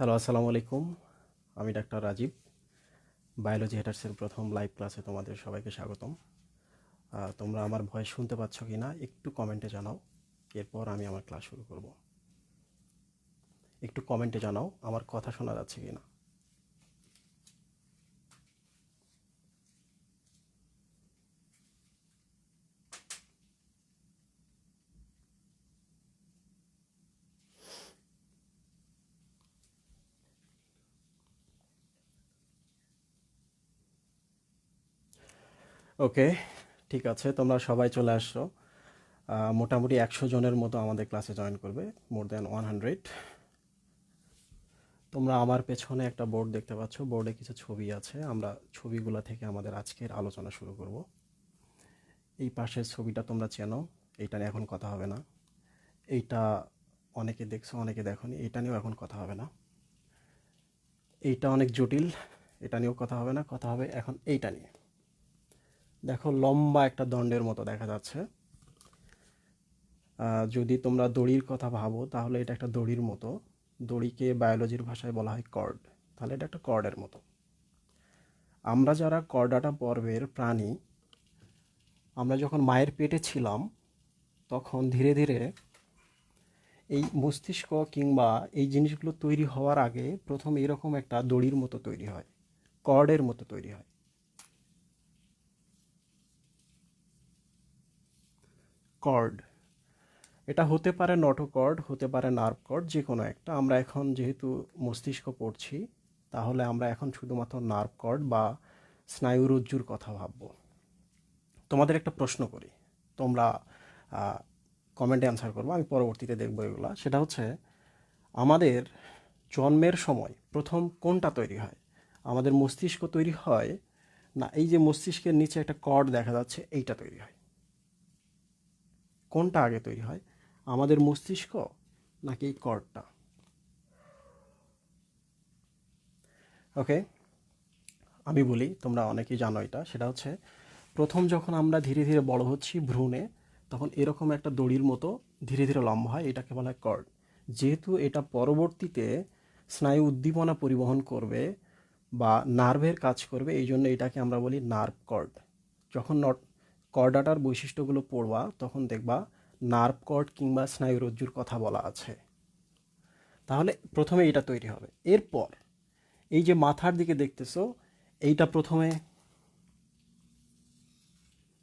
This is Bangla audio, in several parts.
হ্যালো, আসসালামু আলাইকুম। আমি ডাক্তার রাজীব। বায়োলজি হেটার্সের প্রথম লাইভ ক্লাসে তোমাদের সবাইকে স্বাগতম। তোমরা আমার ভয়েস শুনতে পাচ্ছ কি না একটু কমেন্টে জানাও। এরপর আমি আমার ক্লাস শুরু করব। একটু কমেন্টে জানাও আমার কথা শোনা যাচ্ছে কি না। ওকে, ঠিক আছে, তোমরা সবাই চলে আসছো। মোটামুটি 100 জনের মতো আমাদের ক্লাসে জয়েন করবে, মোর দ্যান 100। তোমরা আমার পেছনে একটা বোর্ড দেখতে পাচ্ছ, বোর্ডে কিছু ছবি আছে। আমরা ছবিগুলো থেকে আমাদের আজকের আলোচনা শুরু করব। এই পাশের ছবিটা তোমরা চেনো, এইটা নিয়ে এখন কথা হবে না। এইটা অনেকে দেখছো, অনেকে দেখোনি, এটা নিয়েও এখন কথা হবে না। এইটা অনেক জটিল, এটা নিয়েও কথা হবে না। কথা হবে এখন এইটা নিয়ে। দেখো, লম্বা একটা দণ্ডের মতো দেখা যাচ্ছে। যদি তোমরা দড়ির কথা ভাবো তাহলে এটা একটা দড়ির মতো। দড়িকে বায়োলজির ভাষায় বলা হয় কর্ড। তাহলে এটা একটা কর্ডের মতো। আমরা যারা কর্ডাটা পর্বের প্রাণী, আমরা যখন মায়ের পেটে ছিলাম তখন ধীরে ধীরে এই মস্তিষ্ক কিংবা এই জিনিসগুলো তৈরি হওয়ার আগে প্রথম এরকম একটা দড়ির মতো তৈরি হয়, কর্ডের মতো তৈরি হয়। কর্ড, এটা হতে পারে নটোকর্ড, হতে পারে নার্ভ কর্ড, যে কোনো একটা। আমরা এখন যেহেতু মস্তিষ্ক পড়ছি, তাহলে আমরা এখন শুধুমাত্র নার্ভ কর্ড বা স্নায়ুরজ্জুর কথা ভাববো। তোমাদের একটা প্রশ্ন করি, তোমরা কমেন্টে অ্যান্সার করবো, আমি পরবর্তীতে দেখবো এগুলা। সেটা হচ্ছে, আমাদের জন্মের সময় প্রথম কোনটা তৈরি হয়? আমাদের মস্তিষ্ক তৈরি হয়, না এই যে মস্তিষ্কের নিচে একটা কর্ড দেখা যাচ্ছে এইটা তৈরি হয়? কোনটা আগে তৈরি হয়, আমাদের মস্তিষ্ক নাকি এই কর্ডটা? ওকে, আমি বলি, তোমরা অনেকেই জানো এটা। সেটা হচ্ছে, প্রথম যখন আমরা ধীরে ধীরে বড় হচ্ছি ভ্রূণে, তখন এরকম একটা দড়ির মতো ধীরে ধীরে লম্বা হয়, এটাকে বলা হয় কর্ড। যেহেতু এটা পরবর্তীতে স্নায়ু উদ্দীপনা পরিবহন করবে বা নার্ভের কাজ করবে, এই জন্য এটাকে আমরা বলি নার্ভ কর্ড। যখন কর্ডাটার বৈশিষ্ট্যগুলো পড়বা তখন দেখবা নার্ভ কর্ড কিংবা স্নায়ুরজ্জুর কথা বলা আছে। তাহলে প্রথমে এটা তৈরি হবে। এরপর এই যে মাথার দিকে দেখতেছো, এইটা প্রথমে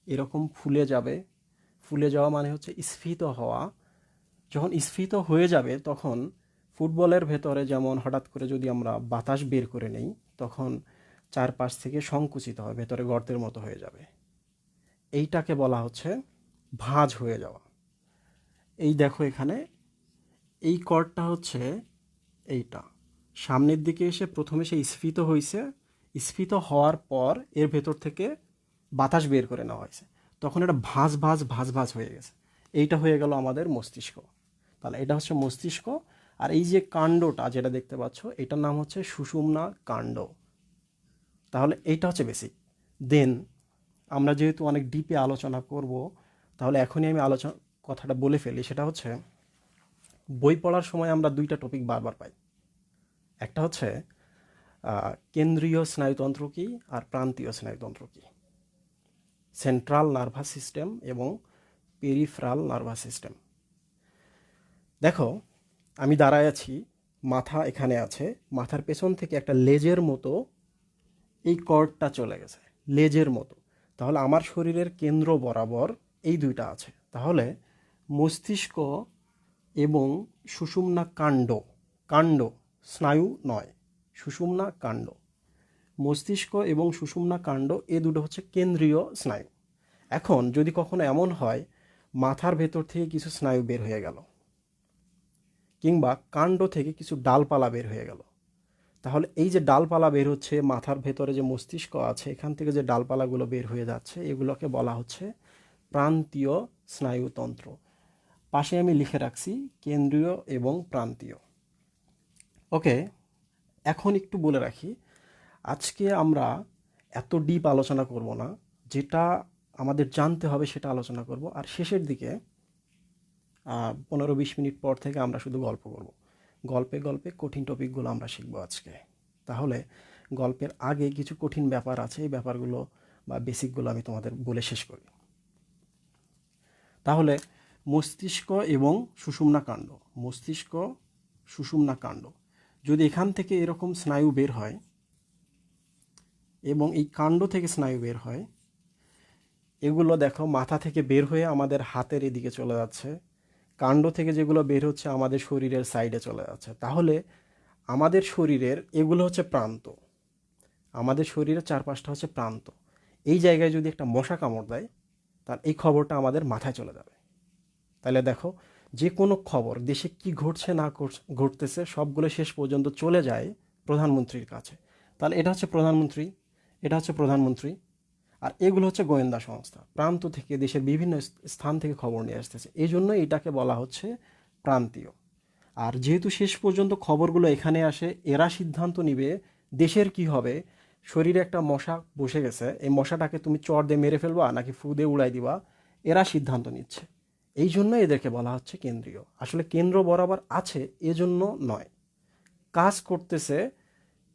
এরকম ফুলে যাবে। ফুলে যাওয়া মানে হচ্ছে স্ফীত হওয়া। যখন স্ফীত হয়ে যাবে তখন ফুটবলের ভেতরে যেমন হঠাৎ করে যদি আমরা বাতাস বের করে নেই, তখন চারপাশ থেকে সংকুচিত হয়, ভেতরে গর্তের মতো হয়ে যাবে। এইটাকে বলা হচ্ছে ভাঁজ হয়ে যাওয়া। এই দেখো এখানে, এই কর্ডটা হচ্ছে এইটা সামনের দিকে এসে প্রথমে সে স্ফীত হয়েছে। স্ফীত হওয়ার পর এর ভেতর থেকে বাতাস বের করে নেওয়া হয়েছে, তখন এটা ভাঁজ ভাঁজ ভাঁজ ভাঁজ হয়ে গেছে। এইটা হয়ে গেল আমাদের মস্তিষ্ক। তাহলে এটা হচ্ছে মস্তিষ্ক। আর এই যে কাণ্ডটা যেটা দেখতে পাচ্ছ, এটার নাম হচ্ছে সুষুম্না কাণ্ড। তাহলে এইটা হচ্ছে বেসিক। দেন আমরা যেহেতু অনেক ডিপে আলোচনা করব, তাহলে এখনই আমি কথাটা বলে ফেলি। সেটা হচ্ছে, বই পড়ার সময় আমরা দুইটা টপিক বারবার পাই। একটা হচ্ছে কেন্দ্রীয় স্নায়ুতন্ত্র কী আর প্রান্তীয় স্নায়ুতন্ত্র কী, সেন্ট্রাল নার্ভাস সিস্টেম এবং পেরিফেরাল নার্ভাস সিস্টেম। দেখো, আমি দাঁড়ায় আছি, মাথা এখানে আছে, মাথার পেছন থেকে একটা লেজের মতো এই কর্ডটা চলে গেছে, লেজের মতো। তাহলে আমার শরীরের কেন্দ্র বরাবর এই দুইটা আছে। তাহলে মস্তিষ্ক এবং সুষুম্না কাণ্ড, কাণ্ড স্নায়ু নয়, সুষুম্না কাণ্ড, মস্তিষ্ক এবং সুষুম্না কাণ্ড এ দুটো হচ্ছে কেন্দ্রীয় স্নায়ু। এখন যদি কখনো এমন হয় মাথার ভেতর থেকে কিছু স্নায়ু বের হয়ে গেল, কিংবা কাণ্ড থেকে কিছু ডালপালা বের হয়ে গেল, তাহলে এই যে ডালপালা বের হচ্ছে, মাথার ভেতরে যে মস্তিষ্ক আছে এখান থেকে যে ডালপালাগুলো বের হয়ে যাচ্ছে, এগুলোকে বলা হচ্ছে প্রান্তীয় স্নায়ুতন্ত্র। পাশে আমি লিখে রাখছি কেন্দ্রীয় এবং প্রান্তীয়। ওকে, এখন একটু বলে রাখি, আজকে আমরা এত ডিপ আলোচনা করব না, যেটা আমাদের জানতে হবে সেটা আলোচনা করব। আর শেষের দিকে 15-20 মিনিট পর থেকে আমরা শুধু গল্প করব। গল্পে গল্পে কঠিন টপিকগুলো আমরা শিখবো আজকে। তাহলে গল্পের আগে কিছু কঠিন ব্যাপার আছে, এই ব্যাপারগুলো বা বেসিকগুলো আমি তোমাদের বলে শেষ করি। তাহলে মস্তিষ্ক এবং সুষুম্না কাণ্ড, মস্তিষ্ক সুষুম্না কাণ্ড, যদি এখান থেকে এরকম স্নায়ু বের হয় এবং এই কাণ্ড থেকে স্নায়ু বের হয়, এগুলো দেখো মাথা থেকে বের হয়ে আমাদের হাতের এদিকে চলে যাচ্ছে, কাণ্ড থেকে যেগুলো বের হচ্ছে আমাদের শরীরের সাইডে চলে যাচ্ছে। তাহলে আমাদের শরীরের এগুলো হচ্ছে প্রান্ত, আমাদের শরীরের 4-5টা হচ্ছে প্রান্ত। এই জায়গায় যদি একটা মশা কামড় দেয়, তার এই খবরটা আমাদের মাথায় চলে যাবে। তাহলে দেখো, যে কোনো খবর দেশে কি ঘটছে না ঘটতেছে সবগুলো শেষ পর্যন্ত চলে যায় প্রধানমন্ত্রীর কাছে। তাহলে এটা হচ্ছে প্রধানমন্ত্রী, এটা হচ্ছে প্রধানমন্ত্রী, আর এগুলো হচ্ছে গোয়েন্দা সংস্থা, প্রান্ত থেকে দেশের বিভিন্ন স্থান থেকে খবর নিয়ে আসতেছে। এই জন্য এটাকে বলা হচ্ছে প্রান্তীয়। আর যেহেতু শেষ পর্যন্ত খবরগুলো এখানে আসে, এরা সিদ্ধান্ত নিবে দেশের কি হবে। শরীরে একটা মশা বসে গেছে, এই মশাটাকে তুমি চর দিয়ে মেরে ফেলবা নাকি ফু দিয়ে উড়াই দিবা, এরা সিদ্ধান্ত নিচ্ছে। এই জন্য এদেরকে বলা হচ্ছে কেন্দ্রীয়। আসলে কেন্দ্র বরাবর আছে এজন্য নয়, কাজ করতেছে,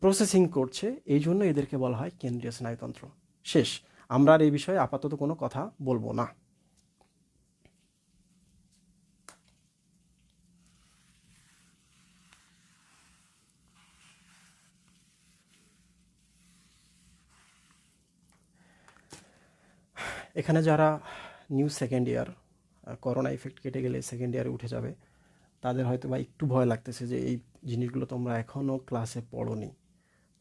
প্রসেসিং করছে, এই জন্য এদেরকে বলা হয় কেন্দ্রীয় স্নায়ুতন্ত্র। শেষ। আমরা আর এই বিষয়ে আপাতত কোনো কথা বলবো না। এখানে যারা new second year, corona effect কেটে গেলে সেকেন্ড ইয়ারে উঠে যাবে, তাদের হয়তো বা একটু ভয় লাগতেছে যে এই জিনিসগুলো তোমরা এখনও ক্লাসে পড়োনি,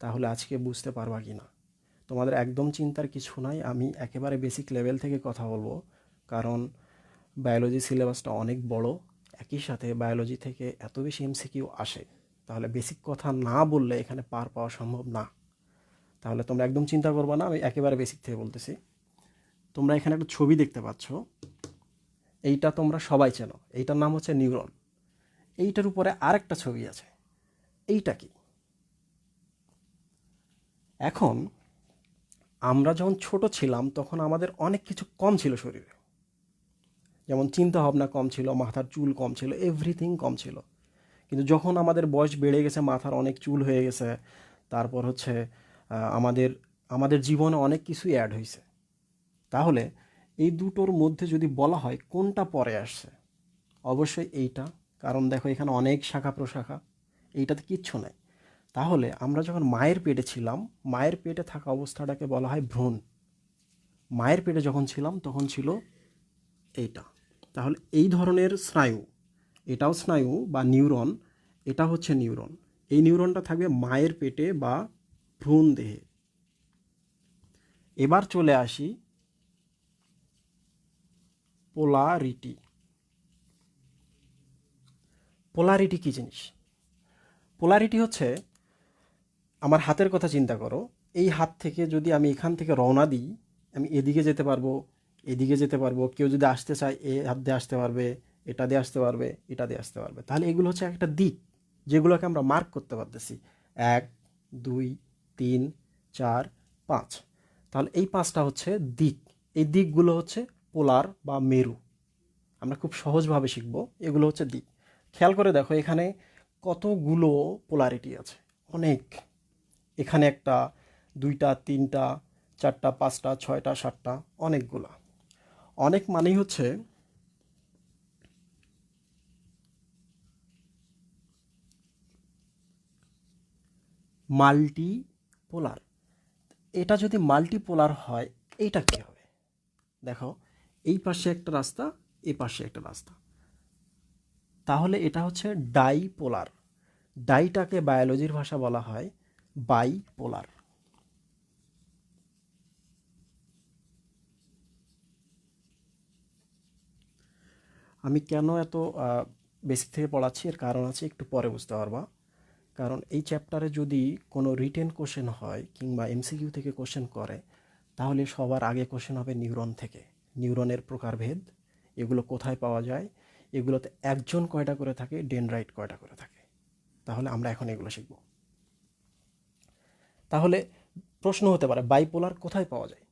তাহলে আজকে বুঝতে পারবা কি না। তোমাদের একদম চিন্তার কিছু নাই, আমি একেবারে বেসিক লেভেল থেকে কথা বলবো, কারণ বায়োলজি সিলেবাসটা অনেক বড়, একই সাথে বায়োলজি থেকে এত বেশি এমসিকিউ আসে, তাহলে বেসিক কথা না বললে এখানে পার পাওয়া সম্ভব না। তাহলে তোমরা একদম চিন্তা করবা না, আমি একেবারে বেসিক থেকে বলতেছি। তোমরা এখানে একটা ছবি দেখতে পাচ্ছ, এইটা তোমরা সবাই চেনো, এইটার নাম হচ্ছে নিউরন। এইটার উপরে আরেকটা ছবি আছে, এইটা কি? এখন আমরা যখন ছোট ছিলাম তখন আমাদের অনেক কিছু কম ছিল শরীরে, যেমন চিন্তা ভাবনা কম ছিল, মাথার চুল কম ছিল, এভরিথিং কম ছিল। কিন্তু যখন আমাদের বয়স বেড়ে গেছে, মাথার অনেক চুল হয়ে গেছে, তারপর হচ্ছে আমাদের আমাদের জীবনে অনেক কিছুই অ্যাড হয়েছে। তাহলে এই দুটোর মধ্যে যদি বলা হয় কোনটা পরে আসছে, অবশ্যই এইটা, কারণ দেখো এখানে অনেক শাখা প্রশাখা, এইটাতে কিচ্ছু নাই। তাহলে আমরা যখন মায়ের পেটে ছিলাম, মায়ের পেটে থাকা অবস্থাটাকে বলা হয় ভ্রূণ। মায়ের পেটে যখন ছিলাম তখন ছিল এইটা। তাহলে এই ধরনের স্নায়ু, এটাও স্নায়ু বা নিউরন, এটা হচ্ছে নিউরন। এই নিউরনটা থাকবে মায়ের পেটে বা ভ্রূণ দেহে। এবার চলে আসি পোলারিটি। পোলারিটি কী জিনিস? পোলারিটি হচ্ছে, আমার হাতের কথা চিন্তা করো, এই হাত থেকে যদি আমি এখান থেকে রওনা দিই, আমি এদিকে যেতে পারবো, এদিকে যেতে পারবো, কেউ যদি আসতে চায় এ হাত দিয়ে আসতে পারবে, এটা দিয়ে আসতে পারবে, এটা দিয়ে আসতে পারবে। তাহলে এগুলো হচ্ছে একটা দিক, যেগুলোকে আমরা মার্ক করতে পারতেছি, 1, 2, 3, 4, 5। তাহলে এই 5টা হচ্ছে দিক। এই দিকগুলো হচ্ছে পোলার বা মেরু। আমরা খুব সহজভাবে শিখব, এগুলো হচ্ছে দিক। খেয়াল করে দেখো এখানে কতগুলো পোলারিটি আছে, অনেক। এখানে একটা, দুইটা, তিনটা, চারটা, পাঁচটা, ছয়টা, সাতটা, অনেকগুলা। অনেক মানেই হচ্ছে মাল্টি পোলার। এটা যদি মাল্টিপোলার হয়, এইটা কি হবে? দেখো, এই পাশে একটা রাস্তা, এই পাশে একটা রাস্তা, তাহলে এটা হচ্ছে ডাইপোলার। ডাইটাকে বায়োলজির ভাষা বলা হয় বাইপোলার। আমি কেন এত বেসিক থেকে পড়াচ্ছি, এর কারণ আছে, একটু পরে বুঝতে পারবা। কারণ এই চ্যাপ্টারে যদি কোনো রিটেন কোশ্চেন হয় কিংবা এমসিকিউ থেকে কোশ্চেন করে, তাহলে সবার আগে কোশ্চেন হবে নিউরন থেকে। নিউরনের প্রকারভেদ, এগুলো কোথায় পাওয়া যায়, এগুলোতে একজন কয়টা করে থাকে, ডেনড্রাইট কয়টা করে থাকে। তাহলে আমরা এখন এগুলো শিখব। তাহলে প্রশ্ন হতে পারে বাইপোলার কোথায় পাওয়া যায়?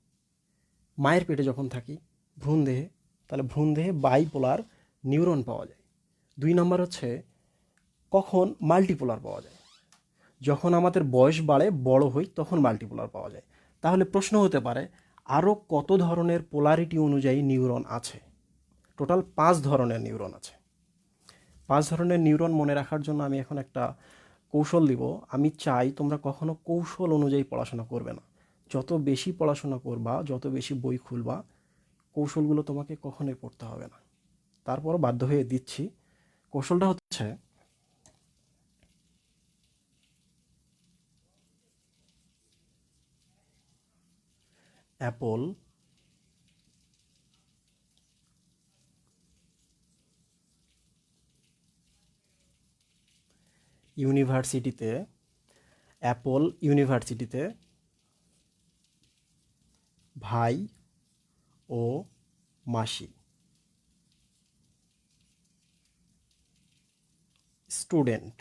মায়ের পেটে যখন থাকি, ভ্রূণদেহে, তাহলে ভ্রূণদেহে বাইপোলার নিউরন পাওয়া যায়। 2 নম্বর হচ্ছে কখন মাল্টিপোলার পাওয়া যায়? যখন আমাদের বয়স বাড়ে, বড় হই, তখন মাল্টিপোলার পাওয়া যায়। তাহলে প্রশ্ন হতে পারে আরও কত ধরনের পোলারিটি অনুযায়ী নিউরন আছে? টোটাল 5 ধরনের নিউরন আছে। 5 ধরনের নিউরন মনে রাখার জন্য আমি এখন একটা কৌশল দিব। আমি চাই তোমরা কখনো কৌশল অনুযায়ী পড়াশোনা করবে না। যত বেশি পড়াশোনা করবা, যত বেশি বই খুলবা, কৌশলগুলো তোমাকে কখনোই পড়তে হবে না। তারপরও বাধ্য হয়ে দিচ্ছি। কৌশলটা হচ্ছে অ্যাপল, ইউনিভার্সিটিতে অ্যাপল ইউনিভার্সিটিতে ভাই ও মাসি, স্টুডেন্ট।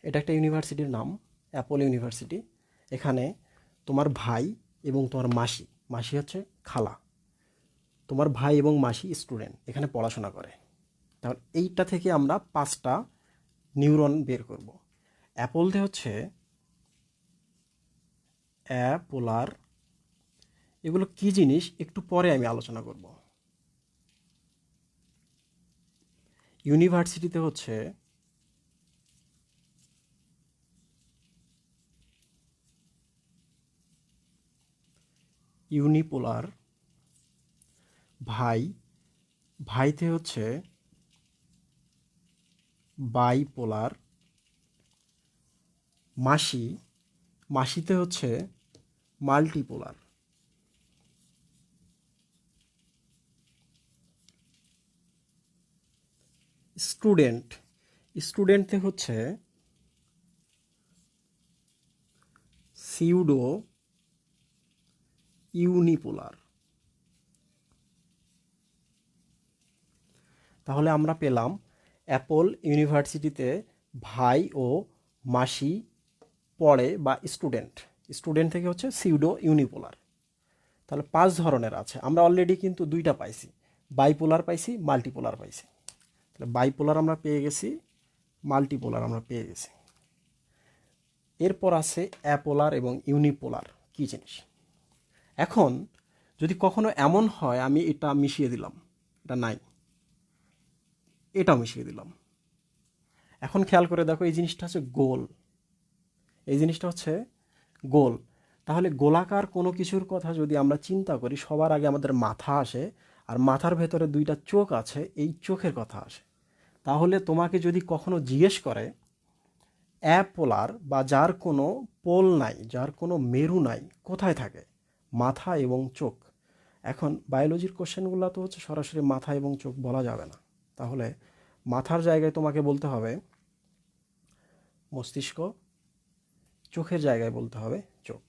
এটা একটা ইউনিভার্সিটির নাম, অ্যাপল ইউনিভার্সিটি। এখানে তোমার ভাই এবং তোমার মাসি, মাসি হচ্ছে খালা, তোমার ভাই এবং মাসি স্টুডেন্ট, এখানে পড়াশোনা করে। তাহলে এইটা থেকে আমরা 5টা নিউরন বের করব। অ্যাপলতে হচ্ছে অ্যাপোলার, এগুলো কি জিনিস একটু পরে আমি আলোচনা করব। ইউনিভার্সিটিতে হচ্ছে ইউনিপোলার, ভাই, ভাইতে হচ্ছে বাইপোলার, মাসি, মাসিতে হচ্ছে মাল্টিপোলার। স্টুডেন্ট, স্টুডেন্টতে হচ্ছে সিউডো ইউনিপোলার। তাহলে আমরা পেলাম অ্যাপল ইউনিভার্সিটিতে ভাই ও মাসি পড়ে বা স্টুডেন্ট, স্টুডেন্ট থেকে হচ্ছে সিউডো ইউনিপোলার। তাহলে 5 ধরনের আছে। আমরা অলরেডি কিন্তু 2টা পাইছি, বাইপোলার পাইছি, মাল্টিপোলার পাইছি। তাহলে বাইপোলার আমরা পেয়ে গেছি, মাল্টিপোলার আমরা পেয়ে গেছি। এরপর আছে অ্যাপোলার এবং ইউনিপোলার কি জিনিস। এখন যদি কখনো এমন হয় আমি এটা মিশিয়ে দিলাম, এটা নাই, এটাও মিশিয়ে দিলাম, এখন খেয়াল করে দেখো এই জিনিসটা হচ্ছে গোল, এই জিনিসটা হচ্ছে গোল। তাহলে গোলাকার কোনো কিছুর কথা যদি আমরা চিন্তা করি, সবার আগে আমাদের মাথা আসে, আর মাথার ভেতরে 2টা চোখ আছে, এই চোখের কথা আসে। তাহলে তোমাকে যদি কখনো জিজ্ঞেস করে অ্যাপোলার বা যার কোনো পোল নাই, যার কোনো মেরু নাই, কোথায় থাকে? মাথা এবং চোখ। এখন বায়োলজির কোশ্চেনগুলো তো হচ্ছে সরাসরি মাথা এবং চোখ বলা যাবে না। তাহলে মাথার জায়গায় তোমাকে বলতে হবে মস্তিষ্ক, চোখের জায়গায় বলতে হবে চোখ।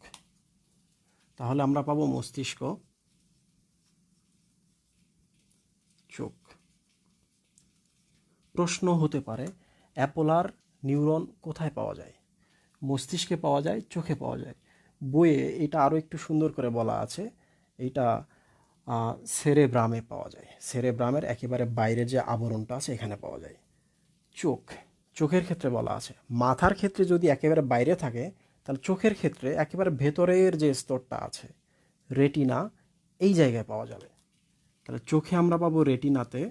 তাহলে আমরা পাবো মস্তিষ্ক, চোখ। প্রশ্ন হতে পারে অ্যাপোলার নিউরন কোথায় পাওয়া যায়? মস্তিষ্কে পাওয়া যায়, চোখে পাওয়া যায়। বইয়ে এটা আরও একটু সুন্দর করে বলা আছে, এইটা সেরেব্রামে পাওয়া যায়। সেরেব্রামের একেবারে বাইরের যে আবরণটা আছে এখানে পাওয়া যায়। চোখ, চোখের ক্ষেত্রে বলা আছে। মাথার ক্ষেত্রে যদি একেবারে বাইরে থাকে, তাহলে চোখের ক্ষেত্রে একেবারে ভেতরের যে স্তরটা আছে রেটিনা, এই জায়গায় পাওয়া যাবে। তাহলে চোখে আমরা পাবো রেটিনাতে,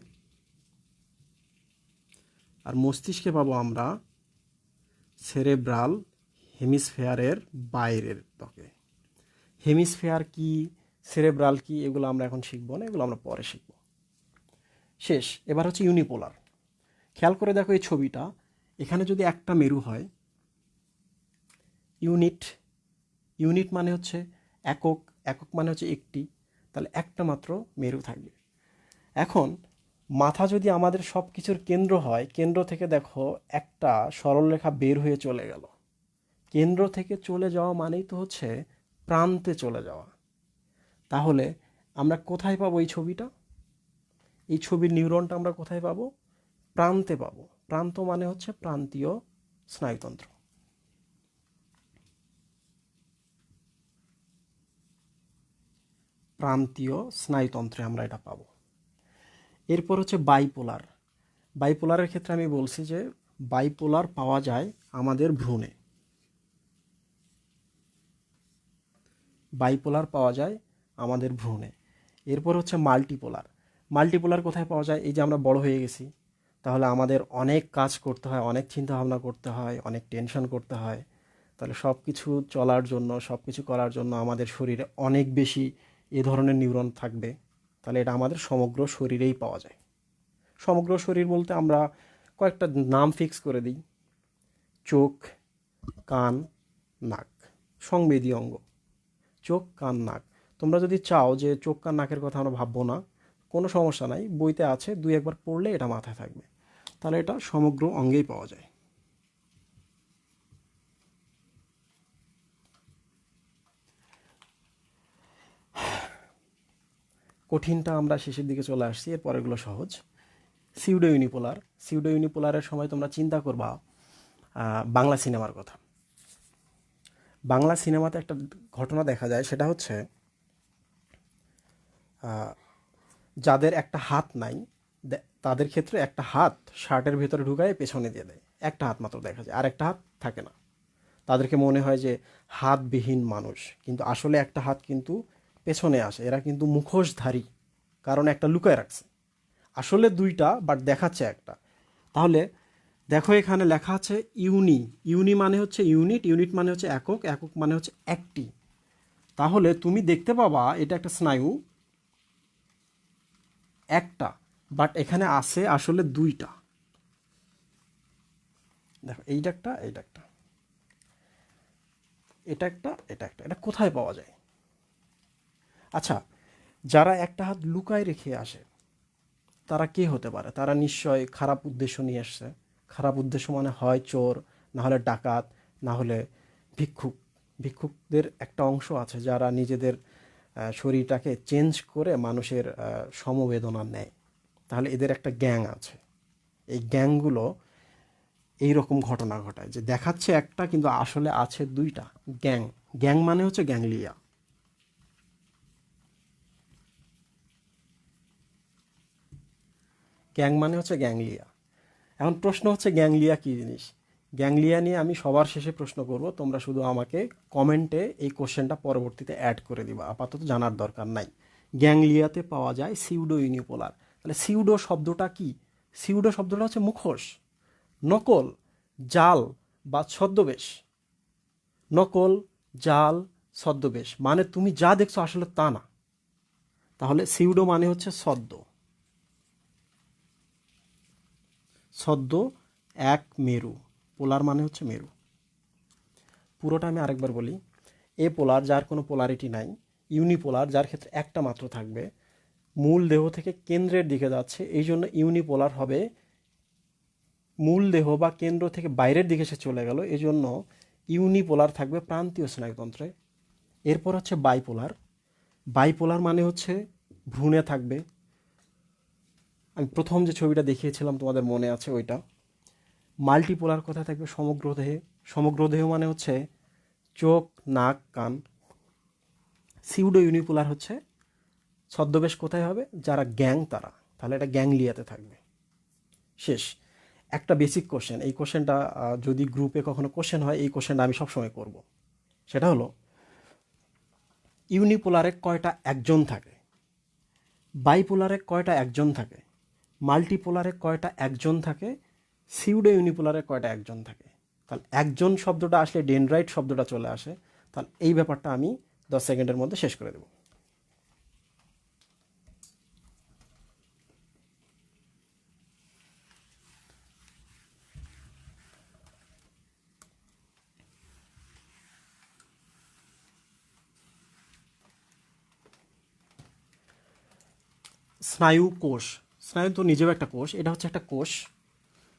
আর মস্তিষ্কে পাবো আমরা সেরেব্রাল হেমিসফেয়ারের বাইরের ত্বকে। হেমিসফেয়ার কি, সেরেব্রাল কি, এগুলো আমরা এখন শিখবো না, এগুলো আমরা পরে শিখব। শেষ। এবার হচ্ছে ইউনিপোলার। খেয়াল করে দেখো এই ছবিটা, এখানে যদি একটা মেরু হয়, ইউনিট, ইউনিট মানে হচ্ছে একক, একক মানে হচ্ছে একটি, তাহলে একটা মাত্র মেরু থাকবে। এখন মাথা যদি আমাদের সব কিছুর কেন্দ্র হয়, কেন্দ্র থেকে দেখো একটা সরলরেখা বের হয়ে চলে গেল। কেন্দ্র থেকে চলে যাওয়া মানেই তো হচ্ছে প্রান্তে চলে যাওয়া। তাহলে আমরা কোথায় পাবো এই ছবিটা? এই ছবির নিউরনটা আমরা কোথায় পাবো? প্রান্তে পাবো। প্রান্ত মানে হচ্ছে প্রান্তীয় স্নায়ুতন্ত্র। প্রান্তীয় স্নায়ুতন্ত্রে আমরা এটা পাবো। এরপর হচ্ছে বাইপোলার। বাইপোলারের ক্ষেত্রে আমি বলছি যে বাইপোলার পাওয়া যায় আমাদের ভ্রূণে। বাইপোলার পাওয়া যায় আমাদের ভ্রূণে। এরপর হচ্ছে মাল্টিপোলার। মাল্টিপোলার কোথায় পাওয়া যায়? এই যে আমরা বড় হয়ে গেছি, তাহলে আমাদের অনেক কাজ করতে হয়, অনেক চিন্তা ভাবনা করতে হয়, অনেক টেনশন করতে হয়। তাহলে সব কিছু চলার জন্য, সব কিছু করার জন্য আমাদের শরীরে অনেক বেশি এ ধরনের নিউরন থাকবে। তাহলে এটা আমাদের সমগ্র শরীরেই পাওয়া যায়। সমগ্র শরীর বলতে আমরা কয়েকটা নাম ফিক্স করে দিই: চোখ, কান, নাক, সংবেদী অঙ্গ। চোখ, কান, নাক। তোমরা যদি চাও যে চোখ, কান, নাকের কথা আমরা ভাববো না, কোনো সমস্যা নাই, বইতে আছে, দুই একবার পড়লে এটা মাথায় থাকবে। তাহলে এটা সমগ্র অঙ্গেই পাওয়া যায়। কঠিনটা আমরা শেষের দিকে চলে আসছি, এর পরেরগুলো সহজ। Pseudo unipolar. সিউডো ইউনিপোলারের সময় তোমরা চিন্তা করবা বাংলা সিনেমার কথা। বাংলা সিনেমাতে একটা ঘটনা দেখা যায়, সেটা হচ্ছে যাদের একটা হাত নাই, তাদের ক্ষেত্রে একটা হাত শার্টের ভেতরে ঢুকায় পেছনে দিয়ে দেয়, একটা হাত মাত্র দেখা যায়, আর একটা হাত থাকে না। তাদেরকে মনে হয় যে হাতবিহীন মানুষ, কিন্তু আসলে একটা হাত কিন্তু পেছনে আসে। এরা কিন্তু মুখোশধারী, কারণ একটা লুকায় রাখছে। আসলে দুইটা, বাট দেখাচ্ছে একটা। তাহলে দেখো এখানে লেখা আছে ইউনি। ইউনি মানে হচ্ছে ইউনিট, ইউনিট মানে হচ্ছে একক, একক মানে হচ্ছে একটি। তাহলে তুমি দেখতে পাবা এটা একটা স্নায়ু, একটা, বাট এখানে আছে আসলে দুইটা। দেখো এইটা একটা, এইটা একটা, এটা একটা, এটা একটা। এটা কোথায় পাওয়া যায়? আচ্ছা, যারা একটা হাত লুকায় রেখে আসে তারা কে হতে পারে? তারা নিশ্চয় খারাপ উদ্দেশ্য নিয়ে আসছে। খারাপ উদ্দেশ্য মানে হয় চোর, না হলে ডাকাত, না হলে ভিক্ষুক। ভিক্ষুকদের একটা অংশ আছে যারা নিজেদের শরীরটাকে চেঞ্জ করে মানুষের সমবেদনা নেয়। তাহলে এদের একটা গ্যাং আছে। এই গ্যাংগুলো এই রকম ঘটনা ঘটায় যে দেখাচ্ছে একটা কিন্তু আসলে আছে দুইটা। গ্যাং। গ্যাং মানে হচ্ছে গ্যাংলিয়া। গ্যাং মানে হচ্ছে গ্যাংলিয়া। এখন প্রশ্ন হচ্ছে গ্যাংলিয়া কী জিনিস? গ্যাংলিয়া নিয়ে আমি সবার শেষে প্রশ্ন করব, তোমরা শুধু আমাকে কমেন্টে এই কোশ্চেনটা পরবর্তীতে অ্যাড করে দিবা, আপাতত জানার দরকার নাই। গ্যাংলিয়াতে পাওয়া যায় সিউডো ইউনিপোলার। তাহলে সিউডো শব্দটা কি? সিউডো শব্দটা হচ্ছে মুখোশ, নকল, জাল বা ছদ্মবেশ। নকল, জাল, ছদ্মবেশ মানে তুমি যা দেখছো আসলে তা না। তাহলে সিউডো মানে হচ্ছে ছদ্ম। ছদ্ম, এক, মেরু। পোলার মানে হচ্ছে মেরু। পুরোটা আমি আরেকবার বলি। এ পোলার, যার কোনো পোলারিটি নাই। ইউনিপোলার, যার ক্ষেত্রে একটা মাত্র থাকবে, মূল দেহ থেকে কেন্দ্রের দিকে যাচ্ছে, এই জন্য ইউনিপোলার হবে। মূল দেহ বা কেন্দ্র থেকে বাইরের দিকে সে চলে গেল, এই জন্য ইউনিপোলার থাকবে প্রান্তীয় স্নায়ুতন্ত্রে। এরপর হচ্ছে বাইপোলার। বাইপোলার মানে হচ্ছে ভ্রূণে থাকবে। আমি প্রথম যে ছবিটা দেখিয়েছিলাম তোমাদের মনে আছে ওইটা। মাল্টিপোলার কোথায় থাকবে? সমগ্র দেহে। সমগ্র দেহ মানে হচ্ছে চোখ, নাক, কান। সিউডো ইউনিপোলার হচ্ছে ছদ্মবেশ কোথায় হবে? যারা গ্যাং তারা। তাহলে এটা গ্যাংলিয়াতে থাকবে। শেষ। একটা বেসিক কোশ্চেন, এই কোশ্চেনটা যদি গ্রুপে কখনো কোশ্চেন হয়, এই কোশ্চেনটা আমি সবসময় করব। সেটা হলো, ইউনিপোলারে কয়টা একজন থাকে? বাইপোলারে কয়টা একজন থাকে? মাল্টিপোলারে কয়টা একজন থাকে? সিউডো ইউনিপোলারে কয়টা একজন থাকে? তাহলে একজন শব্দটা আসলে ডেনড্রাইট শব্দটা চলে আসে। তাহলে এই ব্যাপারটা আমি 10 সেকেন্ডের মধ্যে শেষ করে দেব। স্নায়ু কোষ। স্নায়ু তো নিজেও একটা কোষ, এটা হচ্ছে একটা কোষ,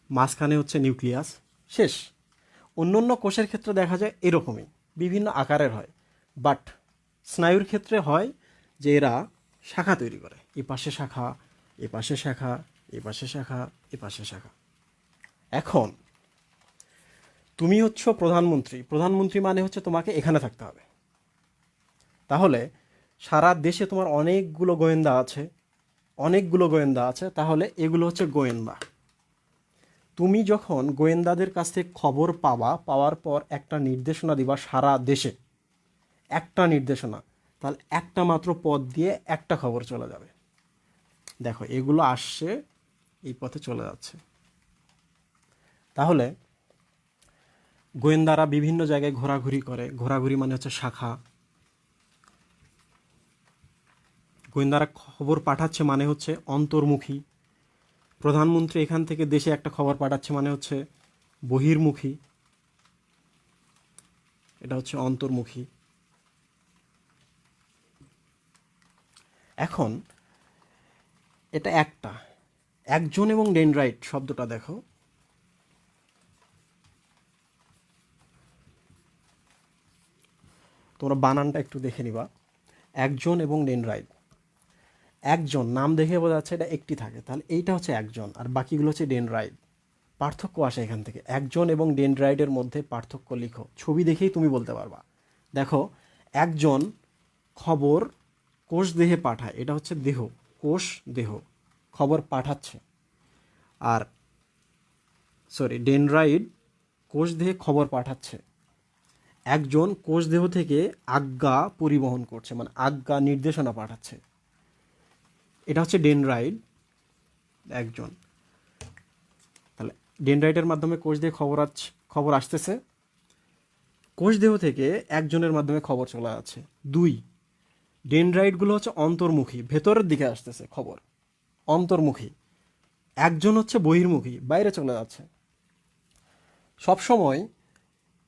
মাঝখানে হচ্ছে নিউক্লিয়াস। শেষ। অন্য অন্য কোষের ক্ষেত্রে দেখা যায় এরকমই বিভিন্ন আকারের হয়, বাট স্নায়ুর ক্ষেত্রে হয় যে এরা শাখা তৈরি করে, এ পাশে শাখা, এ পাশে শাখা, এ পাশে শাখা, এ পাশে শাখা। এখন তুমি হচ্ছ প্রধানমন্ত্রী। প্রধানমন্ত্রী মানে হচ্ছে তোমাকে এখানে থাকতে হবে। তাহলে সারা দেশে তোমার অনেকগুলো গোয়েন্দা আছে, অনেকগুলো গোয়েন্দা আছে, তাহলে এগুলো হচ্ছে গোয়েন্দা। তুমি যখন গোয়েন্দাদের কাছ থেকে খবর পাওয়ার পর একটা নির্দেশনা দিবা সারা দেশে, একটা নির্দেশনা, তাহলে একটা মাত্র পথ দিয়ে একটা খবর চলে যাবে। দেখো এগুলো আসছে, এই পথে চলে যাচ্ছে। তাহলে গোয়েন্দারা বিভিন্ন জায়গায় ঘোরাঘুরি করে, ঘোরাঘুরি মানে হচ্ছে শাখা। গোয়েন্দারা খবর পাঠাচ্ছে মানে হচ্ছে অন্তর্মুখী। প্রধানমন্ত্রী এখান থেকে দেশে একটা খবর পাঠাচ্ছে মানে হচ্ছে বহির্মুখী, এটা হচ্ছে অন্তর্মুখী। এখন এটা একটা, একজন এবং ডেনড্রাইট শব্দটা দেখো, তোমরা বানানটা একটু দেখে নিবা। একজন এবং ডেনড্রাইট, একজন নাম দেখে বোঝা যাচ্ছে এটা একটি থাকে, তাহলে এইটা হচ্ছে একজন, আর বাকিগুলো হচ্ছে ডেনড্রাইট। পার্থক্য আসে এখান থেকে, একজন এবং ডেনড্রাইটের মধ্যে পার্থক্য লিখো, ছবি দেখেই তুমি বলতে পারবা। দেখো একজন খবর কোষ দেহে পাঠায়, এটা হচ্ছে দেহ, কোষ দেহ খবর পাঠাচ্ছে। আর ডেনড্রাইট কোষ দেহে খবর পাঠাচ্ছে। একজন কোষ দেহ থেকে আজ্ঞা পরিবহন করছে, মানে আজ্ঞা নির্দেশনা পাঠাচ্ছে, এটা হচ্ছে ডেনড্রাইট একজন। তাহলে ডেনড্রাইটের মাধ্যমে কোষ দেহে খবর আসতেছে, কোষ দেহ থেকে একজনের মাধ্যমে খবর চলে যাচ্ছে। দুই, ডেনড্রাইটগুলো হচ্ছে অন্তর্মুখী, ভেতরের দিকে আসতেছে খবর, অন্তর্মুখী। একজন হচ্ছে বহির্মুখী, বাইরে চলে যাচ্ছে। সবসময়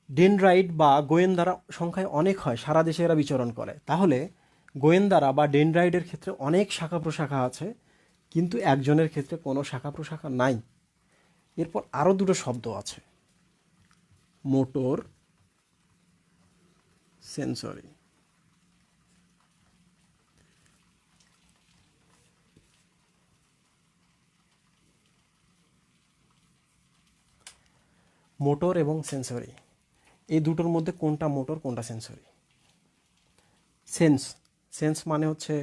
ডেনড্রাইট বা গোয়েন্দারা সংখ্যায় অনেক হয়, সারা দেশে এরা বিচরণ করে। তাহলে গোয়েন্দারা বা ডেনড্রাইটের ক্ষেত্রে অনেক শাখা প্রশাখা আছে, কিন্তু একজনের ক্ষেত্রে কোনো শাখা প্রশাখা নাই। এরপর আরও দুটো শব্দ আছে, মোটর, সেন্সরি। মোটর এবং সেন্সরি, এই দুটোর মধ্যে কোনটা মোটর কোনটা সেন্সরি? সেন্স, সেন্স মানে হচ্ছে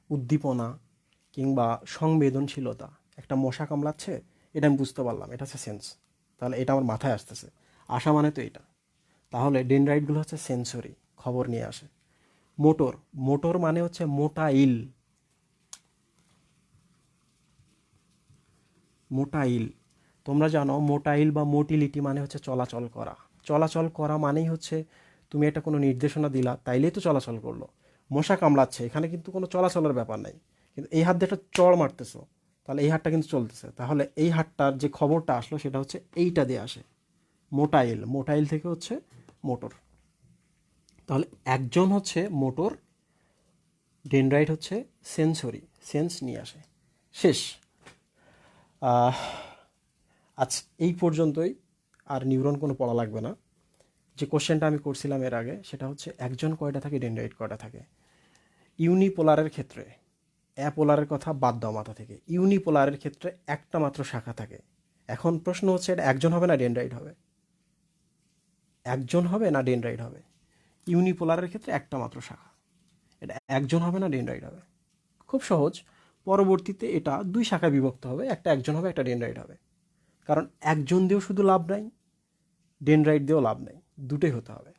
উদ্দীপনা কিংবা সংবেদনশীলতা। একটা মশা কামড়াচ্ছে, এটা আমি বুঝতে পারলাম, এটা হচ্ছে সেন্স। তাহলে এটা আমার মাথায় আসতেছে, আসা মানে তো এটা। তাহলে ডেনড্রাইটগুলো হচ্ছে সেন্সরি, খবর নিয়ে আসে। মোটর, মোটর মানে হচ্ছে মোটাইল, মোটাইল। তোমরা জানো মোটাইল বা মোটিলিটি মানে হচ্ছে চলাচল করা। চলাচল করা মানেই হচ্ছে তুমি এটা কোনো নির্দেশনা দিলা, তাইলেই তো চলাচল করলো। মশা কামড়াচ্ছে, এখানে কিন্তু কোনো চলাচলের ব্যাপার নাই, কিন্তু এই হাত দিয়ে একটা চড় মারতেছো, তাহলে এই হাতটা কিন্তু চলতেছে। তাহলে এই হাতটার যে খবরটা আসলো সেটা হচ্ছে এইটা দিয়ে আসে, মোটাইল। মোটাইল থেকে হচ্ছে মোটর। তাহলে একজন হচ্ছে মোটর, ডেনড্রাইট হচ্ছে সেন্সরি, সেন্স নিয়ে আসে। শেষ। আহ, আজ এই পর্যন্তই, আর নিউরন কোনো পড়া লাগবে না। যে কোশ্চেনটা আমি করছিলাম এর আগে, সেটা হচ্ছে একজন কয়টা থাকে, ডেনড্রাইট কয়টা থাকে। ইউনিপোলারের ক্ষেত্রে, অ্যাপোলারের কথা বাদ দাও মাথা থেকে, ইউনিপোলারের ক্ষেত্রে একটা মাত্র শাখা থাকে। এখন প্রশ্ন হচ্ছে এটা একজন হবে না ডেনড্রাইট হবে, একজন হবে না ডেনড্রাইট হবে? ইউনিপোলারের ক্ষেত্রে একটা মাত্র শাখা, এটা একজন হবে না ডেনড্রাইট হবে? খুব সহজ, পরবর্তীতে এটা দুই শাখায় বিভক্ত হবে, একটা একজন হবে একটা ডেনড্রাইট হবে। কারণ একজন দিয়েও শুধু লাভ নাই, ডেনড্রাইট দিয়েও লাভ নেই, দুটোই হতে হবে।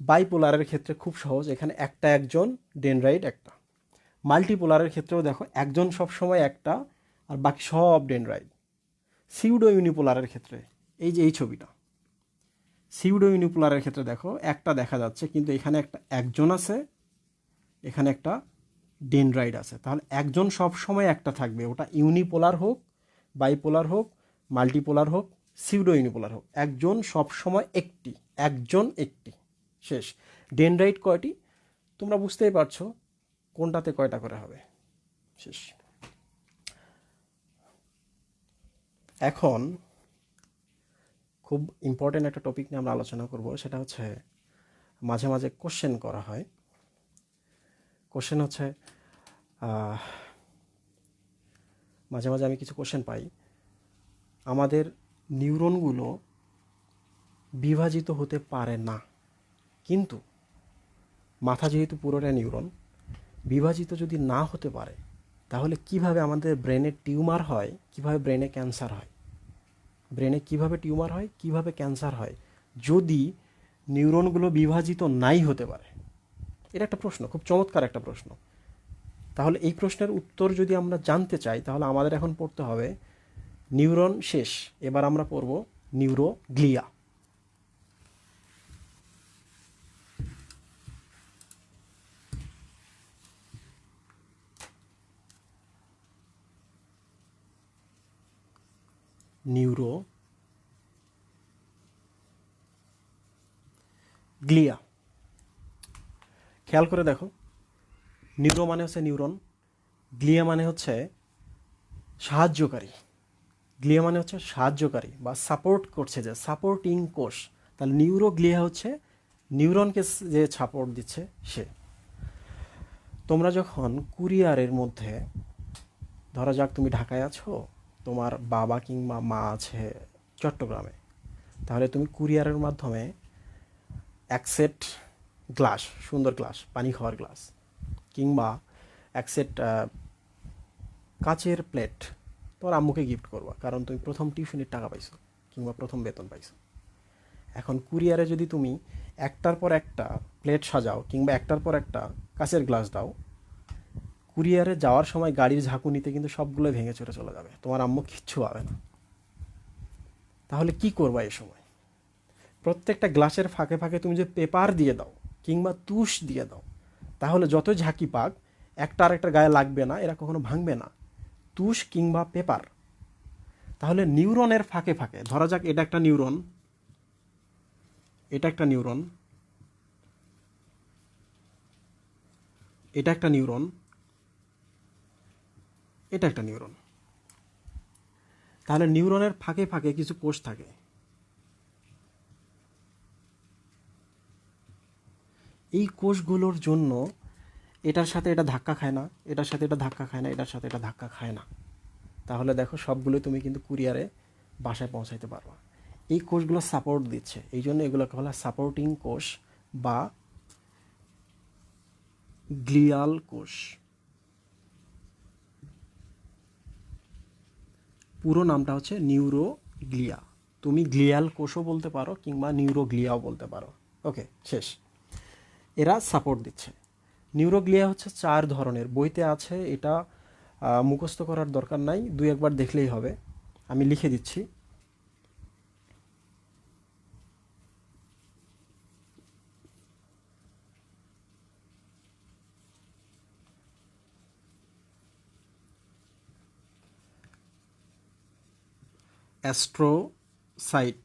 বাইপোলারের ক্ষেত্রে খুব সহজ, এখানে একটা একজন, ডেনড্রাইট একটা। মাল্টিপোলারের ক্ষেত্রেও দেখো একজন সবসময় একটা, আর বাকি সব ডেনড্রাইট। সিউডো ইউনিপোলারের ক্ষেত্রে এই যে এই ছবিটা, সিউডো ইউনিপোলারের ক্ষেত্রে দেখো একটা দেখা যাচ্ছে, কিন্তু এখানে একটা একজন আছে, এখানে একটা ডেনড্রাইট আছে। তাহলে একজন সব সময় একটা থাকবে, ওটা ইউনিপোলার হোক, বাইপোলার হোক, মাল্টিপোলার হোক, সিউডো ইউনিপোলার হোক, একজন সব সময় একটি, একজন একটি। শেষ। ডেনড্রাইট কয়টি তোমরা বুঝতেই পারছো, কোনটাতে কয়টা করে হবে। শেষ। এখন খুব ইম্পর্টেন্ট একটা টপিক নিয়ে আমরা আলোচনা করব, সেটা হচ্ছে মাঝে মাঝে কোশ্চেন করা হয়। কোশ্চেন হচ্ছে মাঝে মাঝে আমি কিছু কোশ্চেন পাই, আমাদের নিউরনগুলো বিভাজিত হতে পারে না, কিন্তু মাথা যেহেতু পুরোটা নিউরন, বিভাজিত যদি না হতে পারে তাহলে কিভাবে আমাদের ব্রেনে টিউমার হয়, কিভাবে ব্রেনে ক্যান্সার হয়, ব্রেনে কিভাবে টিউমার হয়, কিভাবে ক্যান্সার হয় যদি নিউরনগুলো বিভাজিত নাই হতে পারে? এটা একটা প্রশ্ন, খুব চমৎকার একটা প্রশ্ন। তাহলে এই প্রশ্নের উত্তর যদি আমরা জানতে চাই তাহলে আমাদের এখন পড়তে হবে নিউরন শেষ, এবার আমরা পড়ব নিউরোগ্লিয়া। নিউরোগ্লিয়া, খেয়াল করে দেখো, নিউরো মানে হচ্ছে নিউরন, গ্লিয়া মানে হচ্ছে সাহায্যকারী, গ্লিয়া মানে হচ্ছে সাহায্যকারী বা সাপোর্ট করছে, যে সাপোর্টিং কোষ। তাহলে নিউরোগ্লিয়া হচ্ছে নিউরনকে যে সাপোর্ট দিচ্ছে সে। তোমরা যখন কুরিয়ারের মধ্যে, ধরা যাক তুমি ঢাকায় আছো, তোমার বাবা কিংবা মা আছে চট্টগ্রামে, তাহলে তুমি কুরিয়ারের মাধ্যমে এক সেট গ্লাস, সুন্দর গ্লাস, পানি খাওয়ার গ্লাস, কিংবা এক সেট কাচের প্লেট তোমার আম্মুকে গিফট করবা, কারণ তুমি প্রথম টিউশনির টাকা পাইছো কিংবা প্রথম বেতন পাইছো। এখন কুরিয়ারে যদি তুমি একটার পর একটা প্লেট সাজাও কিংবা একটার পর একটা কাচের গ্লাস দাও, কুরিয়ারে যাওয়ার সময় গাড়ির ঝাঁকুনিতে কিন্তু সবগুলো ভেঙে চড়ে চলে যাবে, তোমার আম্মু কিচ্ছু পাবে না। তাহলে কি করবা এই সময়? প্রত্যেকটা গ্লাসের ফাঁকে ফাঁকে তুমি যে পেপার দিয়ে দাও কিংবা তুষ দিয়ে দাও, তাহলে যত ঝাঁকি পাক একটা আর একটা গায়ে লাগবে না, এরা কখনো ভাঙবে না, তুষ কিংবা পেপার। তাহলে নিউরনের ফাঁকে ফাঁকে, ধরা যাক এটা একটা নিউরন, এটা একটা নিউরন, এটা একটা নিউরন, এটা একটা নিউরন। তাহলে নিউরনের ফাঁকে ফাঁকে কিছু কোষ থাকে। এই কোষগুলোর জন্য এটার সাথে এটা ধাক্কা খায় না, এটার সাথে এটা ধাক্কা খায় না, এটার সাথে এটা ধাক্কা খায় না। তাহলে দেখো সবগুলো তুমি কিন্তু কুরিয়ারে বাসায় পৌঁছাইতে পারবা। এই কোষগুলো সাপোর্ট দিচ্ছে, এই জন্য এগুলোকে বলা সাপোর্টিং কোষ বা গ্লিয়াল কোষ। পুরো নামটা হচ্ছে নিউরোগ্লিয়া। তুমি গ্লিয়াল কোষও বলতে পারো কিংবা নিউরোগ্লিয়াও বলতে পারো। ওকে, শেষ। এরা সাপোর্ট দিচ্ছে। নিউরোগ্লিয়া হচ্ছে 4 ধরনের, বইতে আছে, এটা মুখস্থ করার দরকার নাই, দুই একবার দেখলেই হবে। আমি লিখে দিচ্ছি। Astrocyte,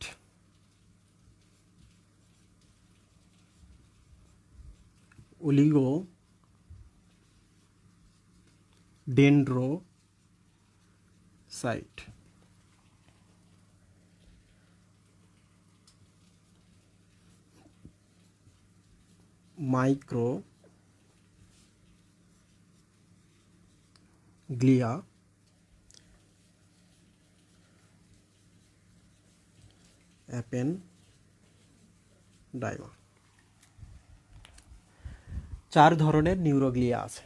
oligodendrocyte, microglia, ependyma. 4 ধরনের নিউরোগ্লিয়া আছে।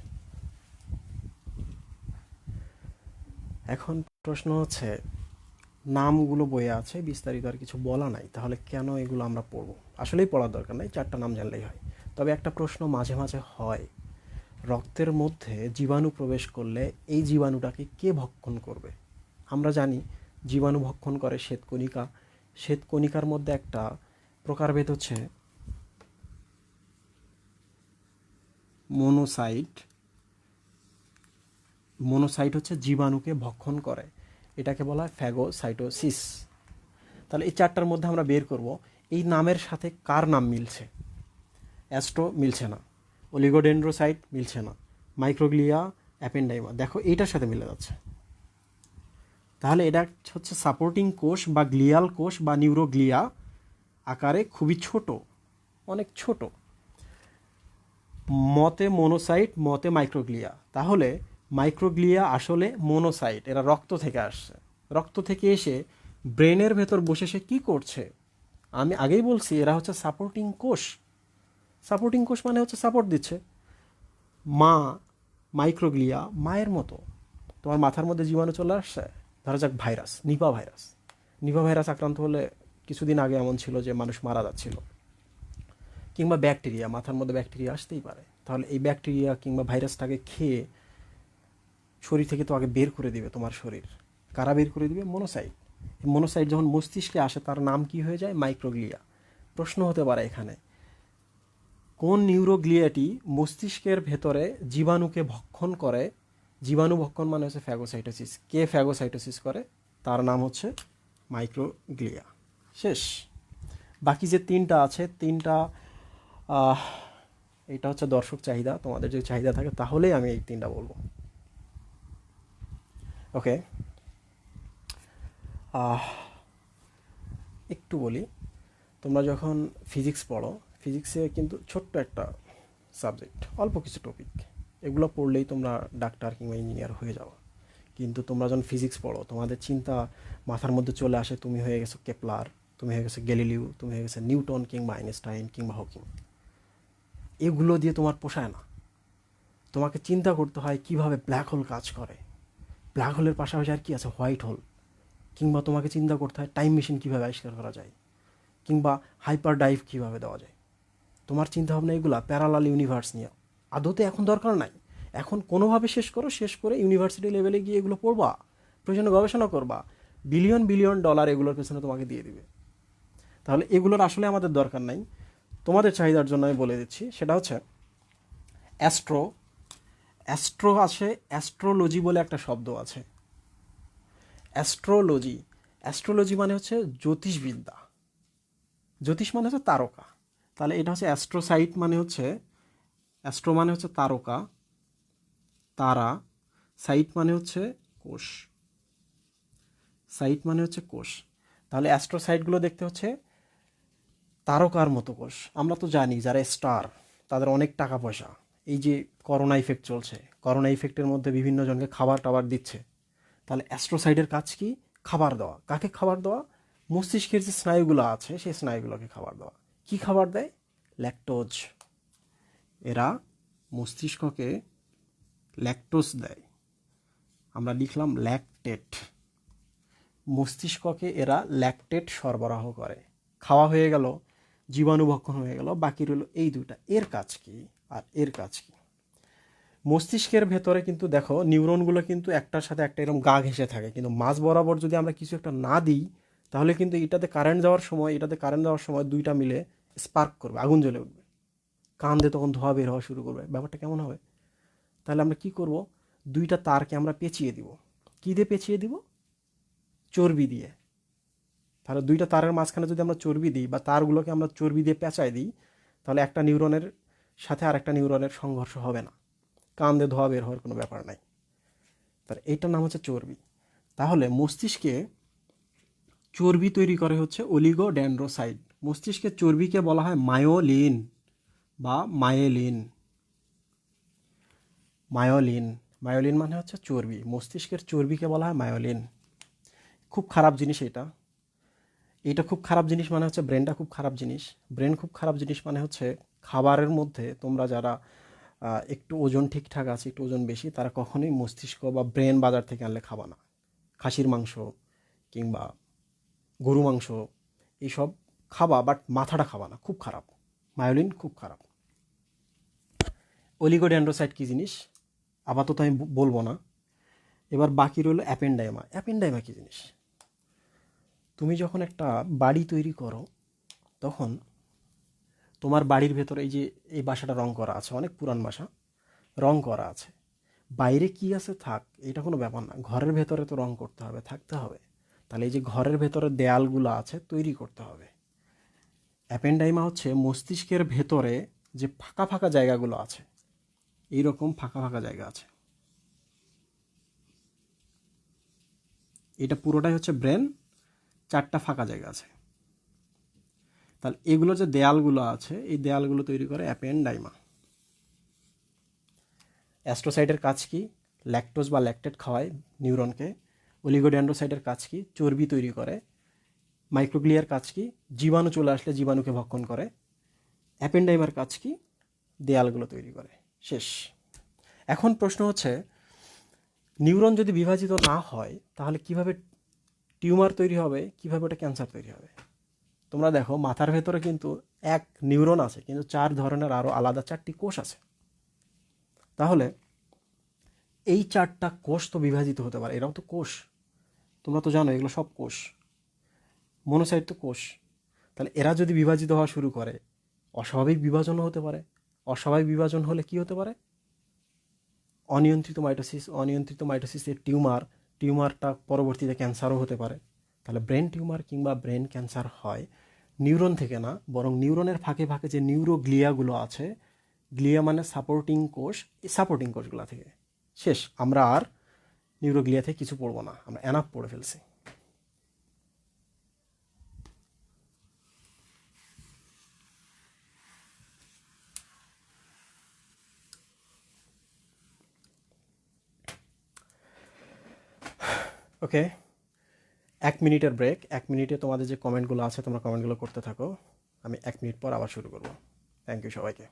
এখন প্রশ্ন হচ্ছে, নামগুলো বইয়ে আছে, বিস্তারিত আর কিছু বলা নাই, তাহলে কেন এগুলো আমরা পড়বো? আসলেই পড়ার দরকার নাই, 4টা নাম জানলেই হয়। তবে একটা প্রশ্ন মাঝে মাঝে হয়, রক্তের মধ্যে জীবাণু প্রবেশ করলে এই জীবাণুটাকে কে ভক্ষণ করবে? আমরা জানি জীবাণু ভক্ষণ করে শ্বেতকণিকা। শ্বেতকণিকার মধ্যে একটা প্রকারভেদ হচ্ছে মোনোসাইট। মোনোসাইট হচ্ছে জীবাণুকে ভক্ষণ করে, এটাকে বলা হয় ফ্যাগোসাইটোসিস। তাহলে এই 4টার মধ্যে আমরা বের করব এই নামের সাথে কার নাম মিলছে। অ্যাস্ট্রো মিলছে না, অলিগোডেন্ড্রোসাইট মিলছে না, মাইক্রোগ্লিয়া, অ্যাপেন্ডাইমা, দেখো এইটার সাথে মিলে যাচ্ছে। তাহলে এটা হচ্ছে সাপোর্টিং কোষ বা গ্লিয়াল কোষ বা নিউরোগ্লিয়া, আকারে খুবই ছোট, অনেক ছোট। মতে মোনোসাইট, মতে মাইক্রোগ্লিয়া। তাহলে মাইক্রোগ্লিয়া আসলে মোনোসাইট, এরা রক্ত থেকে আসছে। রক্ত থেকে এসে ব্রেনের ভেতর বসে সে কী করছে? আমি আগেই বলছি এরা হচ্ছে সাপোর্টিং কোষ। সাপোর্টিং কোষ মানে হচ্ছে সাপোর্ট দিচ্ছে। মা মাইক্রোগ্লিয়া মায়ের মতো। তোমার মাথার মধ্যে জীবাণু চলে আসছে, ধরা যাক virus, Nipah virus. Nipah virus আক্রান্ত হলে কিছুদিন আগে এমন ছিল যে মানুষ মারা যাচ্ছিল। কিংবা ব্যাকটেরিয়া, মাথার মধ্যে ব্যাকটেরিয়া আসতেই পারে। তাহলে এই ব্যাকটেরিয়া কিংবা ভাইরাসটাকে খেয়ে শরীর থেকে তো আগে বের করে দিবে তোমার শরীর। কারা বের করে দিবে? মনোসাইট। এই মনোসাইট যখন মস্তিষ্কে আসে তার নাম কি হয়ে যায়? মাইক্রোগ্লিয়া। প্রশ্ন হতে পারে এখানে, কোন নিউরোগ্লিয়াটি মস্তিষ্কের ভেতরে জীবাণুকে ভক্ষণ করে? জীবাণু ভক্ষণ মানে হচ্ছে ফ্যাগোসাইটোসিস। কে ফ্যাগোসাইটোসিস করে? তার নাম হচ্ছে মাইক্রোগ্লিয়া। শেষ। বাকি যে তিনটা আছে, তিনটা এটা হচ্ছে দর্শক চাহিদা। তোমাদের যদি চাহিদা থাকে তাহলেই আমি এই তিনটা বলবো। ওকে, একটু বলি। তোমরা যখন ফিজিক্স পড়ো, ফিজিক্সে কিন্তু ছোট্ট একটা সাবজেক্ট, অল্প কিছু টপিক, এগুলো পড়লেই তোমরা ডাক্তার কিংবা ইঞ্জিনিয়ার হয়ে যাও। কিন্তু তোমরা যখন ফিজিক্স পড়ো, তোমাদের চিন্তা মাথার মধ্যে চলে আসে তুমি হয়ে গেছো কেপলার, তুমি হয়ে গেছো গ্যালিলিও, তুমি হয়ে গেছো নিউটন কিংবা আইনস্টাইন কিংবা হকিং। এগুলো দিয়ে তোমার পোষায় না। তোমাকে চিন্তা করতে হয় কিভাবে ব্ল্যাক হোল কাজ করে। ব্ল্যাক হোলের পাশাপাশি আর কি আছে? White whole. কিংবা তোমাকে চিন্তা করতে হয় টাইম মেশিন কীভাবে আবিষ্কার করা যায়, কিংবা হাইপার ডাইভ কীভাবে দেওয়া যায়। তোমার চিন্তাভাবনা এগুলা প্যারালাল ইউনিভার্স নিয়ে। আদতে এখন দরকার নাই। এখন কোনোভাবে শেষ করো, শেষ করে ইউনিভার্সিটি লেভেলে গিয়ে এগুলো পড়বা, প্রয়োজনে গবেষণা করবা। বিলিয়ন বিলিয়ন ডলার এগুলোর পেছনে তোমাকে দিয়ে দিবে। তাহলে এগুলোর আসলে আমাদের দরকার নাই। তোমাদের চাহিদার জন্য আমি বলে দিচ্ছি, সেটা হচ্ছে অ্যাস্ট্রো। অ্যাস্ট্রো আছে, অ্যাস্ট্রোলজি বলে একটা শব্দ আছে। অ্যাস্ট্রোলজি, অ্যাস্ট্রোলজি মানে হচ্ছে জ্যোতিষবিদ্যা। জ্যোতিষ মানে হচ্ছে তারকা। তাহলে এটা হচ্ছে অ্যাস্ট্রোসাইট, মানে হচ্ছে অ্যাস্ট্রো মানে হচ্ছে তারকা, তারা। সাইট মানে হচ্ছে কোষ, সাইট মানে হচ্ছে কোষ। তাহলে অ্যাস্ট্রোসাইটগুলো দেখতে হচ্ছে তারকার মতো কোষ। আমরা তো জানি যারা স্টার তাদের অনেক টাকা পয়সা। এই যে করোনা ইফেক্ট চলছে, করোনা ইফেক্টের মধ্যে বিভিন্ন জনকে খাবার টাবার দিচ্ছে। তাহলে অ্যাস্ট্রোসাইটের কাজ কি? খাবার দেওয়া। কাকে খাবার দেওয়া? মস্তিষ্কের যে স্নায়ুগুলো আছে সেই স্নায়ুগুলোকে খাবার দেওয়া। কি খাবার দেয়? ল্যাকটোজ। এরা মস্তিষ্ককে ল্যাকটোজ দেয়। আমরা লিখলাম ল্যাকটেট। মস্তিষ্ককে এরা ল্যাকটেট সরবরাহ করে। খাওয়া হয়ে গেল, জীবাণু ভক্ষণ হয়ে গেল, বাকি রইল এই দুটা। এর কাজ কি আর এর কাজ কি? মস্তিষ্কের ভেতরে কিন্তু দেখো নিউরনগুলো কিন্তু একটার সাথে একটা এরকম গা ঘেঁষে থাকে, কিন্তু মাঝ বরাবর যদি আমরা কিছু একটা না দিই তাহলে কিন্তু এটাতে কারেন্ট যাওয়ার সময়, এটাতে কারেন্ট যাওয়ার সময় দুইটা মিলে স্পার্ক করবে, আগুন জ্বলে উঠবে। কান দিয়ে তখন ধোঁয়া বের হওয়া শুরু করবে। ব্যাপারটা কেমন হবে? তাহলে আমরা কি করব? দুইটা তারকে আমরা পেঁচিয়ে দিব। কী দিয়ে পেঁচিয়ে দিব? চর্বি দিয়ে। তাহলে দুইটা তারের মাঝখানে যদি আমরা চর্বি দিই বা তারগুলোকে আমরা চর্বি দিয়ে পেঁচাই দিই, তাহলে একটা নিউরনের সাথে আর একটা নিউরনের সংঘর্ষ হবে না, কান দিয়ে ধোয়া বের হওয়ার কোনো ব্যাপার নাই। তার এইটার নাম হচ্ছে চর্বি। তাহলে মস্তিষ্কে চর্বি তৈরি করে হচ্ছে অলিগোডেন্ড্রোসাইট। মস্তিষ্কের চর্বিকে বলা হয় মায়োলিন বা মায়েলিন। মায়োলিন, মায়োলিন মানে হচ্ছে চর্বি। মস্তিষ্কের চর্বিকে বলা হয় মায়োলিন। খুব খারাপ জিনিস এটা। এটা খুব খারাপ জিনিস মানে হচ্ছে ব্রেনটা খুব খারাপ জিনিস। ব্রেন খুব খারাপ জিনিস মানে হচ্ছে খাবারের মধ্যে তোমরা যারা একটু ওজন ঠিকঠাক আছে, একটু ওজন বেশি, তারা কখনোই মস্তিষ্ক বা ব্রেন বাজার থেকে আনলে খাবা না। খাসির মাংস কিংবা গরু মাংস এইসব খাবা, বাট মাথাটা খাবা না, খুব খারাপ। মায়োলিন খুব খারাপ। অলিগোডেন্ড্রোসাইট কী জিনিস আপাতত আমি বলবো না। এবার বাকি রইল অ্যাপেন্ডাইমা। অ্যাপেন্ডাইমা কী জিনিস? তুমি যখন একটা বাড়ি তৈরি করো তখন তোমার বাড়ির ভেতরে এই যে এই বাসাটা রং করা আছে, অনেক পুরান বাসা, রং করা আছে। বাইরে কি আছে থাক, এটা কোনো ব্যাপার না, ঘরের ভেতরে তো রং করতে হবে, থাকতে হবে। তাহলে এই যে ঘরের ভেতরে দেয়ালগুলো আছে তৈরি করতে হবে। অ্যাপেন্ডাইমা হচ্ছে মস্তিষ্কের ভেতরে যে ফাঁকা ফাঁকা জায়গাগুলো আছে, এইরকম ফাঁকা ফাঁকা জায়গা আছে, এটা পুরোটাই হচ্ছে ব্রেন, চারটা ফাঁকা জায়গা আছে। তাহলে এগুলো যে দেয়ালগুলো আছে এই দেয়ালগুলো তৈরি করে অ্যাপেন্ডাইমা। অ্যাস্ট্রোসাইটের কাজ কি? ল্যাকটোজ বা ল্যাকটেট খাওয়ায় নিউরনকে। অলিগোডেন্ড্রোসাইটের কাজ কি? চর্বি তৈরি করে। মাইক্রোগ্লিয়ার কাজ কি? জীবাণু চলে আসলে জীবাণুকে ভক্ষণ করে। অ্যাপেন্ডাইমার কাজ কি? দেয়ালগুলো তৈরি করে। শেষ। এখন প্রশ্ন হচ্ছে, নিউরন যদি বিভাজিত না হয় তাহলে কিভাবে টিউমার তৈরি হবে, কিভাবে ওটা ক্যান্সার তৈরি হবে? তোমরা দেখো মাথার ভেতরে কিন্তু এক নিউরন আছে, কিন্তু 4 ধরনের আরও আলাদা 4টি কোষ আছে। তাহলে এই 4টা কোষ তো বিভাজিত হতে পারে, এরাও তো কোষ। তোমরা তো জানো এগুলো সব কোষ, মনোসাইট তো কোষ। তাহলে এরা যদি বিভাজিত হওয়া শুরু করে, অস্বাভাবিক বিভাজনও হতে পারে। অস্বাভাবিক বিভাজন হলে কি হতে পারে? অনিয়ন্ত্রিত মাইটোসিসের টিউমারটা পরবর্তীতে ক্যান্সারও হতে পারে। তাহলে ব্রেন টিউমার কিংবা ব্রেন ক্যান্সার হয় নিউরন থেকে না, বরং নিউরনের ফাঁকে ফাঁকে যে নিউরোগ্লিয়াগুলো আছে, গ্লিয়া মানে সাপোর্টিং কোষ, এই সাপোর্টিং কোষগুলো থেকে। শেষ, আমরা আর নিউরোগ্লিয়া থেকে কিছু পড়বো না, আমরা এনাফ পড়ে ফেলছি। ওকে, 1 মিনিটের ব্রেক। 1 মিনিটে তোমাদের যে কমেন্টগুলো আছে তোমরা কমেন্টগুলো করতে থাকো, আমি 1 মিনিট পর আবার শুরু করবো। থ্যাংক ইউ সবাইকে।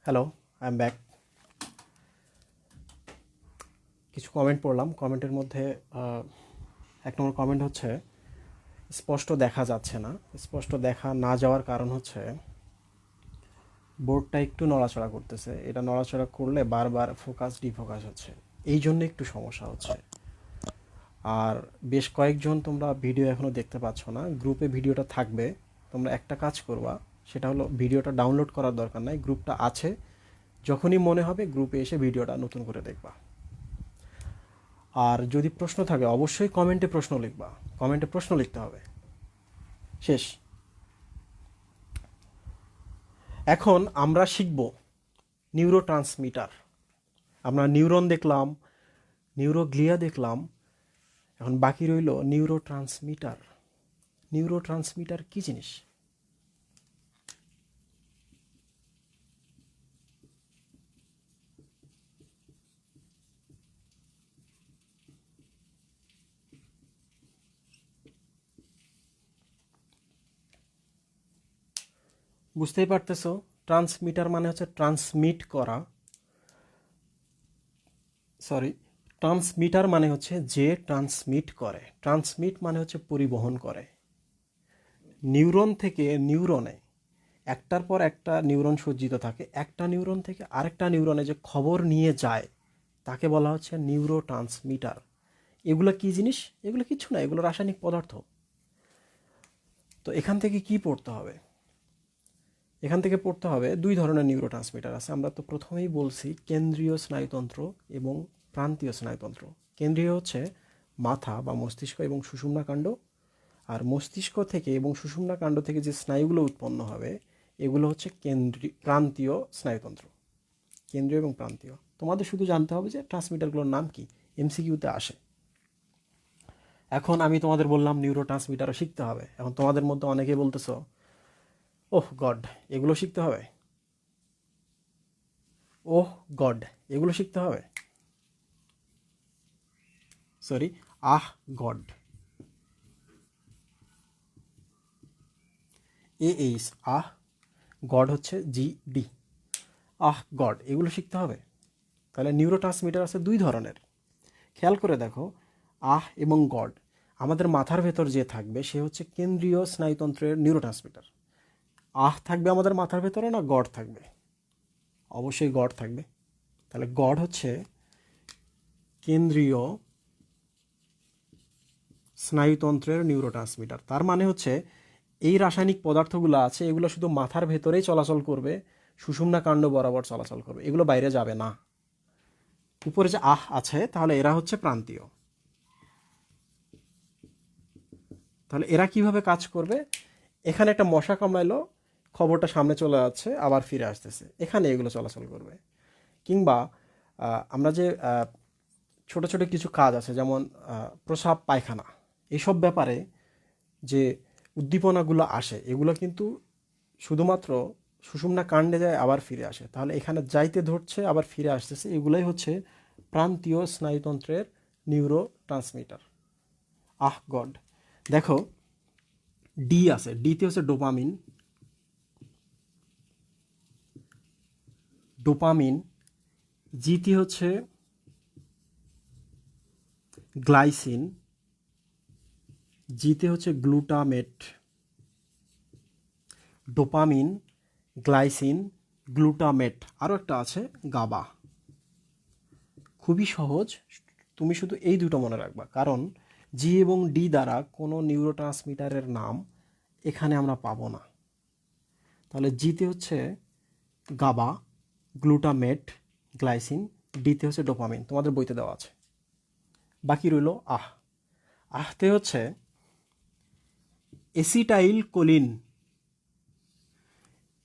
Hello, I am back. কিছু কমেন্ট পড়লাম, কমেন্টের মধ্যে 1 নম্বর কমেন্ট হচ্ছে স্পষ্ট দেখা যাচ্ছে না। স্পষ্ট দেখা না যাওয়ার কারণ হচ্ছে বোর্ডটা একটু নড়াচড়া করতেছে, এটা নড়াচড়া করলে বারবার ফোকাস ডিফোকাস হচ্ছে, এই জন্য একটু সমস্যা হচ্ছে। আর বেশ কয়েকজন তোমরা ভিডিও এখনও দেখতে পাচ্ছ না, গ্রুপে ভিডিওটা থাকবে। তোমরা একটা কাজ করবা, সেটা হলো ভিডিওটা ডাউনলোড করার দরকার নাই, গ্রুপটা আছে, যখনই মনে হবে গ্রুপে এসে ভিডিওটা নতুন করে দেখবা। আর যদি প্রশ্ন থাকে অবশ্যই কমেন্টে প্রশ্ন লিখবা, কমেন্টে প্রশ্ন লিখতে হবে। শেষ। এখন আমরা শিখব নিউরো ট্রান্সমিটার। আমরা নিউরন দেখলাম, নিউরোগ্লিয়া দেখলাম, এখন বাকি রইল নিউরো ট্রান্সমিটার। নিউরো ট্রান্সমিটার কী জিনিস? বুঝতেই পারতেছো, ট্রান্সমিটার মানে হচ্ছে ট্রান্সমিট করা। সরি, ট্রান্সমিটার মানে হচ্ছে যে ট্রান্সমিট করে। ট্রান্সমিট মানে হচ্ছে পরিবহন করে। নিউরন থেকে নিউরনে একটার পর একটা নিউরন সজ্জিত থাকে, একটা নিউরন থেকে আরেকটা নিউরনে যে খবর নিয়ে যায় তাকে বলা হচ্ছে নিউরো ট্রান্সমিটার। এগুলো কি জিনিস? এগুলো কিছু না, এগুলো রাসায়নিক পদার্থ। তো এখান থেকে কি পড়তে হবে? এখান থেকে পড়তে হবে 2 ধরনের নিউরো ট্রান্সমিটার আছে। আমরা তো প্রথমেই বলছি কেন্দ্রীয় স্নায়ুতন্ত্র এবং প্রান্তীয় স্নায়ুতন্ত্র। কেন্দ্রীয় হচ্ছে মাথা বা মস্তিষ্ক এবং সুষুম্না কাণ্ড, আর মস্তিষ্ক থেকে এবং সুষুম্না কাণ্ড থেকে যে স্নায়ুগুলো উৎপন্ন হবে এগুলো হচ্ছে প্রান্তীয় স্নায়ুতন্ত্র, কেন্দ্রীয় এবং প্রান্তীয়। তোমাদের শুধু জানতে হবে যে ট্রান্সমিটারগুলোর নাম কি, এমসিকিউতে আসে। এখন আমি তোমাদের বললাম নিউরো ট্রান্সমিটারও শিখতে হবে। এখন তোমাদের মধ্যে অনেকে বলতেছো, ওহ গড এগুলো শিখতে হবে, ওহ গড এগুলো শিখতে হবে, সরি, আহ গড, এইচ, আহ, গড হচ্ছে জি ডি, আহ গড এগুলো শিখতে হবে। তাহলে নিউরো ট্রান্সমিটার আছে দুই ধরনের। খেয়াল করে দেখো, আহ এবং গড, আমাদের মাথার ভেতর যে থাকবে সে হচ্ছে কেন্দ্রীয় স্নায়ুতন্ত্রের নিউরো ট্রান্সমিটার। আহ থাকবে আমাদের মাথার ভেতরে না গড থাকবে? অবশ্যই গড থাকবে। তাহলে গড হচ্ছে কেন্দ্রীয় স্নায়ুতন্ত্রের নিউরো ট্রান্সমিটার। তার মানে হচ্ছে এই রাসায়নিক পদার্থগুলো আছে এগুলো শুধু মাথার ভেতরেই চলাচল করবে, সুষুম্না কাণ্ড বরাবর চলাচল করবে, এগুলো বাইরে যাবে না। উপরে যে আহ আছে তাহলে এরা হচ্ছে প্রান্তীয়। তাহলে এরা কিভাবে কাজ করবে? এখানে একটা মশা কামড়াইলো, খবরটা সামনে চলে যাচ্ছে, আবার ফিরে আসতেছে, এখানে এগুলো চলাচল করবে। কিংবা আমরা যে ছোট ছোট কিছু কাজ আছে যেমন প্রস্রাব পায়খানা, এইসব ব্যাপারে যে উদ্দীপনাগুলো আসে এগুলো কিন্তু শুধুমাত্র সুষুম্না কাণ্ডে যায় আবার ফিরে আসে। তাহলে এখানে যাইতে ধরছে আবার ফিরে আসতেছে, এগুলোই হচ্ছে প্রান্তীয় স্নায়ুতন্ত্রের নিউরো ট্রান্সমিটার। আহ গড। দেখো ডি আছে, ডিতে হচ্ছে ডোপামিন, ডোপামিন। জিতে হচ্ছে গ্লাইসিন, জিতে হচ্ছে গ্লুটামেট। ডোপামিন, গ্লাইসিন, গ্লুটামেট, আরও একটা আছে গাবা। খুবই সহজ, তুমি শুধু এই দুটো মনে রাখবা, কারণ জি এবং ডি দ্বারা কোনো নিউরো ট্রান্সমিটারের নাম এখানে আমরা পাবো না। তাহলে জিতে হচ্ছে গাবা, গ্লুটামেট, গ্লাইসিন, ডিতে হচ্ছে ডোপামিন, তোমাদের বইতে দেওয়া আছে। বাকি রইল আহ। আহতে হচ্ছে এসিটাইল কোলিন।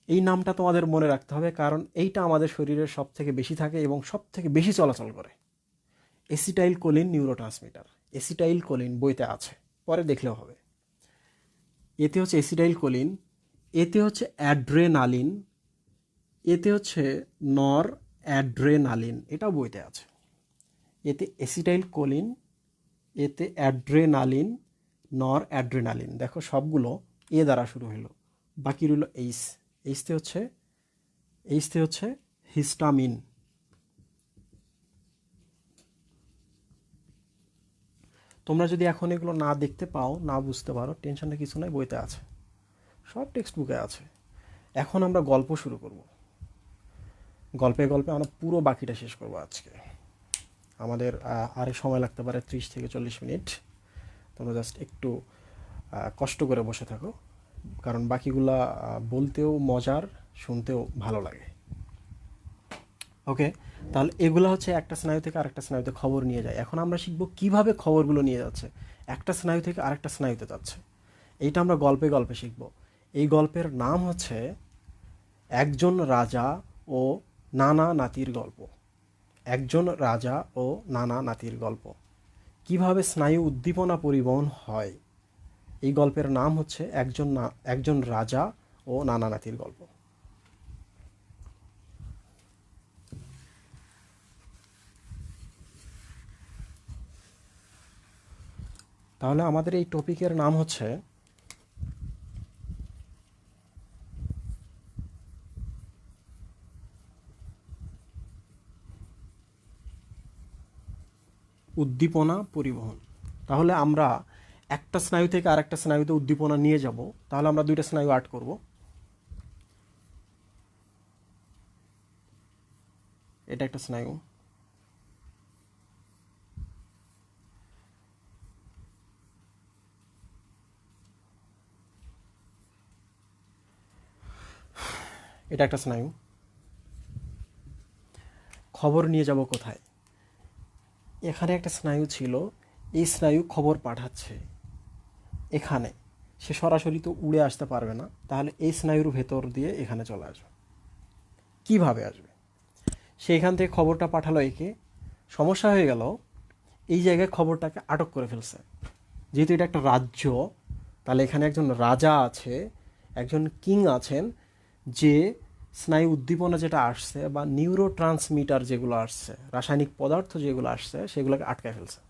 এই নামটা তোমাদের মনে রাখতে হবে, কারণ এইটা আমাদের শরীরের সব থেকে বেশি থাকে এবং সব থেকে বেশি চলাচল করে। Acetylcholine neurotransmitter, acetylcholine বইতে আছে, পরে দেখলেও হবে। এতে হচ্ছে এসিটাইল কোলিন, এতে হচ্ছে অ্যাড্রেনালিন, এতে হচ্ছে নর অ্যাড্রেনালিন, এটাও বইতে আছে। এতে এসিটাইল কোলিন, এতে অ্যাড্রেনালিন, নর অ্যাড্রেনালিন, দেখো সবগুলো এ দ্বারা শুরু হলো। বাকি রইল এইচ, এইচতে হচ্ছে হিস্টামিন। তোমরা যদি এখন এগুলো না দেখতে পাও, না বুঝতে পারো, টেনশনের কিছু নাই, বইতে আছে, সব টেক্সট বুকে আছে। এখন আমরা গল্প শুরু করব। গল্পে গল্পে আমরা পুরো বাকিটা শেষ করব আজকে। আমাদের আরে সময় লাগতে পারে 30 থেকে 40 মিনিট। তোমরা জাস্ট একটু কষ্ট করে বসে থাকো, কারণ বাকিগুলা বলতেও মজার, শুনতেও ভালো লাগে। ওকে, তাহলে এগুলো হচ্ছে একটা স্নায়ু থেকে আরেকটা স্নায়ুতে খবর নিয়ে যায়। এখন আমরা শিখবো কিভাবে খবরগুলো নিয়ে যাচ্ছে, একটা স্নায়ু থেকে আরেকটা স্নায়ুতে যাচ্ছে। এইটা আমরা গল্পে গল্পে শিখবো। এই গল্পের নাম হচ্ছে একজন রাজা ও নানা নাতির গল্প। একজন রাজা ও নানা নাতির গল্প। কিভাবে স্নায়ু উদ্দীপনা পরিবহন হয়, এই গল্পের নাম হচ্ছে একজন রাজা ও নানা নাতির গল্প। তাহলে আমাদের এই টপিকের নাম হচ্ছে উদ্দীপনা পরিবহন। তাহলে আমরা একটা স্নায়ু থেকে আরেকটা স্নায়ুতে উদ্দীপনা নিয়ে যাব, তাহলে আমরা দুইটা স্নায়ু আর্ট করব। এটা একটা স্নায়ু, এটা একটা স্নায়ু। খবর নিয়ে যাব কোথায়? এখানে একটা স্নায়ু ছিল, এই স্নায়ু খবর পাঠাচ্ছে এখানে, সে সরাসরি তো উড়ে আসতে পারবে না, তাহলে এই স্নায়ুর ভেতর দিয়ে এখানে চলে আসবে। কিভাবে আসবে? সে এখান থেকে খবরটা পাঠালো একে, সমস্যা হয়ে গেল, এই জায়গায় খবরটাকে আটক করে ফেলছে। যেহেতু এটা একটা রাজ্য, তাহলে এখানে একজন রাজা আছে, একজন কিং আছেন, যে স্নায়ু উদ্দীপনা যেটা আসছে বা নিউরো ট্রান্সমিটার যেগুলো আসছে, রাসায়নিক পদার্থ যেগুলো আসছে, সেগুলোকে আটকায় ফেলছে।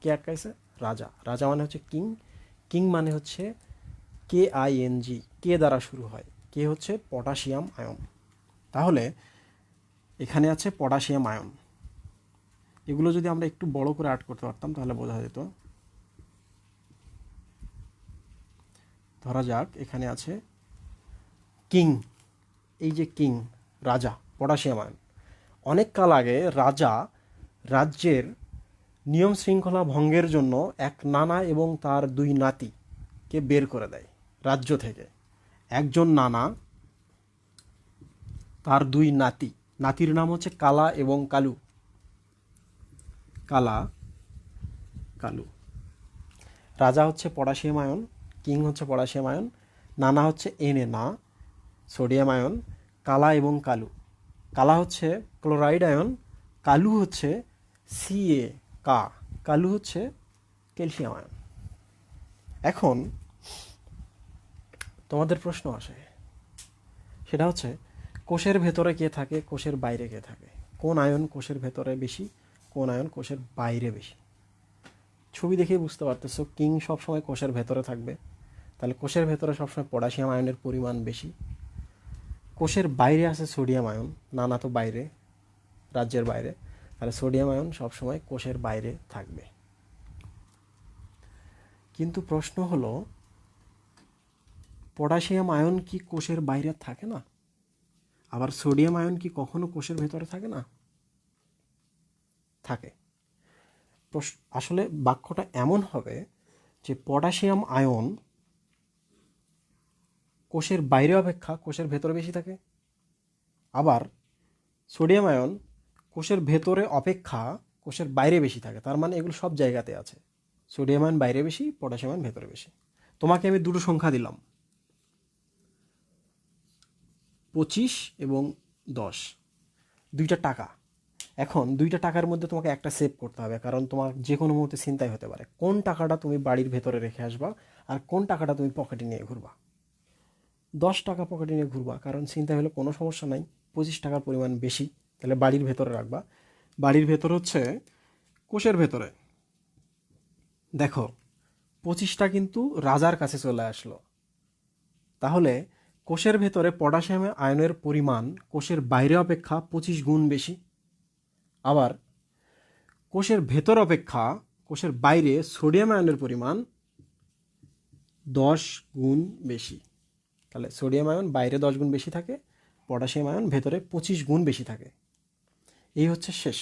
কে আটকাইছে? রাজা। রাজা মানে হচ্ছে কিং। কিং মানে হচ্ছে KING, কে দ্বারা শুরু হয়। কে হচ্ছে পটাশিয়াম আয়ন। তাহলে এখানে আছে পটাশিয়াম আয়ন। এগুলো যদি আমরা একটু বড় করে আর্ট করতে পারতাম তাহলে বোঝা যেত। ধরা যাক এখানে আছে কিং, এই যে কিং, রাজা, পটাশিয়াম আয়ন। অনেক কাল আগে রাজা রাজ্যের নিয়ম শৃঙ্খলা ভঙ্গের জন্য এক নানা এবং তার দুই নাতিকে বের করে দেয় রাজ্য থেকে। একজন নানা, তার দুই নাতি, নাতির নাম হচ্ছে কালা এবং কালু। কালা, কালু। রাজা হচ্ছে পটাশিয়াম আয়ন, কিং হচ্ছে পটাশিয়াম আয়ন, নানা হচ্ছে না, সোডিয়াম আয়ন, কালা এবং কালু। কালা হচ্ছে ক্লোরাইড আয়ন, কালু হচ্ছে Ca, কালু হচ্ছে ক্যালসিয়াম আয়ন। এখন তোমাদের প্রশ্ন আসে, সেটা হচ্ছে কোষের ভেতরে কে থাকে, কোষের বাইরে কে থাকে, কোন আয়ন কোষের ভেতরে বেশি, কোন আয়ন কোষের বাইরে বেশি। ছবি দেখেই বুঝতে পারতেছো কিং সবসময় কোষের ভেতরে থাকবে, তাহলে কোষের ভেতরে সবসময় পটাশিয়াম আয়নের পরিমাণ বেশি। কোষের বাইরে আছে সোডিয়াম আয়ন, নানা তো বাইরে, রাজ্যের বাইরে, তাহলে সোডিয়াম আয়ন সবসময় কোষের বাইরে থাকবে। কিন্তু প্রশ্ন হলো, পটাশিয়াম আয়ন কি কোষের বাইরে থাকে না? আবার সোডিয়াম আয়ন কি কখনো কোষের ভেতরে থাকে না? থাকে। আসলে বাক্যটা এমন হবে যে পটাশিয়াম আয়ন কোষের বাইরে অপেক্ষা কোষের ভেতরে বেশি থাকে, আবার সোডিয়াম আয়ন কোষের ভেতরে অপেক্ষা কোষের বাইরে বেশি থাকে। তার মানে এগুলো সব জায়গাতে আছে। সোডিয়াম আয়ন বাইরে বেশি, পটাশিয়াম আয়ন ভেতরে বেশি। তোমাকে আমি দুটো সংখ্যা দিলাম, 25 এবং 10, দুইটা টাকা। এখন দুইটা টাকার মধ্যে তোমাকে একটা সেভ করতে হবে, কারণ তোমার যে কোনো মুহূর্তে চিন্তাই হতে পারে কোন টাকাটা তুমি বাড়ির ভেতরে রেখে আসবা আর কোন টাকাটা তুমি পকেটে নিয়ে ঘুরবা। 10 টাকা পকেটে নিয়ে ঘুরবা, কারণ চিন্তা হলে কোনো সমস্যা নাই, 25 টাকার পরিমাণ বেশি, তাহলে বাড়ির ভেতরে রাখবা। বাড়ির ভেতর হচ্ছে কোষের ভেতরে। দেখো 25টা কিন্তু রাজার কাছে চলে আসলো, তাহলে কোষের ভেতরে পটাশিয়াম আয়নের পরিমাণ কোষের বাইরে অপেক্ষা 25 গুণ বেশি। আবার কোষের ভেতর অপেক্ষা কোষের বাইরে সোডিয়াম আয়নের পরিমাণ 10 গুণ বেশি। তাহলে সোডিয়াম আয়ন বাইরে 10 গুণ বেশি থাকে, পটাশিয়াম আয়ন ভেতরে 25 গুণ বেশি থাকে। এই হচ্ছে শেষ।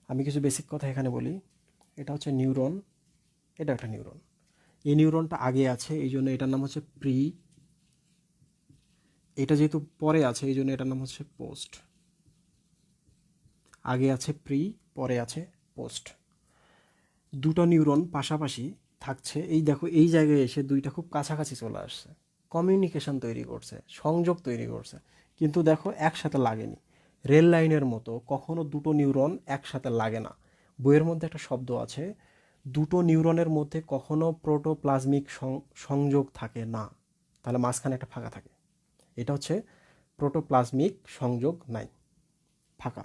আমি কিছু বেসিক কথা এখানে বলি। এটা হচ্ছে নিউরন, এটা একটা নিউরন। এই নিউরনটা আগে আছে, এই জন্য এটার নাম হচ্ছে প্রি। এটা যেহেতু পরে আছে এই জন্য এটার নাম হচ্ছে পোস্ট। আগে আছে প্রি, পরে আছে পোস্ট। দুটো নিউরন পাশাপাশি থাকছে, এই দেখো এই জায়গায় এসে দুইটা খুব কাছাকাছি চলে আসছে, কমিউনিকেশন তৈরি করছে, সংযোগ তৈরি করছে, কিন্তু দেখো একসাথে লাগেনি। রেল লাইনের মতো কখনো দুটো নিউরন একসাথে লাগে না। বইয়ের মধ্যে একটা শব্দ আছে, দুটো নিউরনের মধ্যে কখনো প্রোটোপ্লাজমিক সংযোগ থাকে না, তাহলে মাঝখানে একটা ফাঁকা থাকে। এটা হচ্ছে প্রোটোপ্লাজমিক সংযোগ নাই, ফাঁকা।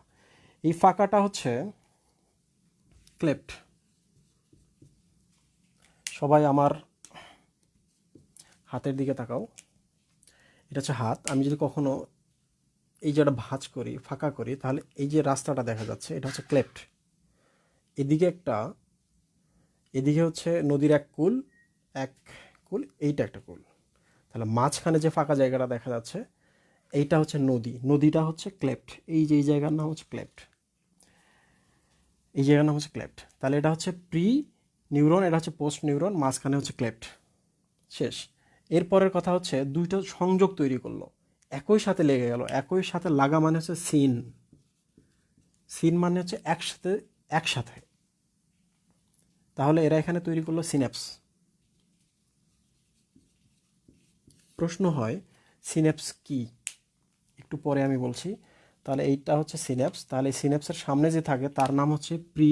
এই ফাঁকাটা হচ্ছে ক্লেপ্ট। সবাই আমার হাতের দিকে তাকাও, এটা হচ্ছে হাত। আমি যদি কখনো এই যেটা ভাঁজ করি, ফাঁকা করি, তাহলে এই যে রাস্তাটা দেখা যাচ্ছে এটা হচ্ছে ক্লেপ্ট। এদিকে একটা, এদিকে হচ্ছে নদীর এক কুল, এক কুল, এইটা একটা কুল, তাহলে মাঝখানে যে ফাঁকা জায়গাটা দেখা যাচ্ছে এইটা হচ্ছে নদী, নদীটা হচ্ছে ক্লেপ্ট। এই যে এই জায়গার নাম হচ্ছে ক্লেপ্ট, এই জায়গার নাম হচ্ছে ক্লেপ্ট। তাহলে এটা হচ্ছে প্রি নিউরন, এটা হচ্ছে পোস্ট নিউরন, মাঝখানে হচ্ছে ক্লেপ্ট। শেষ। এরপরের কথা হচ্ছে দুইটা সংযোগ তৈরি করলো, একই সাথে লেগে গেল। একই সাথে লাগা মানে হচ্ছে সিন, সিন মানে হচ্ছে একসাথে, একসাথে। তাহলে এরা এখানে তৈরি করলো সিন্যাপস। প্রশ্ন হয় সিন্যাপস কি, একটু পরে আমি বলছি। তাহলে এইটা হচ্ছে সিন্যাপস। তাহলে সিন্যাপসের সামনে যে থাকে তার নাম হচ্ছে প্রি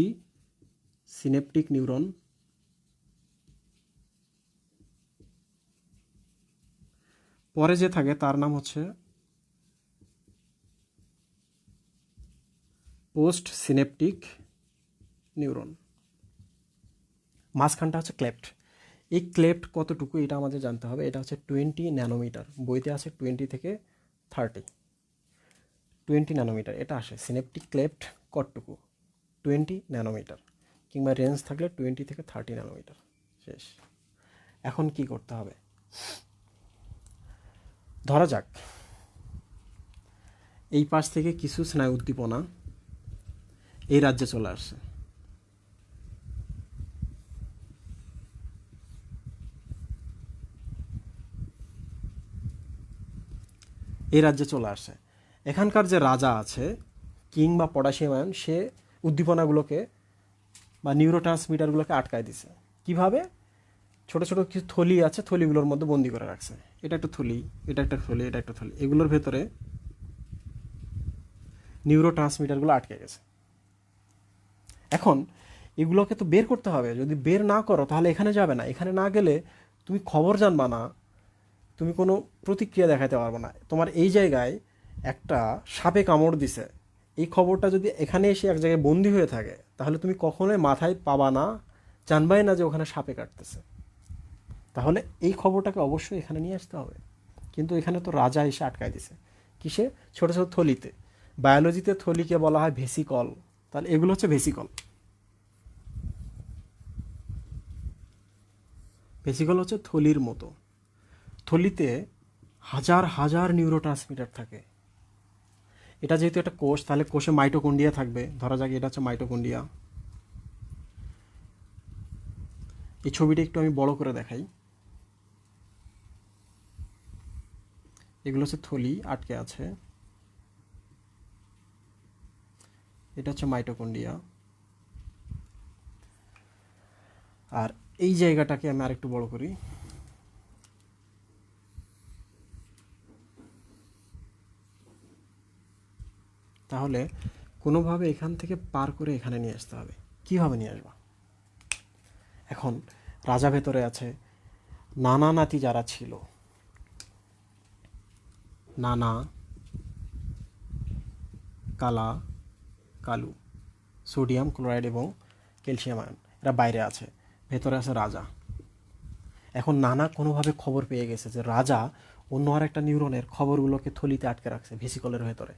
সিনেপটিক নিউরন। পরে যে থাকে তার নাম হচ্ছে পোস্ট সিনেপটিক নিউরন। মাঝখানটা হচ্ছে ক্লেফট। এই ক্লেফট কতটুকু এটা আমাদের জানতে হবে। এটা হচ্ছে 20 ন্যানোমিটার, বইতে আছে 20 থেকে 30। 20 ন্যানোমিটার এটা আসে। সিনেপটিক ক্লেফট কতটুকু? 20 ন্যানোমিটার, কিংবা রেঞ্জ থাকলে 20 থেকে 30 ন্যানোমিটার। শেষ। এখন কি করতে হবে? ধরা যাক এই পাশ থেকে কিছু স্নায়ু উদ্দীপনা এই রাজ্যে চলে আসছে। এই রাজ্যে চলে আসছে। এখানকার যে রাজা আছে কিং বা পটাশিয়াম আয়ন, সে উদ্দীপনাগুলোকে বা নিউরোট্রান্সমিটারগুলোকে আটকায় দিছে। কিভাবে? ছোট ছোট কিছু থলি আছে, থলিগুলোর মধ্যে বন্দি করে রাখছে। এটা একটা থলি, এটা একটা থলি, এটা একটা থলি, এগুলোর ভেতরে নিউরোট্রান্সমিটারগুলো আটকে গেছে। এখন এগুলোকে তো বের করতে হবে। যদি বের না করো তাহলে এখানে যাবে না। এখানে না গেলে তুমি খবর জানবা না, তুমি কোনো প্রতিক্রিয়া দেখাতে পারবে না। তোমার এই জায়গায় একটা সাপে কামড় দিছে, এই খবরটা যদি এখানে এসে এক জায়গায় বন্দি হয়ে থাকে তাহলে তুমি কখনোই মাথায় পাবা না, জানবাই না যে ওখানে সাপে কাটতেছে। তাহলে এই খবরটাকে অবশ্যই এখানে নিয়ে আসতে হবে। কিন্তু এখানে তো রাজা এসে আটকায় দিছে। কিসে? ছোট ছোট থলিতে। বায়োলজিতে থলিকে বলা হয় ভেসিকল। তাহলে এগুলো হচ্ছে ভেসিকল। ভেসিকল হচ্ছে থলির মতো। থলিতে হাজার হাজার নিউরোট্রান্সমিটার থাকে। এটা যেহেতু একটা কোষ, তাহলে কোষে মাইটোকন্ড্রিয়া থাকবে। ধরা যাক এটা হচ্ছে মাইটোকন্ড্রিয়া। এই ছবিটা একটু আমি বড় করে দেখাই। এগুলো হচ্ছে থলি, আটকে আছে। এটা হচ্ছে মাইটোকন্ড্রিয়া। আর এই জায়গাটাকে আমি আরেকটু বড় করি। তাহলে কোনোভাবে এখান থেকে পার করে এখানে নিয়ে আসতে হবে। কীভাবে নিয়ে আসবা? এখন রাজা ভেতরে আছে। নানা নাতি যারা ছিল, নানা, কালা, কালু, সোডিয়াম ক্লোরাইড এবং ক্যালসিয়াম আয়ন, এরা বাইরে আছে। ভেতরে আছে রাজা। এখন নানা কোনোভাবে খবর পেয়ে গেছে যে রাজা অন্য আর একটা নিউরনের খবরগুলোকে থলিতে আটকে রাখছে ভেসিকলের ভেতরে।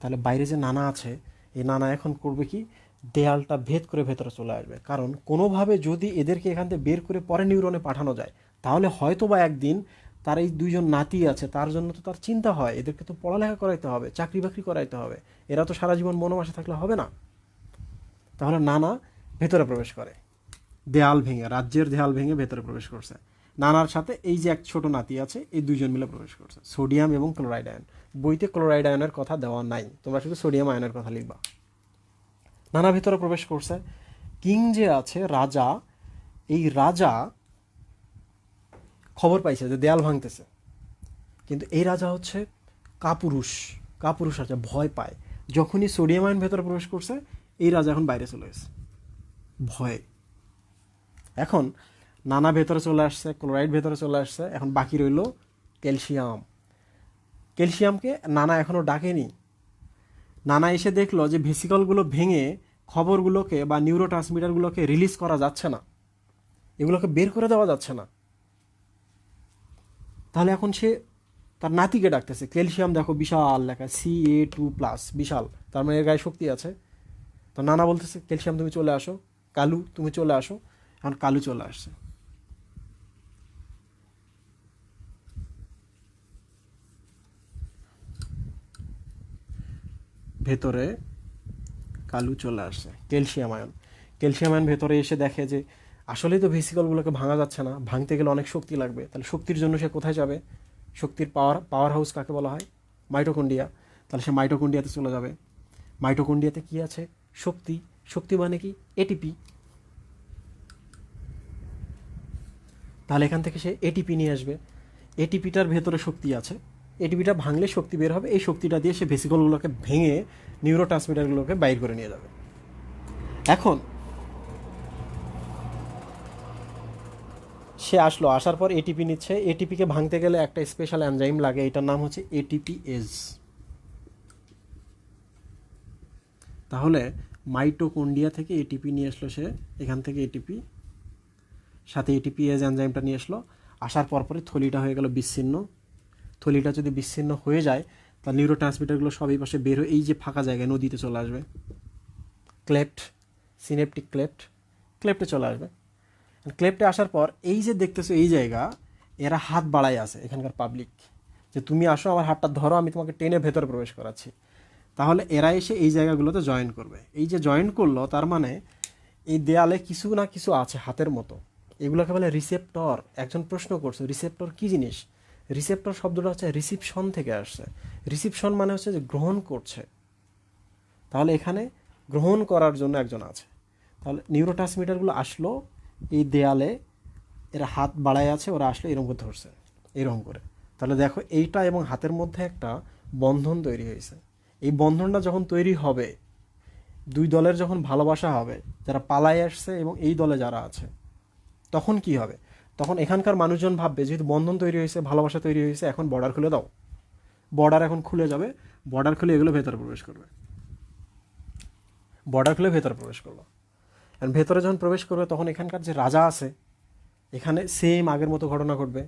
তাহলে বাইরে যে নানা আছে, এই নানা এখন করবে কি? দেয়ালটা ভেদ করে ভেতরে চলে আসবে। কারণ কোনোভাবে যদি এদেরকে এখান থেকে বের করে পরে নিউরনে পাঠানো যায় তাহলে হয়তো বা একদিন তার এই দুইজন নাতি আছে, তার জন্য তো তার চিন্তা হয় এদেরকে তো পড়ালেখা করাইতে হবে, চাকরি বাকরি করাইতে হবে। এরা তো সারা জীবন বনবাসে থাকলে হবে না। তাহলে নানা ভেতরে প্রবেশ করে, দেয়াল ভেঙে, রাজ্যের দেয়াল ভেঙে ভেতরে প্রবেশ করছে। নানার সাথে এই যে এক ছোট নাতি আছে, এই দুইজন মিলে প্রবেশ করছে। সোডিয়াম এবং ক্লোরাইড আয়ন। বইতে ক্লোরাইড আয়নের কথা দেওয়া নাই, তোমরা শুধু সোডিয়াম আয়নের কথা লিখবা। নানা ভেতরে প্রবেশ করছে। কিং যে আছে, রাজা, এই রাজা খবর পাইছে যে দেয়াল ভাঙতেছে। কিন্তু এই রাজা হচ্ছে কাপুরুষ। কাপুরুষ আছে, ভয় পায়। যখনই সোডিয়াম আয়ন ভেতরে প্রবেশ করছে, এই রাজা এখন বাইরে চলে গেছে ভয়ে। এখন নানা ভেতরে চলে আসছে, ক্লোরাইড ভেতরে চলে আসছে। এখন বাকি রইল ক্যালসিয়াম। ক্যালসিয়ামকে নানা এখনও ডাকেনি। নানা এসে দেখলো যে ভেসিকলগুলো ভেঙে খবরগুলোকে বা নিউরো ট্রান্সমিটারগুলোকে রিলিজ করা যাচ্ছে না, এগুলোকে বের করে দেওয়া যাচ্ছে না। তাহলে এখন সে তার নাতিকে ডাকতেছে। ক্যালসিয়াম দেখো বিশাল লেখা Ca2+, বিশাল, তার মানে এর গায়ে শক্তি আছে। তো নানা বলতেছে ক্যালসিয়াম তুমি চলে আসো, কালু তুমি চলে আসো। এখন কালু চলে আসছে। ভেতরে কালু চলে আসছে। Calcium ion. ক্যালসিয়াম আয়ন ভেতরে এসে দেখে যে আসলেই তো ভেসিকলগুলোকে ভাঙা যাচ্ছে না, ভাঙতে গেলে অনেক শক্তি লাগবে, তাহলে শক্তির জন্য সে কোথায় যাবে? শক্তির পাওয়ার হাউস কাকে বলা হয়? মাইটোকন্ড্রিয়া। তাহলে সে মাইটোকন্ড্রিয়াতে চলে যাবে। মাইটোকন্ড্রিয়াতে কি আছে? শক্তি। শক্তি মানে কি? এটিপি। তাহলে এখান থেকে সে এটিপি নিয়ে আসবে। এটিপিটার ভেতরে শক্তি আছে, এটিপিটা ভাঙলে শক্তি বের হবে, এই শক্তিটা দিয়ে সে ভেসিকলগুলোকে ভেঙে নিউরো ট্রান্সমিটারগুলোকে বাইর করে নিয়ে যাবে। এখন সে আসলো, আসার পর এটিপি নিচ্ছে। এটিপিকে ভাঙতে গেলে একটা স্পেশাল এনজাইম লাগে, এটার নাম হচ্ছে এটিপিএজ। তাহলে মাইটোকন্ড্রিয়া থেকে এটিপি নিয়ে আসলো সে, এখান থেকে এটিপি সাথে এটিপিএজ এনজাইমটা নিয়ে আসলো। আসার পরপরই থলিটা হয়ে গেল বিচ্ছিন্ন। থলিটা যদি বিচ্ছিন্ন হয়ে যায় তাহলে নিউরো ট্রান্সমিটারগুলো সব এই পাশে বের হয়ে এই যে ফাঁকা জায়গায় নদীতে চলে আসবে, ক্লেপ্ট, সিনেপটিক ক্লেপ্টে চলে আসবে। ক্লেপ্টে আসার পর এই যে দেখতেছো এই জায়গা, এরা হাত বাড়ায় আছে এখানকার পাবলিক, যে তুমি আসো আমার হাতটা ধরো, আমি তোমাকে টেনে ভেতরে প্রবেশ করাচ্ছি। তাহলে এরা এসে এই জায়গাগুলোতে জয়েন করবে। এই যে জয়েন করলো তার মানে এই দেয়ালে কিছু না কিছু আছে হাতের মতো, এগুলোকে বলে রিসেপ্টর। একজন প্রশ্ন করছে রিসেপ্টর কী জিনিস? রিসেপ্টর শব্দটা হচ্ছে রিসিপশন থেকে আসছে। রিসিপশন মানে হচ্ছে যে গ্রহণ করছে। তাহলে এখানে গ্রহণ করার জন্য একজন আছে। তাহলে নিউরোট্রান্সমিটারগুলো আসলো এই দেয়ালে, এরা হাত বাড়ায় আছে, ওরা আসলে এরকম করে ধরছে, এরকম করে। তাহলে দেখো এইটা এবং হাতের মধ্যে একটা বন্ধন তৈরি হয়েছে। এই বন্ধনটা যখন তৈরি হবে, দুই দলের যখন ভালোবাসা হবে, যারা পালায় আসছে এবং এই দলে যারা আছে, তখন কি হবে? তখন এখানকার মানুষজন ভাববে যেহেতু বন্ধন তৈরি হয়েছে, ভালোবাসা তৈরি হয়েছে, এখন বর্ডার খুলে দাও। বর্ডার এখন খুলে যাবে, বর্ডার খুলে এগুলো ভেতরে প্রবেশ করবে। বর্ডার খুলে ভেতরে প্রবেশ করলো। আর ভেতরে যখন প্রবেশ করবে তখন এখানকার যে রাজা আছে, এখানে সেম আগের মতো ঘটনা ঘটবে।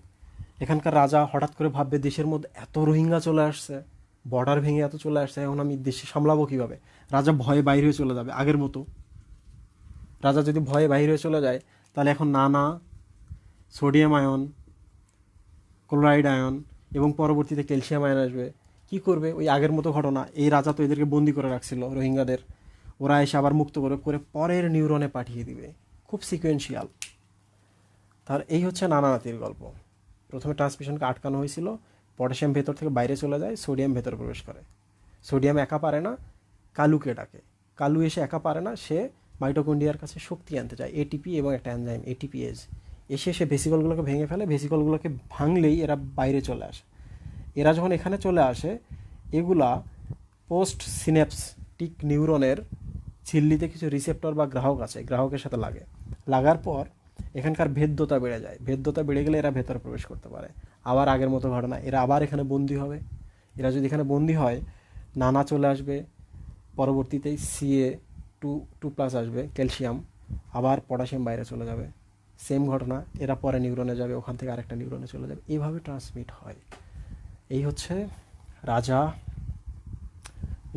এখানকার রাজা হঠাৎ করে ভাববে দেশের মধ্যে এত রোহিঙ্গা চলে আসছে, বর্ডার ভেঙে এত চলে আসছে, এখন আমি দেশে সামলাবো কীভাবে? রাজা ভয়ে বাইরে হয়ে চলে যাবে আগের মতো। রাজা যদি ভয়ে বাইরে হয়ে চলে যায় তাহলে এখন নানা, সোডিয়াম আয়ন, ক্লোরাইড আয়ন এবং পরবর্তীতে ক্যালসিয়াম আয়ন আসবে। কি করবে? ওই আগের মতো ঘটনা, এই রাজা তো এদেরকে বন্দি করে রাখছিল রোহিঙ্গাদের, ওরা এসে আবার মুক্ত করে করে পরের নিউরনে পাঠিয়ে দিবে। খুব সিকোয়েন্সিয়াল। তার এই হচ্ছে নানা নাতির গল্প। প্রথমে ট্রান্সমিশনকে আটকানো হয়েছিল, পটাশিয়াম ভেতর থেকে বাইরে চলে যায়, সোডিয়াম ভেতর প্রবেশ করে। সোডিয়াম একা পারে না, কালুকে ডাকে। কালু এসে একা পারে না, সে মাইটোকন্ড্রিয়ার কাছে শক্তি আনতে চায়, এটিপি এবং একটা এনজাইম এটিপিএজ। এসে সে ভেসিকলগুলোকে ভেঙে ফেলে, ভেসিকলগুলোকে ভাঙলেই এরা বাইরে চলে আসে। এরা যখন এখানে চলে আসে, এগুলা পোস্ট সিনেপটিক নিউরনের ঝিল্লিতে কিছু রিসেপ্টর বা গ্রাহক আছে, গ্রাহকের সাথে লাগে। লাগার পর এখানকার ভেদ্যতা বেড়ে যায়। ভেদ্যতা বেড়ে গেলে এরা ভেতরে প্রবেশ করতে পারে। আবার আগের মতো ঘটনা, এরা আবার এখানে বন্দি হবে। এরা যদি এখানে বন্দি হয়, নানা চলে আসবে, পরবর্তীতে CA2+ আসবে, ক্যালসিয়াম, আবার পটাশিয়াম বাইরে চলে যাবে। সেম ঘটনা, এরা পরে নিউরনে যাবে, ওখান থেকে আরেকটা নিউরনে চলে যাবে, এইভাবে ট্রান্সমিট হয়। এই হচ্ছে রাজা,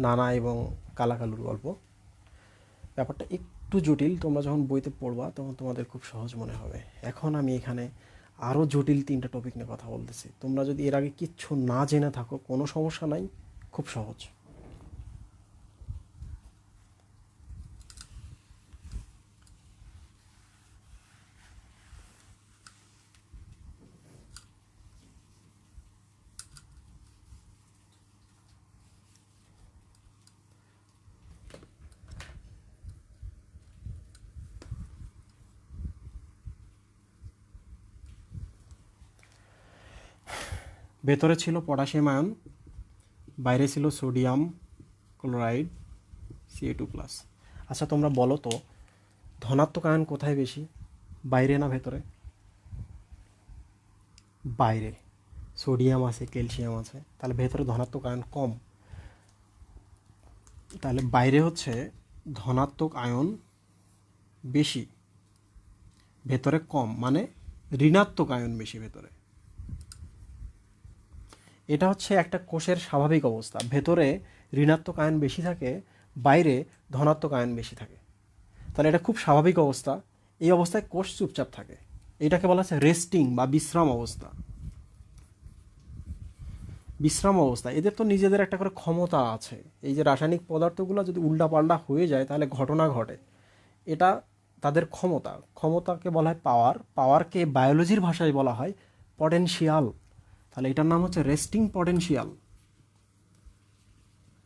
নানা এবং কালাকালুর গল্প। ব্যাপারটা একটু জটিল, তোমরা যখন বইতে পড়বা তখন তোমাদের খুব সহজ মনে হবে। এখন আমি এখানে আরও জটিল 3টা টপিক নিয়ে কথা বলতেছি। তোমরা যদি এর আগে কিচ্ছু না জেনে থাকো কোনো সমস্যা নাই, খুব সহজ। ভেতরে ছিল পটাশিয়াম আয়ন, বাইরে ছিল সোডিয়াম ক্লোরাইড CA2+। আচ্ছা তোমরা বলো তো, ধনাত্মক আয়ন কোথায় বেশি, বাইরে না ভেতরে? বাইরে। সোডিয়াম আছে, ক্যালসিয়াম আছে, তাহলে ভেতরে ধনাত্মক আয়ন কম। তাহলে বাইরে হচ্ছে ধনাত্মক আয়ন বেশি, ভেতরে কম, মানে ঋণাত্মক আয়ন বেশি ভেতরে। এটা হচ্ছে একটা কোষের স্বাভাবিক অবস্থা। ভেতরে ঋণাত্মক আয়ন বেশি থাকে, বাইরে ধনাত্মক আয়ন বেশি থাকে। তাহলে এটা খুব স্বাভাবিক অবস্থা। এই অবস্থায় কোষ চুপচাপ থাকে, এটাকে বলা হচ্ছে রেস্টিং বা বিশ্রাম অবস্থা। বিশ্রাম অবস্থা, এদের তো নিজেদের একটা করে ক্ষমতা আছে। এই যে রাসায়নিক পদার্থগুলো যদি উল্টাপাল্টা হয়ে যায় তাহলে ঘটনা ঘটে। এটা তাদের ক্ষমতাকে বলা হয় পাওয়ার, পাওয়ারকে বায়োলজির ভাষায় বলা হয় পটেনশিয়াল। তাহলে এটার নাম হচ্ছে রেস্টিং পটেনশিয়াল।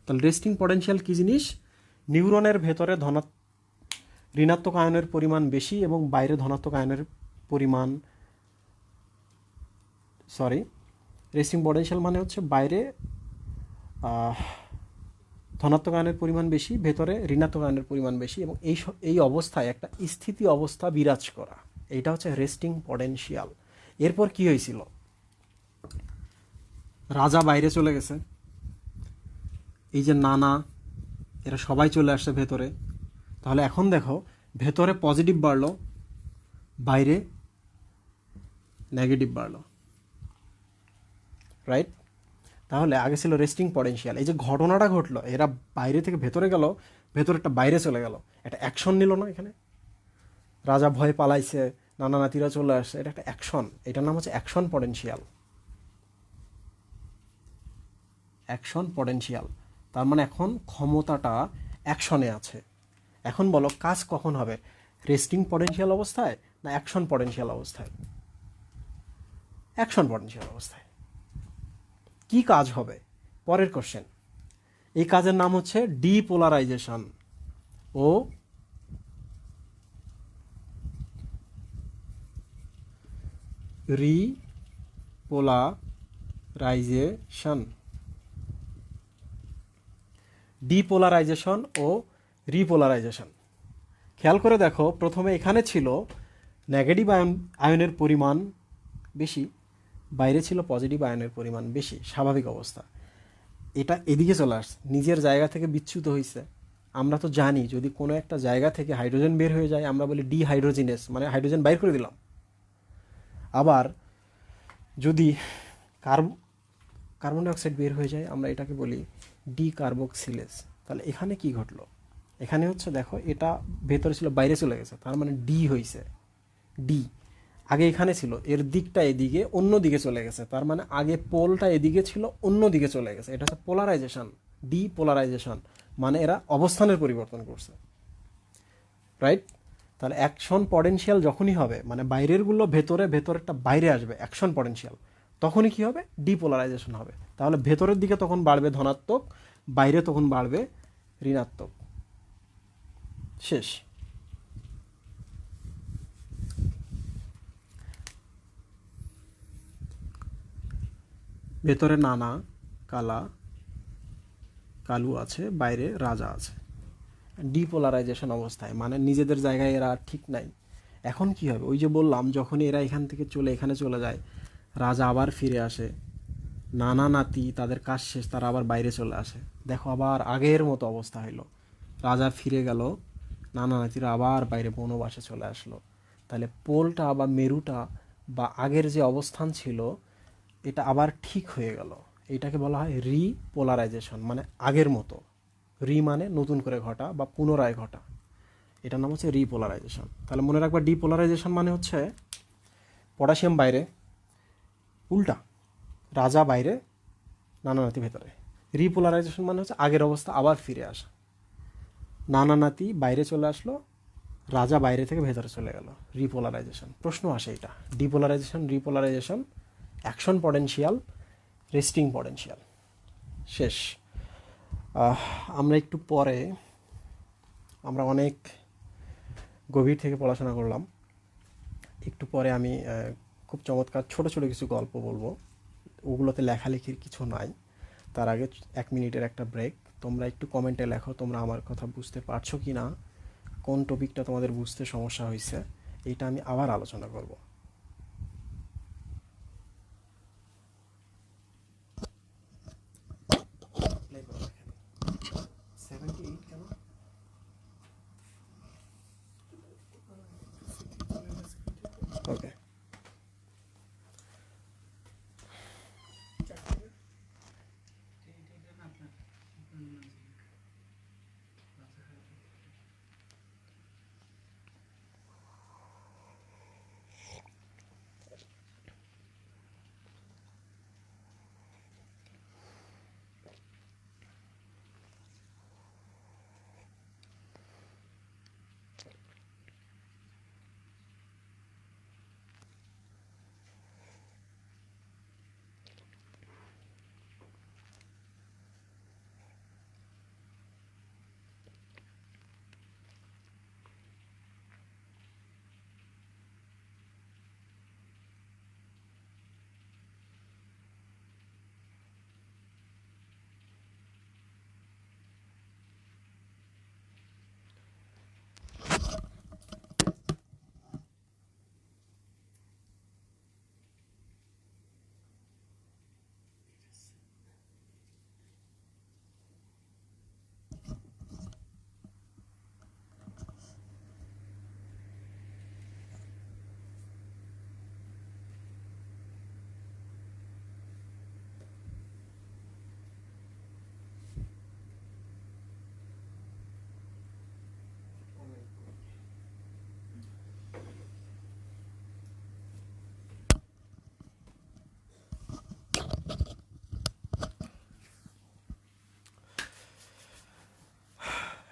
তাহলে রেস্টিং পটেনশিয়াল কি জিনিস? নিউরনের ভেতরে ঋণাত্মক আয়নের পরিমাণ বেশি এবং বাইরে ধনাত্মক আয়নের পরিমাণ, রেস্টিং পটেনশিয়াল মানে হচ্ছে বাইরে ধনাত্মক আয়নের পরিমাণ বেশি, ভেতরে ঋণাত্মক আয়নের পরিমাণ বেশি, এবং এই অবস্থায় একটা স্থিতি অবস্থা বিরাজ করা, এইটা হচ্ছে রেস্টিং পটেনশিয়াল। এরপর কি হয়েছিল? রাজা বাইরে চলে গেছে, এই যে নানা এরা সবাই চলে আসছে ভেতরে। তাহলে এখন দেখো, ভেতরে পজিটিভ বাড়লো, বাইরে নেগেটিভ বাড়লো, রাইট? তাহলে আগে ছিল রেস্টিং পটেনশিয়াল। এই যে ঘটনাটা ঘটলো, এরা বাইরে থেকে ভেতরে গেল, ভেতরেরটা বাইরে চলে গেল, একটা অ্যাকশন নিল না এখানে? রাজা ভয় পালাইছে, নানা নাতিরা চলে আসছে, এটা একটা অ্যাকশন, এটার নাম হচ্ছে অ্যাকশন পটেনশিয়াল। অ্যাকশন পটেনশিয়াল তার মানে এখন ক্ষমতাটা অ্যাকশনে আছে। এখন বলো কাজ কখন হবে, রেস্টিং পটেনশিয়াল অবস্থায় না অ্যাকশন পটেনশিয়াল অবস্থায়? অ্যাকশন পটেনশিয়াল অবস্থায়। কি কাজ হবে? পরের কোশ্চেন। এই কাজের নাম হচ্ছে ডিপোলারাইজেশন ও রিপোলারাইজেশন। ডিপোলারাইজেশন ও রিপোলারাইজেশন। খেয়াল করে দেখো, প্রথমে এখানে ছিল নেগেটিভ আয়নের পরিমাণ বেশি, বাইরে ছিল পজিটিভ আয়নের পরিমাণ বেশি, স্বাভাবিক অবস্থা। এটা এদিকে চলে আসছে, নিজের জায়গা থেকে বিচ্যুত হয়েছে। আমরা তো জানি যদি কোনো একটা জায়গা থেকে হাইড্রোজেন বের হয়ে যায় আমরা বলি ডিহাইড্রোজিনেস, মানে হাইড্রোজেন বাইর করে দিলাম। আবার যদি কার্বন ডাইঅক্সাইড বের হয়ে যায় আমরা এটাকে বলি ডিকার্বক্সিলেস। তাহলে এখানে কি ঘটলো? এখানে হচ্ছে দেখো, এটা ভেতরে ছিল বাইরে চলে গেছে, তার মানে ডি হয়েছে। ডি আগে এখানে ছিল, এর দিকটা এদিকে অন্য দিকে চলে গেছে, তার মানে আগে পোলটা এদিকে ছিল অন্য দিকে চলে গেছে, এটা হচ্ছে পোলারাইজেশন, ডিপোলারাইজেশন, মানে এরা অবস্থানের পরিবর্তন করছে, রাইট? তাহলে অ্যাকশন পটেনশিয়াল যখনই হবে, মানে বাইরেরগুলো ভেতরে, ভেতরেরটা বাইরে আসবে, অ্যাকশন পটেনশিয়াল, তখনই কি হবে? ডিপোলারাইজেশন হবে। তাহলে ভেতরের দিকে তখন বাড়বে ধনাত্মক, বাইরে তখন বাড়বে ঋণাত্মক। শেষ। ভেতরে নানা কালু আছে, বাইরে রাজা আছে, ডিপোলারাইজেশন অবস্থায়, মানে নিজেদের জায়গায় এরা ঠিক নাই। এখন কি হবে? ওই যে বললাম, যখনই এরা এখান থেকে চলে এখানে চলে যায়, রাজা আবার ফিরে আসে, নানা নাতি তাদের কাজ শেষ, তারা আবার বাইরে চলে আসে, দেখো আবার আগের মতো অবস্থা হইলো, রাজা ফিরে গেল, নানা নাতিরা আবার বাইরে বনবাসে চলে আসলো। তাহলে পোলটা বা মেরুটা বা আগের যে অবস্থান ছিল এটা আবার ঠিক হয়ে গেল। এটাকে বলা হয় রিপোলারাইজেশন, মানে আগের মতো। মানে নতুন করে ঘটা বা পুনরায় ঘটা, এটার নাম হচ্ছে রিপোলারাইজেশন। তাহলে মনে রাখবা, ডিপোলারাইজেশন মানে হচ্ছে পটাশিয়াম বাইরে, উল্টা রাজা বাইরে, নানা নাতি ভেতরে। রিপোলারাইজেশন মানে হচ্ছে আগের অবস্থা আবার ফিরে আসা, নানা নাতি বাইরে চলে আসলো, রাজা বাইরে থেকে ভেতরে চলে গেল, রিপোলারাইজেশন। প্রশ্ন আসে এটা, depolarisation, repolarisation, action potential, resting potential. শেষ। আমরা একটু পরে, আমরা অনেক গভীর থেকে পড়াশোনা করলাম, একটু পরে আমি খুব চমৎকার ছোট ছোট কিছু গল্প বলবো, ওগুলোতে লেখালেখির কিছু নাই। তার আগে 1 মিনিটের একটা ব্রেক। তোমরা একটু কমেন্টে লেখো তোমরা আমার কথা বুঝতে পারছো কি না, কোন টপিকটা তোমাদের বুঝতে সমস্যা হয়েছে, এইটা আমি আবার আলোচনা করব। Okay.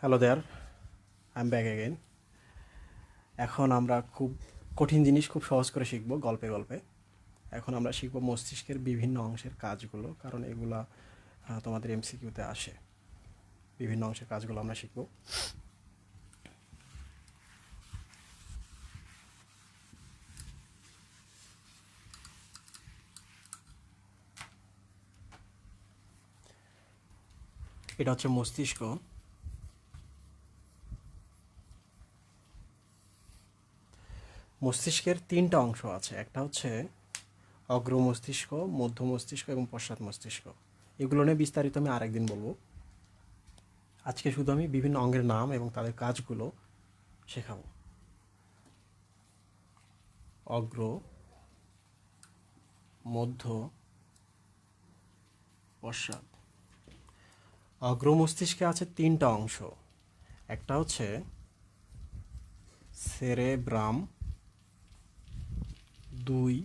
Hello there, I am back again. এখন আমরা খুব কঠিন জিনিস খুব সহজ করে শিখব গল্পে গল্পে। এখন আমরা শিখব মস্তিষ্কের বিভিন্ন অংশের কাজগুলো, কারণ এগুলা তোমাদের এমসিকিউতে আসে। বিভিন্ন অংশের কাজগুলো আমরা শিখব। এটা হচ্ছে মস্তিষ্ক। মস্তিষ্কের তিনটা অংশ আছে। একটা হচ্ছে অগ্র মস্তিষ্ক, মধ্য মস্তিষ্ক এবং পশ্চাৎ মস্তিষ্ক। এগুলো নিয়ে বিস্তারিত আমি আরেকদিন বলবো। আজকে শুধু আমি বিভিন্ন অঙ্গের নাম এবং তাদের কাজগুলো শেখাবো। অগ্র, মধ্য, পশ্চাৎ। অগ্র মস্তিষ্কে আছে তিনটা অংশ। একটা হচ্ছে সেরেব্রাম, 2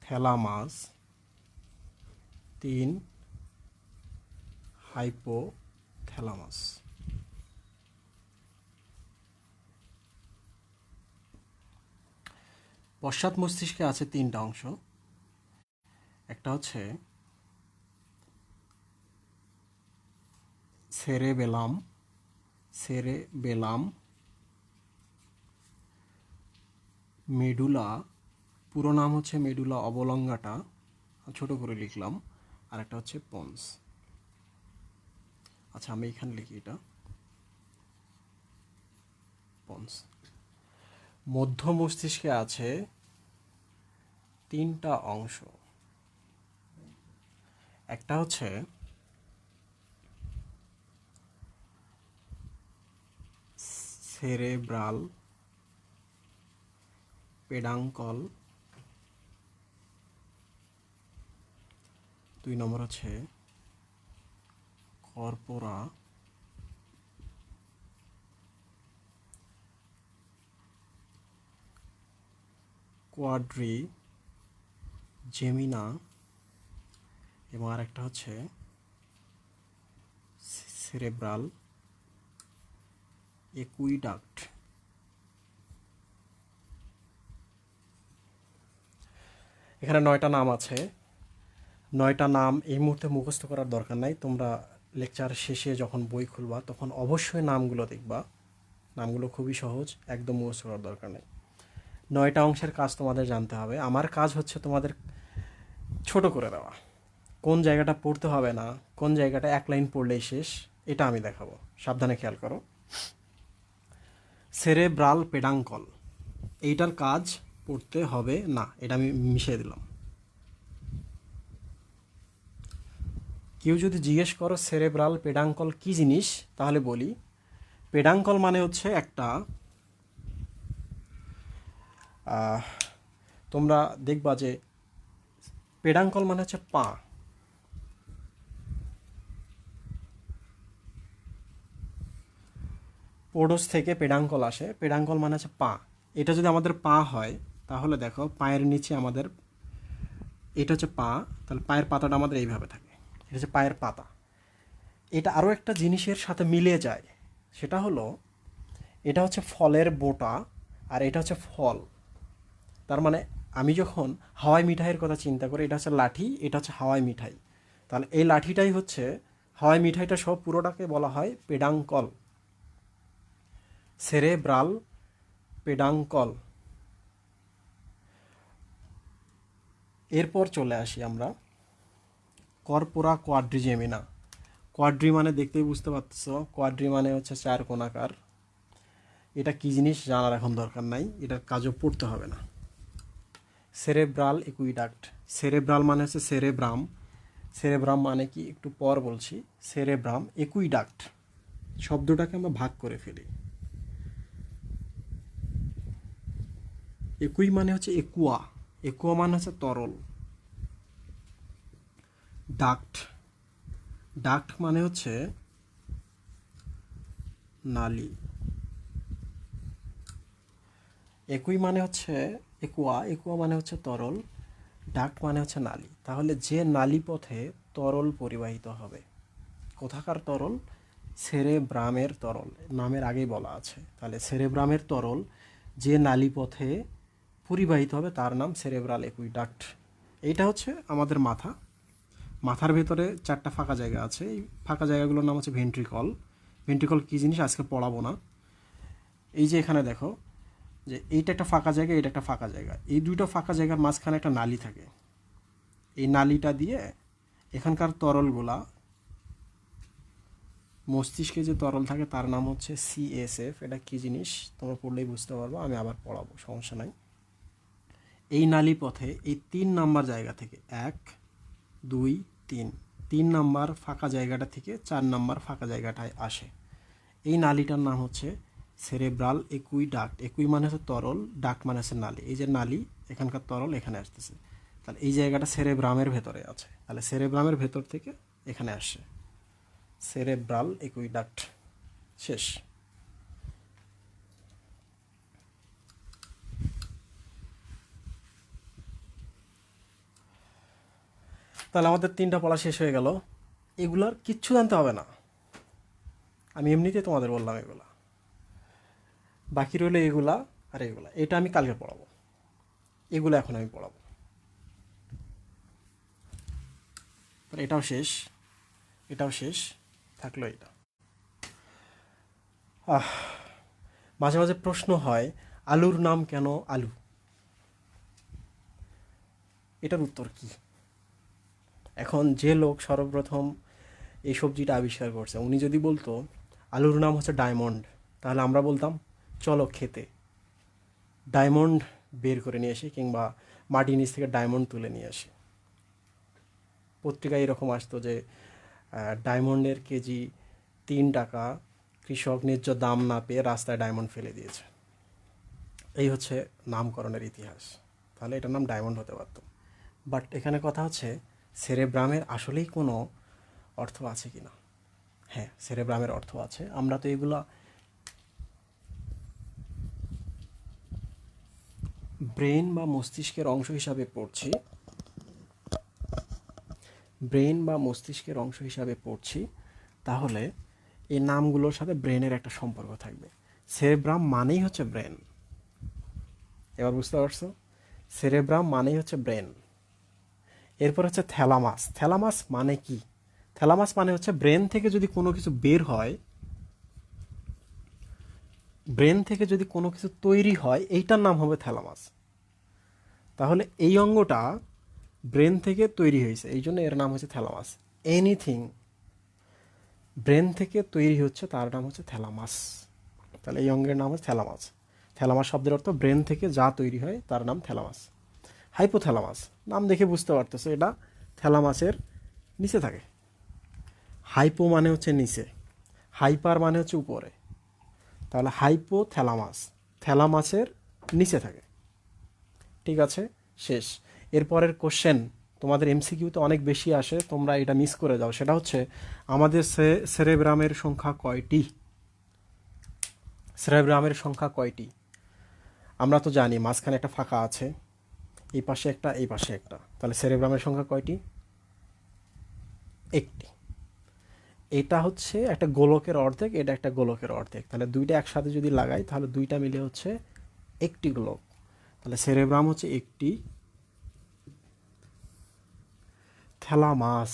থ্যালামাস, 3 হাইপোথ্যালামাস। পশ্চাৎ মস্তিষ্কে আছে তিনটা অংশ। একটা হচ্ছে সেরেবেলাম, মেডুলা, পুরো নাম হচ্ছে মেডুলা অবলঙ্গাটা, ছোট করে লিখলাম। আর একটা হচ্ছে পন্স। আচ্ছা, আমি এখানে লিখি এটা পন্স। মধ্য মস্তিষ্কে আছে তিনটা অংশ। একটা হচ্ছে সেরেব্রাল পেডাঙ্কল, 2 নম্বর হচ্ছে কর্পোরা কোয়াড্রি জেমিনা, এবং আরেকটা হচ্ছে সেরেব্রাল একুইডাক্ট। এখানে 9টা নাম আছে। 9টা নাম এই মুহূর্তে মুখস্থ করার দরকার নাই। তোমরা লেকচার শেষে যখন বই খুলবা তখন অবশ্যই নামগুলো দেখবা। নামগুলো খুবই সহজ, একদম মুখস্থ করার দরকার নেই। 9টা অংশের কাজ তোমাদের জানতে হবে। আমার কাজ হচ্ছে তোমাদের ছোট করে দেওয়া। কোন জায়গাটা পড়তে হবে না, কোন জায়গাটা 1 লাইন পড়লেই শেষ, এটা আমি দেখাবো। সাবধানে খেয়াল করো। সেরেব্রাল পেডাঙ্কল, এইটার কাজ পড়তে হবে না, এটা আমি মিশিয়ে দিলাম। কেউ যদি জিজ্ঞেস করো সেরেব্রাল পেডাঙ্কল কি জিনিস, তাহলে বলি পেডাঙ্কল মানে হচ্ছে একটা তোমরা দেখবা যে পেডাঙ্কল মানে হচ্ছে পা। পোডোস থেকে পেডাঙ্কল আসে। পেডাঙ্কল মানে হচ্ছে পা। এটা যদি আমাদের পা হয় তাহলে দেখো পায়ের নিচে আমাদের, এটা হচ্ছে পা, তাহলে পায়ের পাতাটা আমাদের এইভাবে থাকে। এটা হচ্ছে পায়ের পাতা। এটা আরও একটা জিনিসের সাথে মিলে যায়, সেটা হলো এটা হচ্ছে ফলের বোটা আর এটা হচ্ছে ফল। তার মানে আমি যখন হাওয়াই মিঠাইয়ের কথা চিন্তা করি, এটা হচ্ছে লাঠি, এটা হচ্ছে হাওয়াই মিঠাই। তাহলে এই লাঠিটাই হচ্ছে হাওয়াই মিঠাইটা, সব পুরোটাকে বলা হয় পেডাঙ্কল, সেরেব্রাল পেডাঙ্কল। এরপর চলে আসি আমরা কর্পোরা কোয়াড্রিজেমিনা। কোয়াড্রি মানে দেখতেই বুঝতে পারতেছ, কোয়াড্রি মানে হচ্ছে 4 কোণাকার। এটা কি জিনিস জানার এখন দরকার নাই, এটার কাজও পড়তে হবে না। সেরেব্রাল একুইডাক্ট, সেরেব্রাল মানে হচ্ছে সেরেব্রাম, সেরেব্রাম মানে কি একটু পর বলছি। সেরেব্রাম একুইডাক্ট শব্দটাকে আমরা ভাগ করে ফেলি। একুই মানে হচ্ছে একুয়া, একুয়া মানে হচ্ছে তরল। ডাক্ট, ডাক্ট মানে হচ্ছে নালী। একুই মানে হচ্ছে একুয়া, একুয়া মানে হচ্ছে তরল। ডাক্ট মানে হচ্ছে নালী, তাহলে যে নালী পথে তরল পরিবাহিত হবে, কোথাকার তরল? সেরেব্রামের তরল, নামের আগেই বলা আছে। তাহলে সেরেব্রামের তরল যে নালী পথে পরিবাহিত হবে তার নাম সেরেব্রাল অ্যাকুইডাক্ট। এইটা হচ্ছে আমাদের মাথা, মাথার ভেতরে 4টা ফাঁকা জায়গা আছে, এই ফাঁকা জায়গাগুলোর নাম হচ্ছে ভেন্ট্রিকল। ভেন্ট্রিকল কী জিনিস আজকে পড়াবো না। এই যে এখানে দেখো যে এইটা একটা ফাঁকা জায়গা, এটা একটা ফাঁকা জায়গা, এই দুইটা ফাঁকা জায়গার মাঝখানে একটা নালী থাকে। এই নালীটা দিয়ে এখানকার তরলগুলা, মস্তিষ্কে যে তরল থাকে তার নাম হচ্ছে সিএসএফ। এটা কী জিনিস তোমরা পড়লেই বুঝতে পারবো, আমি আবার পড়াবো, সমস্যা নাই। এই নালী পথে এই 3 নাম্বার জায়গা থেকে 1 2 3 3 নাম্বার ফাঁকা জায়গাটা থেকে 4 নাম্বার ফাঁকা জায়গাটায় আসে। এই নালীটার নাম হচ্ছে সেরেব্রাল একুইডাক্ট। একুই মানে হচ্ছে তরল, ডাক্ট মানে হচ্ছে নালী। এই যে নালী, এখানকার তরল এখানে আসতেছে, তাহলে এই জায়গাটা সেরেব্রামের ভেতরে আছে, তাহলে সেরেব্রামের ভেতর থেকে এখানে আসে, সেরেব্রাল একুইডাক্ট। শেষ। তাহলে আমাদের 3টা পড়া শেষ হয়ে গেল। এগুলার কিচ্ছু জানতে হবে না, আমি এমনিতে তোমাদের বললাম এগুলা। বাকি রইলো এগুলা আর এগুলা, এটা আমি কালকে পড়াবো, এগুলো এখন আমি পড়াবো। এটাও শেষ, এটাও শেষ, থাকলো এটা। মাঝে মাঝে প্রশ্ন হয় আলুর নাম কেন আলু? এটার উত্তর কি? এখন যে লোক সর্বপ্রথম এই সবজিটা আবিষ্কার করছে উনি যদি বলতো আলুর নাম হচ্ছে ডায়মন্ড, তাহলে আমরা বলতাম চলো খেতে। ডায়মন্ড বের করে নিয়ে আসি, কিংবা মাটির নিচ থেকে ডায়মন্ড তুলে নিয়ে আসি। পত্রিকায় এরকম আসতো যে ডায়মন্ডের কেজি 3 টাকা, কৃষক ন্যায্য দাম না পেয়ে রাস্তায় ডায়মন্ড ফেলে দিয়েছে। এই হচ্ছে নামকরণের ইতিহাস, তাহলে এটার নাম ডায়মন্ড হতে পারত। বাট এখানে কথা হচ্ছে সেরেব্রামের আসলেই কোনো অর্থ আছে কি না? হ্যাঁ, সেরেব্রামের অর্থ আছে। আমরা তো এগুলা ব্রেন বা মস্তিষ্কের অংশ হিসাবে পড়ছি, ব্রেন বা মস্তিষ্কের অংশ হিসাবে পড়ছি, তাহলে এই নামগুলোর সাথে ব্রেনের একটা সম্পর্ক থাকবে। সেরেব্রাম মানেই হচ্ছে ব্রেন, এবার বুঝতে পারছো? সেরেব্রাম মানেই হচ্ছে ব্রেন। এরপর হচ্ছে থ্যালামাস। থ্যালামাস মানে কি? থ্যালামাস মানে হচ্ছে ব্রেন থেকে যদি কোনো কিছু বের হয়, ব্রেন থেকে যদি কোনো কিছু তৈরি হয়, এইটার নাম হবে থ্যালামাস। তাহলে এই অঙ্গটা ব্রেন থেকে তৈরি হয়েছে, এই জন্য এর নাম হচ্ছে থ্যালামাস। এনিথিং ব্রেন থেকে তৈরি হচ্ছে তার নাম হচ্ছে থ্যালামাস। তাহলে এই অঙ্গের নাম হচ্ছে থ্যালামাস। থ্যালামাস শব্দের অর্থ ব্রেন থেকে যা তৈরি হয় তার নাম থ্যালামাস। হাইপোথ্যালামাস, নাম দেখে বুঝতে পারতেছে এটা থ্যালামাসের নিচে থাকে। হাইপো মানে হচ্ছে নিচে, হাইপার মানে হচ্ছে উপরে, তাহলে হাইপোথ্যালামাস থ্যালামাসের নিচে থাকে। ঠিক আছে, শেষ। এরপরের কোশ্চেন তোমাদের এমসিকিউতে অনেক বেশি আসে, তোমরা এটা মিস করে যাও। সেটা হচ্ছে আমাদের সেরেব্রামের সংখ্যা কয়টি? সেরেব্রামের সংখ্যা কয়টি? আমরা তো জানি মাঝখানে একটা ফাঁকা আছে, এই পাশে একটা, এই পাশে একটা, তাহলে সেরেব্রামের সংখ্যা কয়টি? একটি। এটা হচ্ছে একটা গোলকের অর্ধেক, এটা একটা গোলকের অর্ধেক, তাহলে দুইটা একসাথে যদি লাগাই তাহলে দুইটা মিলে হচ্ছে একটি গোলক। তাহলে সেরেব্রাম হচ্ছে একটি, থ্যালামাস,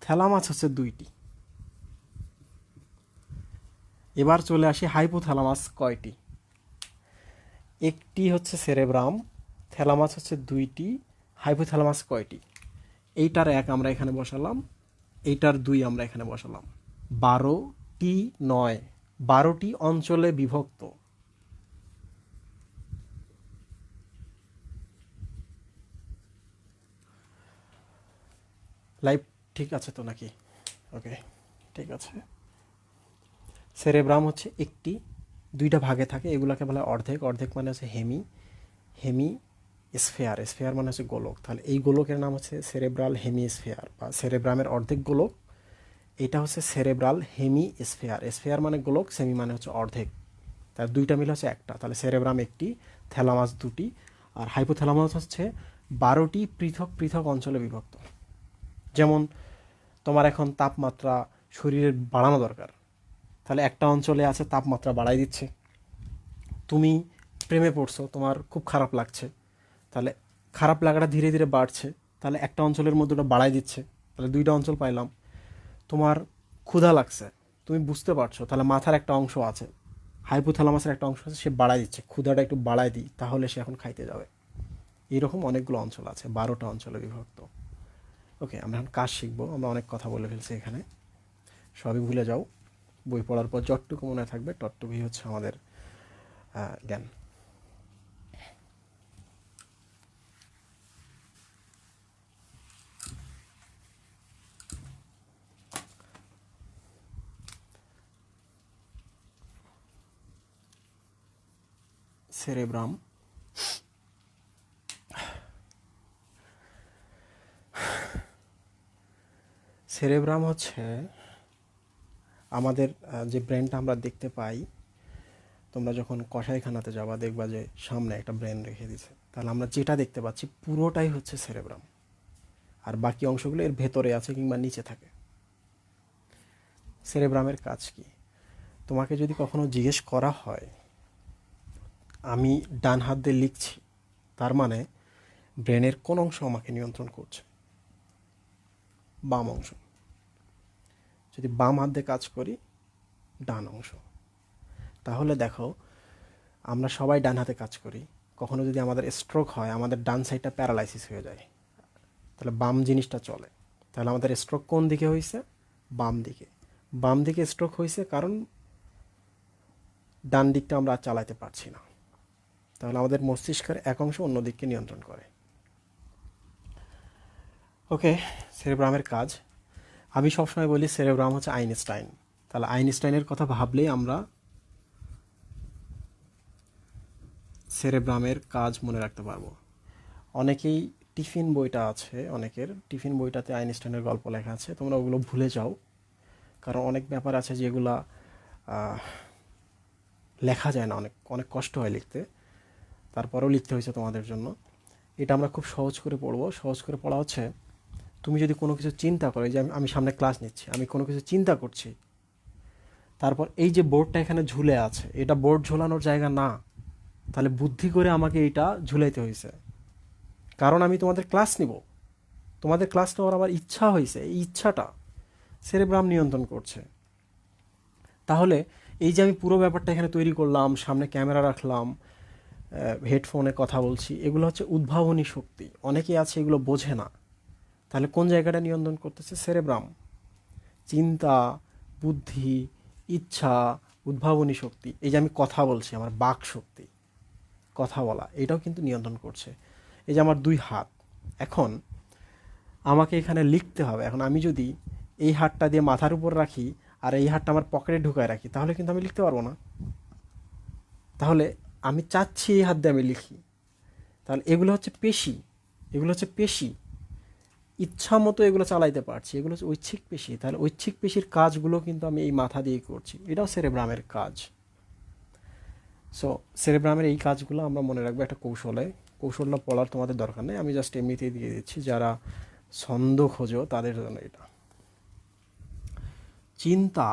থ্যালামাস হচ্ছে দুইটি। এবার চলে আসি হাইপোথ্যালামাস কয়টি? একটি হচ্ছে সেরেব্রাম, থ্যালামাস হচ্ছে দুইটি, হাইপোথ্যালামাস কয়টি? এইটার 1 আমরা এখানে বসালাম, এইটার 2 আমরা এখানে বসালাম, 12টি নয়, 12টি অঞ্চলে বিভক্ত। লাইভ ঠিক আছে তো নাকি? ওকে, ঠিক আছে। সেরেব্রাম হচ্ছে একটি, দুইটা ভাগে থাকে, এগুলোকে বলা হয় অর্ধেক। অর্ধেক মানে হচ্ছে হেমি স্ফেয়ার, স্ফেয়ার মানে হচ্ছে গোলক। তাহলে এই গোলকের নাম হচ্ছে সেরেব্রাল হেমি স্ফেয়ার বা সেরেব্রামের অর্ধেক গোলক। এটা হচ্ছে সেরেব্রাল হেমি স্ফেয়ার, স্ফেয়ার মানে গোলক, সেমি মানে হচ্ছে অর্ধেক, তার দুইটা মিলে হচ্ছে একটা। তাহলে সেরেব্রাম একটি, থ্যালামাস দুটি, আর হাইপোথ্যালামাস হচ্ছে 12টি পৃথক পৃথক অঞ্চলে বিভক্ত। যেমন তোমার এখন তাপমাত্রা শরীরের বাড়ানো দরকার, তাহলে একটা অঞ্চলে আছে তাপমাত্রা বাড়াই দিচ্ছে। তুমি প্রেমে পড়ছো, তোমার খুব খারাপ লাগছে, তাহলে খারাপ লাগাটা ধীরে ধীরে বাড়ছে, তাহলে একটা অঞ্চলের মধ্যে ওটা বাড়াই দিচ্ছে, তাহলে 2টা অঞ্চল পাইলাম। তোমার ক্ষুধা লাগছে, তুমি বুঝতে পারছো, তাহলে মাথার একটা অংশ আছে, হাইপোথ্যালামাসের একটা অংশ আছে, সে বাড়াই দিচ্ছে, ক্ষুধাটা একটু বাড়াই দিই তাহলে সে এখন খাইতে যাবে। এইরকম অনেকগুলো অঞ্চল আছে, 12টা অঞ্চলে বিভক্ত। ওকে, আমরা এখন কাজ শিখবো। আমরা অনেক কথা বলে ফেলছি এখানে, সবই ভুলে যাও। বই পড়ার পর যতটুকু মনে থাকবে ততটুকুই হচ্ছে আমাদের জ্ঞান। সেরেব্রাম, সেরেব্রাম হচ্ছে আমাদের যে ব্রেনটা আমরা দেখতে পাই। তোমরা যখন কসাইখানাতে যাবা দেখবা যে সামনে একটা ব্রেন রেখে দিছে, তাহলে আমরা যেটা দেখতে পাচ্ছি পুরোটাই হচ্ছে সেরেব্রাম, আর বাকি অংশগুলো এর ভেতরে আছে কিংবা নিচে থাকে। সেরেব্রামের কাজ কি? তোমাকে যদি কখনো জিজ্ঞেস করা হয় আমি ডান হাত দিয়ে লিখছি, তার মানে ব্রেনের কোন অংশ আমাকে নিয়ন্ত্রণ করছে? বাম অংশ। যদি বাম হাত দিয়ে কাজ করি, ডান অংশ। তাহলে দেখো, আমরা সবাই ডান হাতে কাজ করি, কখনো যদি আমাদের স্ট্রোক হয়, আমাদের ডান সাইডটা প্যারালাইসিস হয়ে যায়, তাহলে বাম জিনিসটা চলে। তাহলে আমাদের স্ট্রোক কোন দিকে হয়েছে? বাম দিকে। বাম দিকে স্ট্রোক হয়েছে কারণ ডান দিকটা আমরা আর চালাতে পারছি না। তাহলে আমাদের মস্তিষ্কের এক অংশ অন্য দিককে নিয়ন্ত্রণ করে। ওকে, সেরেব্রামের কাজ। আমি সবসময় বলি সেরেব্রাম হচ্ছে আইনস্টাইন। তাহলে আইনস্টাইনের কথা ভাবলেই আমরা সেরেব্রামের কাজ মনে রাখতে পারবো। অনেকেই টিফিন বইটা আছে, অনেকের টিফিন বইটাতে আইনস্টাইনের গল্প লেখা আছে, তোমরা ওগুলো ভুলে যাও, কারণ অনেক ব্যাপার আছে যেগুলা লেখা যায় না, অনেক অনেক কষ্ট হয় লিখতে, তারপরেও লিখতে হয়েছে তোমাদের জন্য। এটা আমরা খুব সহজ করে পড়বো। সহজ করে পড়া হচ্ছে, তুমি যদি কোনো কিছু চিন্তা করো, যে আমি সামনে ক্লাস নিচ্ছি, আমি কোনো কিছু চিন্তা করছি, তারপর এই যে বোর্ডটা এখানে ঝুলে আছে, এটা বোর্ড ঝোলানোর জায়গা না, তাহলে বুদ্ধি করে আমাকে এটা ঝুলাইতে হয়েছে, কারণ আমি তোমাদের ক্লাস নিব, তোমাদের ক্লাস নেওয়ার আমার ইচ্ছা হয়েছে, এই ইচ্ছাটা সেরেব্রাম নিয়ন্ত্রণ করছে। তাহলে এই যে আমি পুরো ব্যাপারটা এখানে তৈরি করলাম, সামনে ক্যামেরা রাখলাম, হেডফোনে কথা বলছি, এগুলো হচ্ছে উদ্ভাবনী শক্তি। অনেকেই আছে এগুলো বোঝে না। তাহলে কোন জায়গাটা নিয়ন্ত্রণ করতেছে? সেরেব্রাম। চিন্তা, বুদ্ধি, ইচ্ছা, উদ্ভাবনী শক্তি, এই যে আমি কথা বলছি, আমার বাক শক্তি, কথা বলা, এটাও কিন্তু নিয়ন্ত্রণ করছে। এই যে আমার 2 হাত, এখন আমাকে এখানে লিখতে হবে। এখন আমি যদি এই হাতটা দিয়ে মাথার উপর রাখি আর এই হাতটা আমার পকেটে ঢুকায় রাখি, তাহলে কিন্তু আমি লিখতে পারবো না। তাহলে আমি চাচ্ছি এই হাত দিয়ে আমি লিখি, তাহলে এগুলো হচ্ছে পেশি, এগুলো হচ্ছে পেশি, ইচ্ছা মতো এগুলো চালাইতে পারছি, এগুলো হচ্ছে ঐচ্ছিক পেশি। তাহলে ঐচ্ছিক পেশির কাজগুলো কিন্তু আমি এই মাথা দিয়ে করছি, এটাও সেরেব্রামের কাজ। সো সেরেব্রামের এই কাজগুলো আমরা মনে রাখবো একটা কৌশলে। কৌশলটা পড়ার তোমাদের দরকার নেই, আমি জাস্ট এমনিতেই দিয়ে দিচ্ছি, যারা ছন্দ খোঁজো তাদের জন্য এটা। চিন্তা,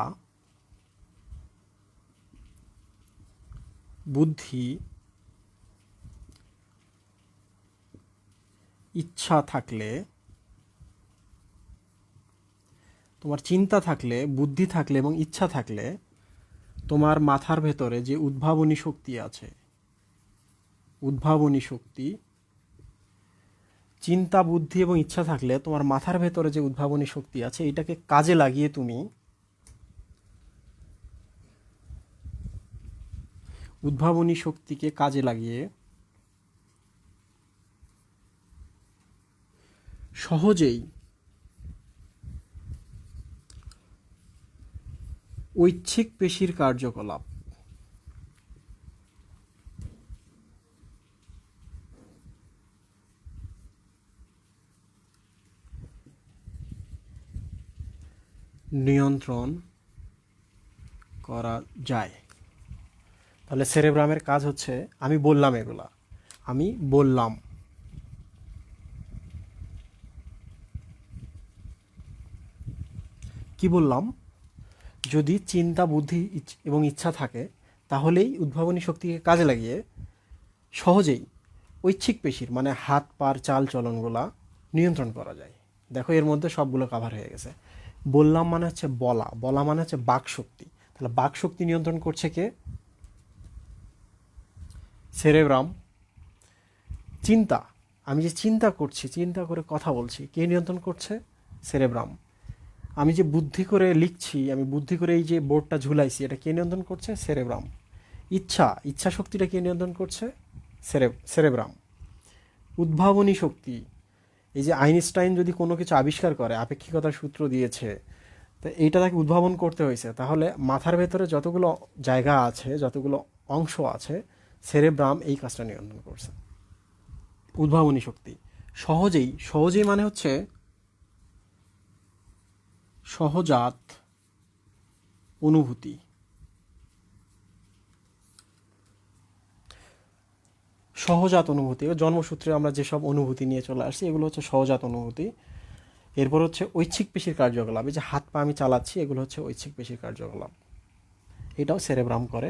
বুদ্ধি, ইচ্ছা থাকলে, তোমার চিন্তা থাকলে, বুদ্ধি থাকলে এবং ইচ্ছা থাকলে, তোমার মাথার ভেতরে যে উদ্ভাবনী শক্তি আছে, উদ্ভাবনী শক্তি, চিন্তা, বুদ্ধি এবং ইচ্ছা থাকলে তোমার মাথার ভেতরে যে উদ্ভাবনী শক্তি আছে, এটাকে কাজে লাগিয়ে তুমি উদ্ভাবনী শক্তিকে কাজে লাগিয়ে সহজেই ঐচ্ছিক পেশির কার্যকলাপ, নিয়ন্ত্রণ করা যায়। তাহলে সেরেব্রামের কাজ হচ্ছে, আমি বললাম এগুলা, আমি বললাম, কি বললাম, যদি চিন্তা, বুদ্ধি এবং ইচ্ছা থাকে তাহলেই উদ্ভাবনী শক্তিকে কাজে লাগিয়ে সহজেই ঐচ্ছিক পেশির মানে হাত পার চাল চলনগুলা নিয়ন্ত্রণ করা যায়। দেখো এর মধ্যে সবগুলো কাভার হয়ে গেছে। বললাম মানে হচ্ছে বলা, বলা মানে হচ্ছে বাক শক্তি। তাহলে বাক শক্তি নিয়ন্ত্রণ করছে কে? সেরেব্রাম। চিন্তা, আমি যে চিন্তা করছি, চিন্তা করে কথা বলছি, কে নিয়ন্ত্রণ করছে? সেরেব্রাম। আমি যে বুদ্ধি করে লিখছি, আমি বুদ্ধি করে এই যে বোর্ডটা ঝুলাইছি, এটা কে নিয়ন্ত্রণ করছে? সেরেব্রাম। ইচ্ছা, ইচ্ছা শক্তিটা কে নিয়ন্ত্রণ করছে? সেরেব্রাম। উদ্ভাবনী শক্তি, এই যে আইনস্টাইন যদি কোনো কিছু আবিষ্কার করে, আপেক্ষিকতার সূত্র দিয়েছে, তো এইটা তাকে উদ্ভাবন করতে হয়েছে, তাহলে মাথার ভেতরে যতগুলো জায়গা আছে, যতগুলো অংশ আছে, সেরেব্রাম এই কাজটা নিয়ন্ত্রণ করছে। উদ্ভাবনী শক্তি। সহজেই, সহজেই মানে হচ্ছে সহজাত অনুভূতি। সহজাত অনুভূতি, জন্মসূত্রে আমরা যেসব অনুভূতি নিয়ে চলে আসছি এগুলো হচ্ছে সহজাত অনুভূতি। এরপর হচ্ছে ঐচ্ছিক পেশির কার্যকলাপ, এই যে হাত পা আমি চালাচ্ছি, এগুলো হচ্ছে ঐচ্ছিক পেশির কার্যকলাপ, এটাও সেরেব্রাম করে।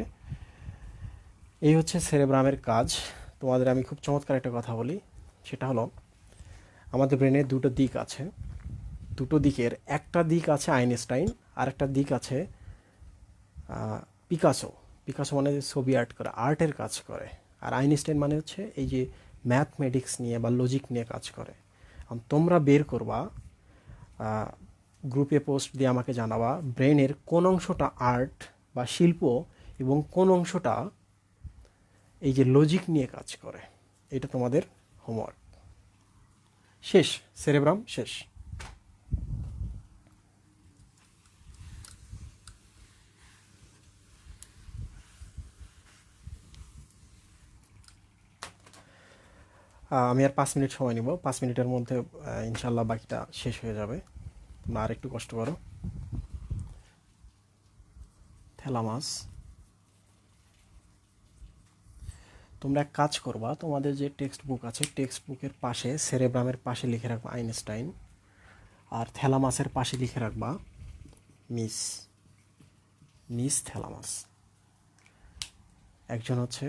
এই হচ্ছে সেরেব্রামের কাজ। তোমাদের আমি খুব চমৎকার একটা কথা বলি, সেটা হলো আমাদের ব্রেনের দুটো দিক আছে। দুটো দিকের একটা দিক আছে আইনস্টাইন, আর একটা দিক আছে পিকাসো। পিকাসো মানে ছবি আর্ট করে, আর্টের কাজ করে। আর আইনস্টাইন মানে হচ্ছে এই যে ম্যাথমেটিক্স নিয়ে বা লজিক নিয়ে কাজ করে। তোমরা বের করবা, গ্রুপে পোস্ট দিয়ে আমাকে জানাবা ব্রেনের কোন অংশটা আর্ট বা শিল্প এবং কোন অংশটা এই যে লজিক নিয়ে কাজ করে। এটা তোমাদের হোমওয়ার্ক। শেষ, সেরেব্রাম শেষ। আমি আর 5 মিনিট সময় নিব, 5 মিনিটের মধ্যে ইনশাল্লাহ বাকিটা শেষ হয়ে যাবে। তোমরা আর একটু কষ্ট করো। থ্যালামাস, তোমরা এক কাজ করবা, তোমাদের যে টেক্সট বুক আছে, টেক্সট বুকের পাশে সেরেব্রামের পাশে লিখে রাখবা আইনস্টাইন, আর থ্যালামাসের পাশে লিখে রাখবা মিস মিস থ্যালামাস। একজন হচ্ছে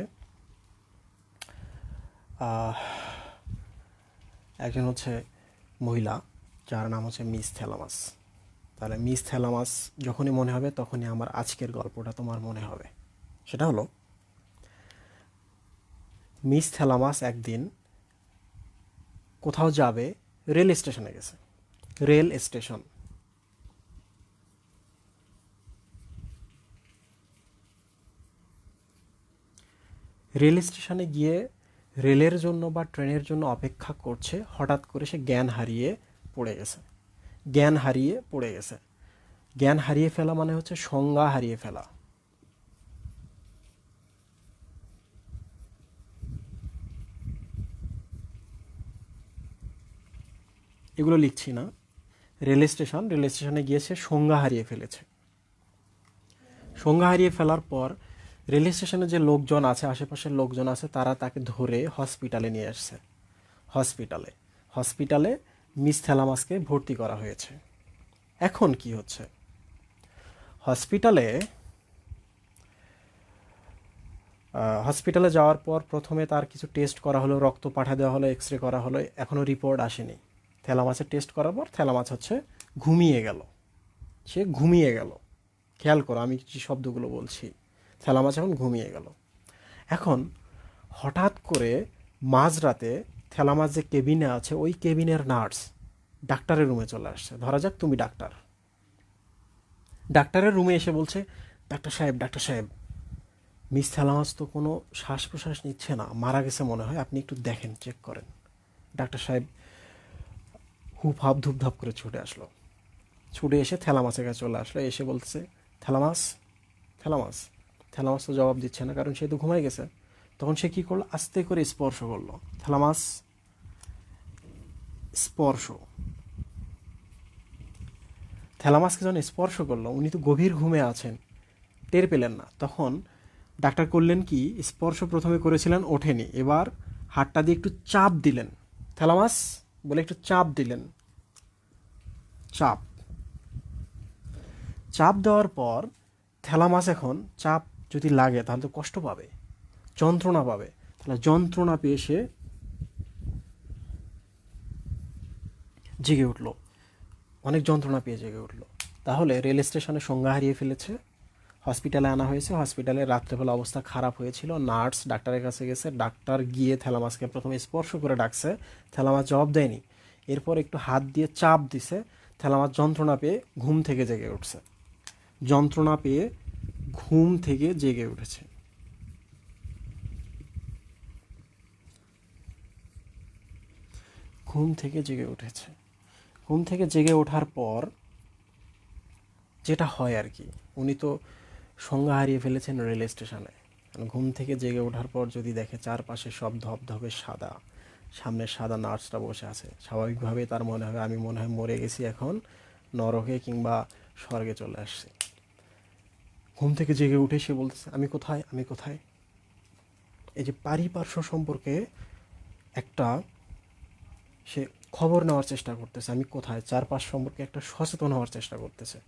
একজন হচ্ছে মহিলা, যার নাম হচ্ছে মিস থ্যালামাস। তাহলে মিস থ্যালামাস যখনই মনে হবে তখনই আমার আজকের গল্পটা তোমার মনে হবে। সেটা হলো, মিস থ্যালামাস একদিন কোথাও যাবে, রেল স্টেশনে গেছে। রেল স্টেশন, রেল স্টেশনে গিয়ে রেলের জন্য বা ট্রেনের জন্য অপেক্ষা করছে, হঠাৎ করে সে জ্ঞান হারিয়ে পড়ে গেছে। জ্ঞান হারিয়ে পড়ে গেছে। জ্ঞান হারিয়ে ফেলা মানে হচ্ছে সংজ্ঞা হারিয়ে ফেলা। এগুলো লিখছি না। রেল স্টেশন, রেল স্টেশনে গিয়ে সে সংজ্ঞা হারিয়ে ফেলেছে। সংজ্ঞা হারিয়ে ফেলার পর রেল স্টেশনে যে লোকজন আছে, আশেপাশের লোকজন আছে, তারা তাকে ধরে হসপিটালে নিয়ে আসছে। হসপিটালে হসপিটালে মিস থ্যালামাসকে ভর্তি করা হয়েছে। এখন কি হচ্ছে, হসপিটালে হসপিটালে যাওয়ার পর প্রথমে তার কিছু টেস্ট করা হলো, রক্ত পাঠা দেওয়া হলো, এক্স রে করা হলো, এখনও রিপোর্ট আসেনি। থ্যালামাসের টেস্ট করার পর থ্যালামাস হচ্ছে ঘুমিয়ে গেল। সে ঘুমিয়ে গেল। খেয়াল করো আমি যে শব্দগুলো বলছি, থ্যালামাস এখন ঘুমিয়ে গেল। এখন হঠাৎ করে মাঝরাতে থ্যালামাস যে কেবিনে আছে, ওই কেবিনের নার্স ডাক্তারের রুমে চলে আসছে। ধরা যাক তুমি ডাক্তার। ডাক্তারের রুমে এসে বলছে, ডাক্তার সাহেব, ডাক্তার সাহেব, মিস থ্যালামাস তো কোনো শ্বাস প্রশ্বাস নিচ্ছে না, মারা গেছে মনে হয়, আপনি একটু দেখেন, চেক করেন। ডাক্তার সাহেব হুপ হাপ ধুপধাপ করে ছুটে আসলো। ছুটে এসে থ্যালামাসের কাছে চলে আসলো, এসে বলছে, থ্যালামাস, থ্যালামাস। থ্যালামাস তো জবাব দিচ্ছে না, কারণ সে তো ঘুমাই গেছে। তখন সে কী করলো, আস্তে করে স্পর্শ করলো। থ্যালামাস স্পর্শ, থ্যালামাসকে যখন স্পর্শ করলো, উনি তো গভীর ঘুমে আছেন, টের পেলেন না। তখন ডাক্তার করলেন কি, স্পর্শ প্রথমে করেছিলেন, ওঠেনি, এবার হাতটা দিয়ে একটু চাপ দিলেন, থ্যালামাস বলে একটু চাপ দিলেন, চাপ। চাপ দেওয়ার পর থ্যালামাস এখন চাপ যদি লাগে তাহলে তো কষ্ট পাবে, যন্ত্রণা পাবে। তাহলে যন্ত্রণা পেয়ে সে জেগে উঠলো, অনেক যন্ত্রণা পেয়ে জেগে উঠলো। তাহলে রেল স্টেশনে সংজ্ঞা হারিয়ে ফেলেছে, হসপিটালে আনা হয়েছে, হসপিটালে রাত্রেবেলা অবস্থা খারাপ হয়েছিল, নার্স ডাক্তারের কাছে গেছে, ডাক্তার গিয়ে থ্যালামাসকে প্রথমে স্পর্শ করে ডাকছে, থ্যালামাস জবাব দেয়নি। এরপর একটু হাত দিয়ে চাপ দিছে, থ্যালামাস যন্ত্রণা পেয়ে ঘুম থেকে জেগে উঠছে, যন্ত্রণা পেয়ে ঘুম থেকে জেগে উঠেছে। ঘুম থেকে জেগে উঠেছে। ঘুম থেকে জেগে ওঠার পর যেটা হয় আর কি, উনি তো সংজ্ঞা হারিয়ে ফেলেছেন রেল স্টেশনে। ঘুম থেকে জেগে ওঠার পর যদি দেখে চারপাশে সব ধবধবে সাদা, সামনে সাদা নার্সরা বসে আছে, স্বাভাবিকভাবে তার মনে হয় আমি মনে হয় মরে গেছি, এখন নরকে কিংবা স্বর্গে চলে আসছি। ঘুম থেকে জেগে উঠে সে বলতেছে আমি কোথায়, আমি কোথায়। এই যে পারিপার্শ্ব সম্পর্কে একটা সে খবর নেওয়ার চেষ্টা করতেছে, আমি কোথায়, চারপাশ সম্পর্কে একটা সচেতন হওয়ার চেষ্টা করতেছে।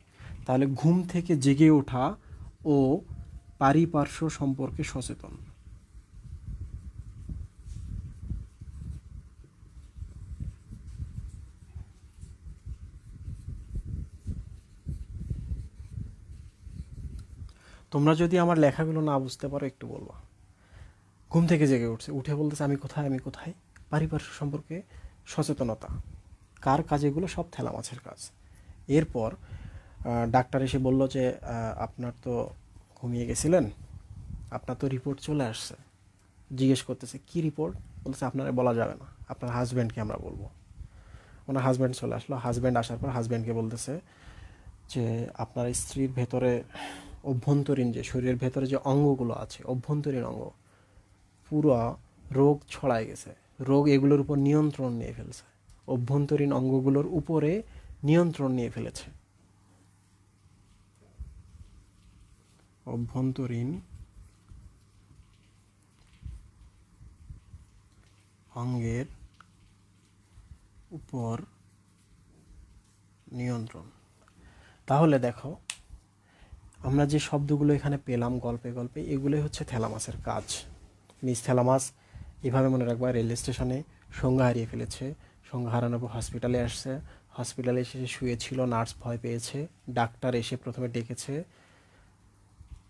তাহলে ঘুম থেকে জেগে ওঠা ও পারিপার্শ্ব সম্পর্কে সচেতন। তোমরা যদি আমার লেখাগুলো না বুঝতে পারো একটু বলবা। ঘুম থেকে জেগে উঠছে, উঠে বলতেছে আমি কোথায়, আমি কোথায়। পারিপার্শ্ব সম্পর্কে সচেতনতা কার কাজ? এগুলো সব থ্যালামাসের কাজ। এরপর ডাক্তার এসে বলল যে আপনার তো ঘুমিয়ে গেছিলেন, আপনার তো রিপোর্ট চলে আসছে। জিজ্ঞেস করতেছে কি রিপোর্ট? বলতেছে আপনারা বলা যাবে না, আপনার হাজব্যান্ডকে আমরা বলবো। ওনার হাজব্যান্ড চলে আসলো, হাজব্যান্ড আসার পর হাজব্যান্ডকে বলতেছে যে আপনার স্ত্রীর ভেতরে অভ্যন্তরীণ যে শরীরের ভেতরে যে অঙ্গগুলো আছে, অভ্যন্তরীণ অঙ্গ পুরো রোগ ছড়ায় গেছে, রোগ এগুলোর উপর নিয়ন্ত্রণ নিয়ে ফেলছে, অভ্যন্তরীণ অঙ্গগুলোর উপরে নিয়ন্ত্রণ নিয়ে ফেলেছে। অভ্যন্তরীণ অঙ্গের উপর নিয়ন্ত্রণ। তাহলে দেখো আমরা যে শব্দগুলো এখানে পেলাম গল্পে গল্পে, এগুলোই হচ্ছে থ্যালামাসের কাজ। মিস থ্যালামাস এভাবে মনে রাখবা, রেল স্টেশনে সংজ্ঞা হারিয়ে ফেলেছে, সংজ্ঞা হারানোর পর হসপিটালে আসছে, হসপিটালে এসে শুয়েছিল, নার্স ভয় পেয়েছে, ডাক্তার এসে প্রথমে ডেকেছে,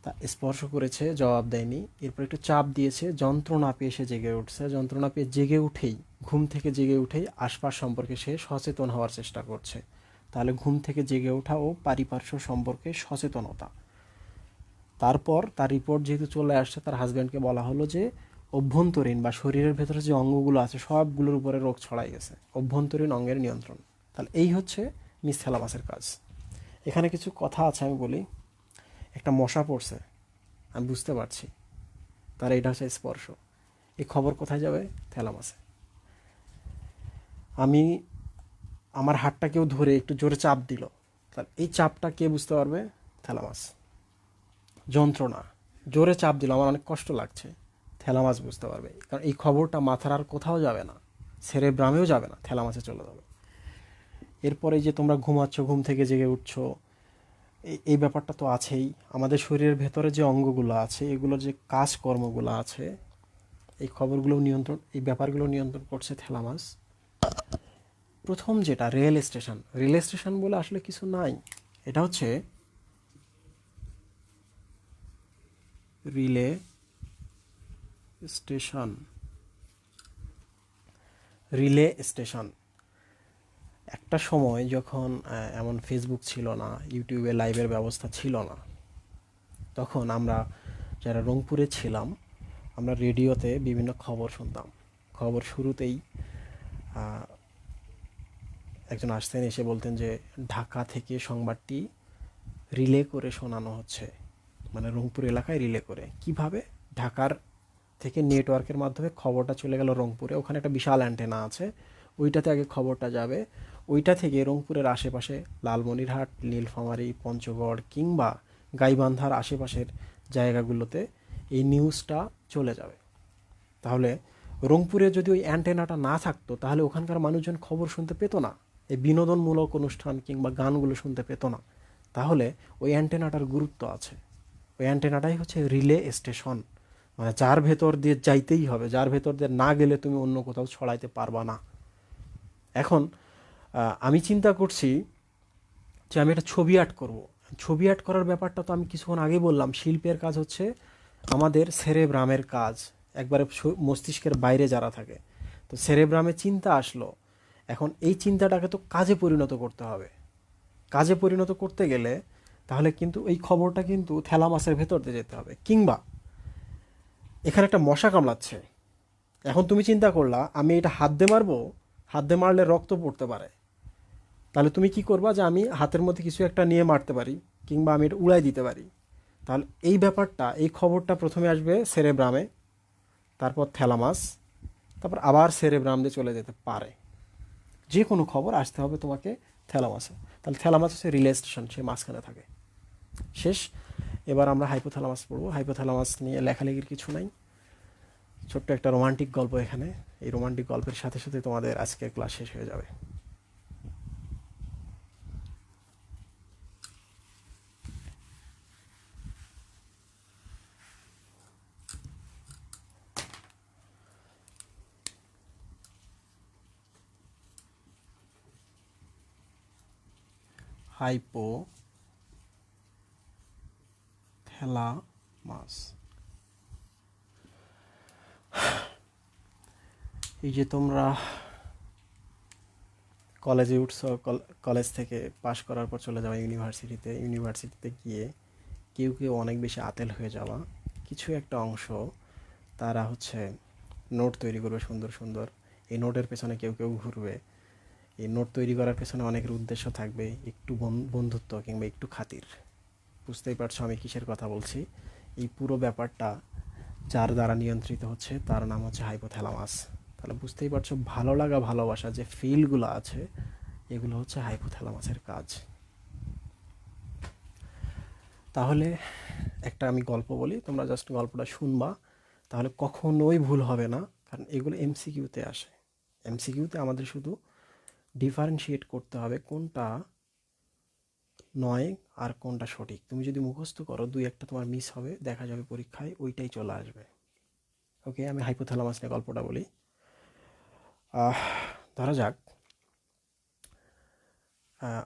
তা স্পর্শ করেছে, জবাব দেয়নি, এরপর একটু চাপ দিয়েছে, যন্ত্রণা পেয়ে সে জেগে উঠছে, যন্ত্রণা পেয়ে জেগে উঠেই, ঘুম থেকে জেগে উঠেই আশপাশ সম্পর্কে সে সচেতন হওয়ার চেষ্টা করছে। তাহলে ঘুম থেকে জেগে ওঠা ও পারিপার্শ্ব সম্পর্কে সচেতনতা। তারপর তার রিপোর্ট যেহেতু চলে আসছে, তার হাজব্যান্ডকে বলা হলো যে অভ্যন্তরীণ বা শরীরের ভেতরে যে অঙ্গগুলো আছে সবগুলোর উপরে রোগ ছড়াই গেছে, অভ্যন্তরীণ অঙ্গের নিয়ন্ত্রণ। তাহলে এই হচ্ছে মিস থ্যালামাসের কাজ। এখানে কিছু কথা আছে আমি বলি। একটা মশা পড়ছে, আমি বুঝতে পারছি, তার এটা হচ্ছে স্পর্শ। এই খবর কোথায় যাবে? থ্যালামাসে। আমি আমার হাতটা কেউ ধরে একটু জোরে চাপ দিল, তাহলে এই চাপটা কে বুঝতে পারবে? থ্যালামাস। যন্ত্রণা, জোরে চাপ দিল, আমার অনেক কষ্ট লাগছে, থ্যালামাস বুঝতে পারবে, কারণ এই খবরটা মাথার আর কোথাও যাবে না, সেরেব্রামেও যাবে না, থ্যালামাসে চলে যাবে। এরপরে যে তোমরা ঘুমাচ্ছ, ঘুম থেকে জেগে উঠছো, এই ব্যাপারটা তো আছেই। আমাদের শরীরের ভেতরে যে অঙ্গগুলো আছে, এগুলোর যে কাজকর্মগুলো আছে, এই খবরগুলো নিয়ন্ত্রণ, এই ব্যাপারগুলো নিয়ন্ত্রণ করছে থ্যালামাস। প্রথম যেটা রেল স্টেশন, রেল স্টেশন বলে আসলে কিছু নাই, এটা হচ্ছে রিলে স্টেশন। রিলে স্টেশন একটা সময় যখন এমন ফেসবুক ছিল না, ইউটিউবে লাইভের ব্যবস্থা ছিল না, তখন আমরা যারা রংপুরে ছিলাম, আমরা রেডিওতে বিভিন্ন খবর শুনতাম। খবর শুরুতেই একজন আসতেন, এসে বলতেন যে ঢাকা থেকে সংবাদটি রিলে করে শোনানো হচ্ছে, মানে রংপুর এলাকায় রিলে করে। কিভাবে? ঢাকার থেকে নেটওয়ার্কের মাধ্যমে খবরটা চলে গেল রংপুরে, ওখানে একটা বিশাল অ্যান্টেনা আছে, ওইটাতে আগে খবরটা যাবে, ওইটা থেকে রংপুরের আশেপাশে লালমনিরহাট, নীলফামারী, পঞ্চগড় কিংবা গাইবান্ধার আশেপাশের জায়গাগুলোতে এই নিউজটা চলে যাবে। তাহলে রংপুরে যদি ওই অ্যান্টেনাটা না থাকতো, তাহলে ওখানকার মানুষজন খবর শুনতে পেতো না, এই বিনোদনমূলক অনুষ্ঠান কিংবা গানগুলো শুনতে পেতো না। তাহলে ওই অ্যান্টেনাটার গুরুত্ব আছে। ওই অ্যান্টেনাটাই হচ্ছে রিলে স্টেশন, মানে যার ভেতর দিয়ে যাইতেই হবে, যার ভেতর দিয়ে না গেলে তুমি অন্য কোথাও ছড়াইতে পারবা না। এখন আমি চিন্তা করছি যে আমি একটা ছবি আর্ট করব। ছবি আর্ট করার ব্যাপারটা তো আমি কিছুক্ষণ আগে বললাম, শিল্পের কাজ হচ্ছে আমাদের সেরেব্রামের কাজ, একবারে মস্তিষ্কের বাইরে যারা থাকে। তো সেরেব্রামে চিন্তা আসলো, এখন এই চিন্তাটাকে তো কাজে পরিণত করতে হবে। কাজে পরিণত করতে গেলে তাহলে কিন্তু এই খবরটা কিন্তু থ্যালামাসের ভেতর দিয়ে যেতে হবে। কিংবা এখানে একটা মশা কামড়াচ্ছে, এখন তুমি চিন্তা করলা আমি এটা হাত দিয়ে মারবো, হাত দিয়ে মারলে রক্ত পড়তে পারে, তাহলে তুমি কি করবা যে আমি হাতের মধ্যে কিছু একটা নিয়ে মারতে পারি, কিংবা আমি এটা উড়াই দিতে পারি। তাহলে এই ব্যাপারটা, এই খবরটা প্রথমে আসবে সেরেব্রামে, তারপর থ্যালামাস, তারপর আবার সেরেব্রাম দিয়ে চলে যেতে পারে। যে কোনো খবর আসতে হবে তোমাকে থ্যালামাসে। তাহলে থ্যালামাস হচ্ছে রিলে স্টেশন, সে মাঝখানে থাকে। শেষ। এবার আমরা হাইপোথ্যালামাস পড়বো। হাইপোথ্যালামাস নিয়ে লেখালেখির কিছু নাই, ছোট্ট একটা রোমান্টিক গল্প এখানে। এই রোমান্টিক গল্পের সাথে সাথে তোমাদের আজকের ক্লাস শেষ হয়ে যাবে। হাইপোথ্যালামাস, এই যে তোমরা কলেজে উঠছো, কলেজ থেকে পাশ করার পর চলে যাওয়া ইউনিভার্সিটিতে, ইউনিভার্সিটিতে গিয়ে কেউ কেউ অনেক বেশি আতেল হয়ে যাওয়া, কিছু একটা অংশ তারা হচ্ছে নোট তৈরি করবে সুন্দর সুন্দর। এই নোটের পেছনে কেউ কেউ ঘুরবে। এই নোট তৈরি করার পেছনে অনেকের উদ্দেশ্য থাকবে একটু বন্ধুত্ব কিংবা একটু খাতির। বুঝতেই পারছো আমি কিসের কথা বলছি। এই পুরো ব্যাপারটা যার দ্বারা নিয়ন্ত্রিত হচ্ছে তার নাম হচ্ছে হাইপোথ্যালামাস। তাহলে বুঝতেই পারছো ভালো লাগা, ভালোবাসা যে ফিলগুলো আছে, এগুলো হচ্ছে হাইপোথ্যালামাসের কাজ। তাহলে একটা আমি গল্প বলি, তোমরা জাস্ট গল্পটা শুনবা, তাহলে কখনোই ভুল হবে না, কারণ এগুলো এমসিকিউতে আসে। এমসিকিউতে আমাদের শুধু ডিফারেন্সিয়েট করতে হবে কোনটা নয় আর কোনটা সঠিক। তুমি যদি মুখস্থ করো, দুই একটা তোমার মিস হবে, দেখা যাবে পরীক্ষায় ওইটাই চলে আসবে। ওকে, আমি হাইপোথ্যালামাস নিয়ে গল্পটা বলি। ধরা যাক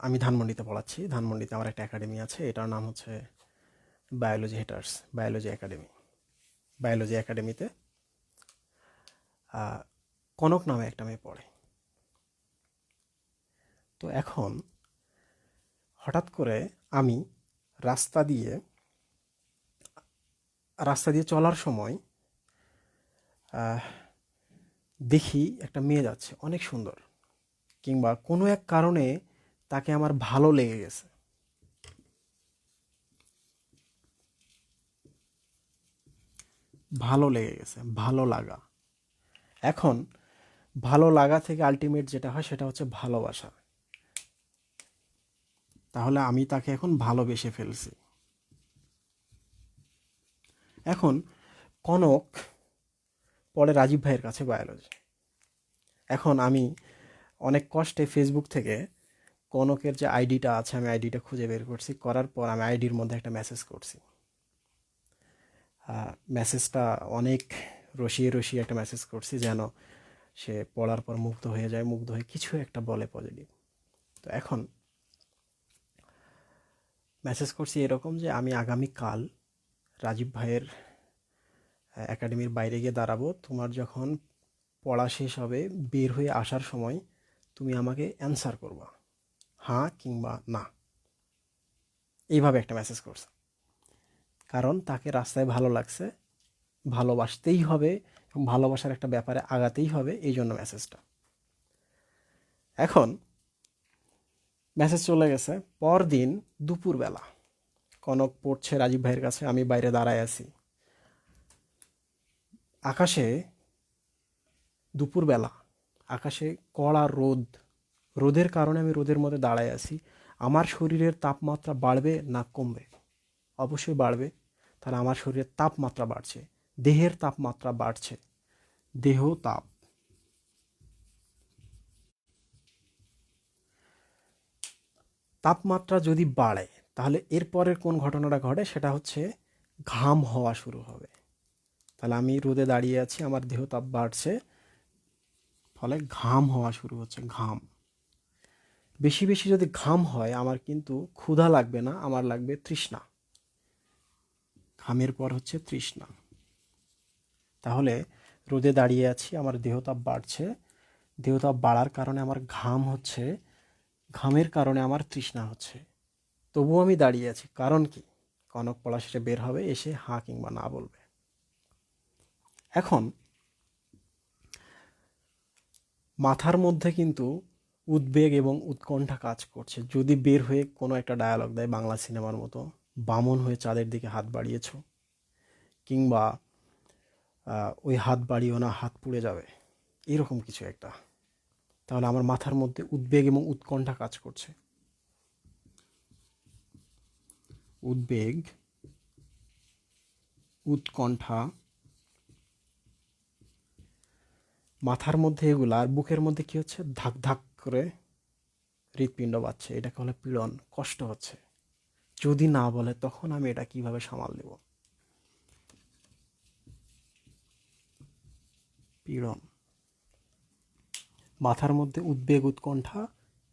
আমি ধানমন্ডিতে পড়াচ্ছি। ধানমন্ডিতে আমার একটা একাডেমি আছে, এটার নাম হচ্ছে biology haters, biology academy. Biology একাডেমিতে কনক নামে একটা মেয়ে পড়ে। তো এখন হঠাৎ করে আমি রাস্তা দিয়ে চলার সময় দেখি একটা মেয়ে যাচ্ছে অনেক সুন্দর, কিংবা কোনো এক কারণে তাকে আমার ভালো লেগে গেছে। ভালো লেগে গেছে, ভালো লাগা। এখন ভালো লাগা থেকে আলটিমেট যেটা হয় সেটা হচ্ছে ভালোবাসা। তাহলে আমি তাকে এখন ভালোবেসে ফেলছি। এখন কনক পড়ে রাজীব ভাইয়ের কাছে বায়োলজি। এখন আমি অনেক কষ্টে ফেসবুক থেকে কনকের যে আইডিটা আছে, আমি আইডিটা খুঁজে বের করছি। করার পর আমি আইডির মধ্যে একটা মেসেজ করছি। মেসেজটা অনেক রসিয়ে রসিয়ে একটা মেসেজ করছি, যেন সে পড়ার পর মুগ্ধ হয়ে যায়, মুগ্ধ হয়ে কিছু একটা বলে পজিটিভ। তো এখন মেসেজ করছি এরকম যে আমি আগামীকাল রাজীব ভাইয়ের একাডেমির বাইরে গিয়ে দাঁড়াবো, তোমার যখন পড়া শেষ হবে বের হয়ে আসার সময় তুমি আমাকে অ্যান্সার করবা, হ্যাঁ কিংবা না। এইভাবে একটা মেসেজ করছে, কারণ তাকে রাস্তায় ভালো লাগছে, ভালোবাসতেই হবে এবং ভালোবাসার একটা ব্যাপারে আগাতেই হবে, এই জন্য মেসেজটা। এখন মেসেজ চলে গেছে। পরদিন দুপুরবেলা কনক পড়ছে রাজীব ভাইয়ের কাছে, আমি বাইরে দাঁড়ায় আছি। আকাশে দুপুরবেলা আকাশে কড়া রোদ, রোদের কারণে আমি রোদের মধ্যে দাঁড়ায় আছি। আমার শরীরের তাপমাত্রা বাড়বে না কমবে? অবশ্যই বাড়বে। তাহলে আমার শরীরের তাপমাত্রা বাড়ছে, দেহের তাপমাত্রা বাড়ছে, দেহ তাপ। তাপমাত্রা যদি বাড়ে তাহলে এরপরের কোন ঘটনাটা ঘটে সেটা হচ্ছে ঘাম হওয়া শুরু হবে। তাহলে আমি রোদে দাঁড়িয়ে আছি, আমার দেহ তাপ বাড়ছে, ফলে ঘাম হওয়া শুরু হচ্ছে। ঘাম বেশি বেশি যদি ঘাম হয়, আমার কিন্তু ক্ষুধা লাগবে না, আমার লাগবে তৃষ্ণা। ঘামের পর হচ্ছে তৃষ্ণা। তাহলে রোদে দাঁড়িয়ে আছি, আমার দেহতাপ বাড়ছে, দেহতাপ বাড়ার কারণে আমার ঘাম হচ্ছে, ঘামের কারণে আমার তৃষ্ণা হচ্ছে। তবুও আমি দাঁড়িয়ে আছি, কারণ কি? কনক পড়া শেষে বের হবে, এসে হাঁ কিংবা না বলবে। এখন মাথার মধ্যে কিন্তু উদ্বেগ এবং উৎকণ্ঠা কাজ করছে। যদি বের হয়ে কোনো একটা ডায়ালগ দেয় বাংলা সিনেমার মতো, বামন হয়ে চাঁদের দিকে হাত বাড়িয়েছ, কিংবা ওই হাত বাড়িও না, হাত পুড়ে যাবে, এরকম কিছু একটা, তাহলে আমার মাথার মধ্যে উদ্বেগ এবং উৎকণ্ঠা কাজ করছে। উদ্বেগ, উৎকণ্ঠা, মাথার মধ্যে এগুলা, আর বুকের মধ্যে কি হচ্ছে? ধাক ধাক করে হৃৎপিণ্ড বাজছে। এটাকে হলো পীড়ন, কষ্ট হচ্ছে। যদি না বলে তখন আমি এটা কিভাবে সামাল দেব? পীড়ন, মাথার মধ্যে উদ্বেগ, উৎকণ্ঠা,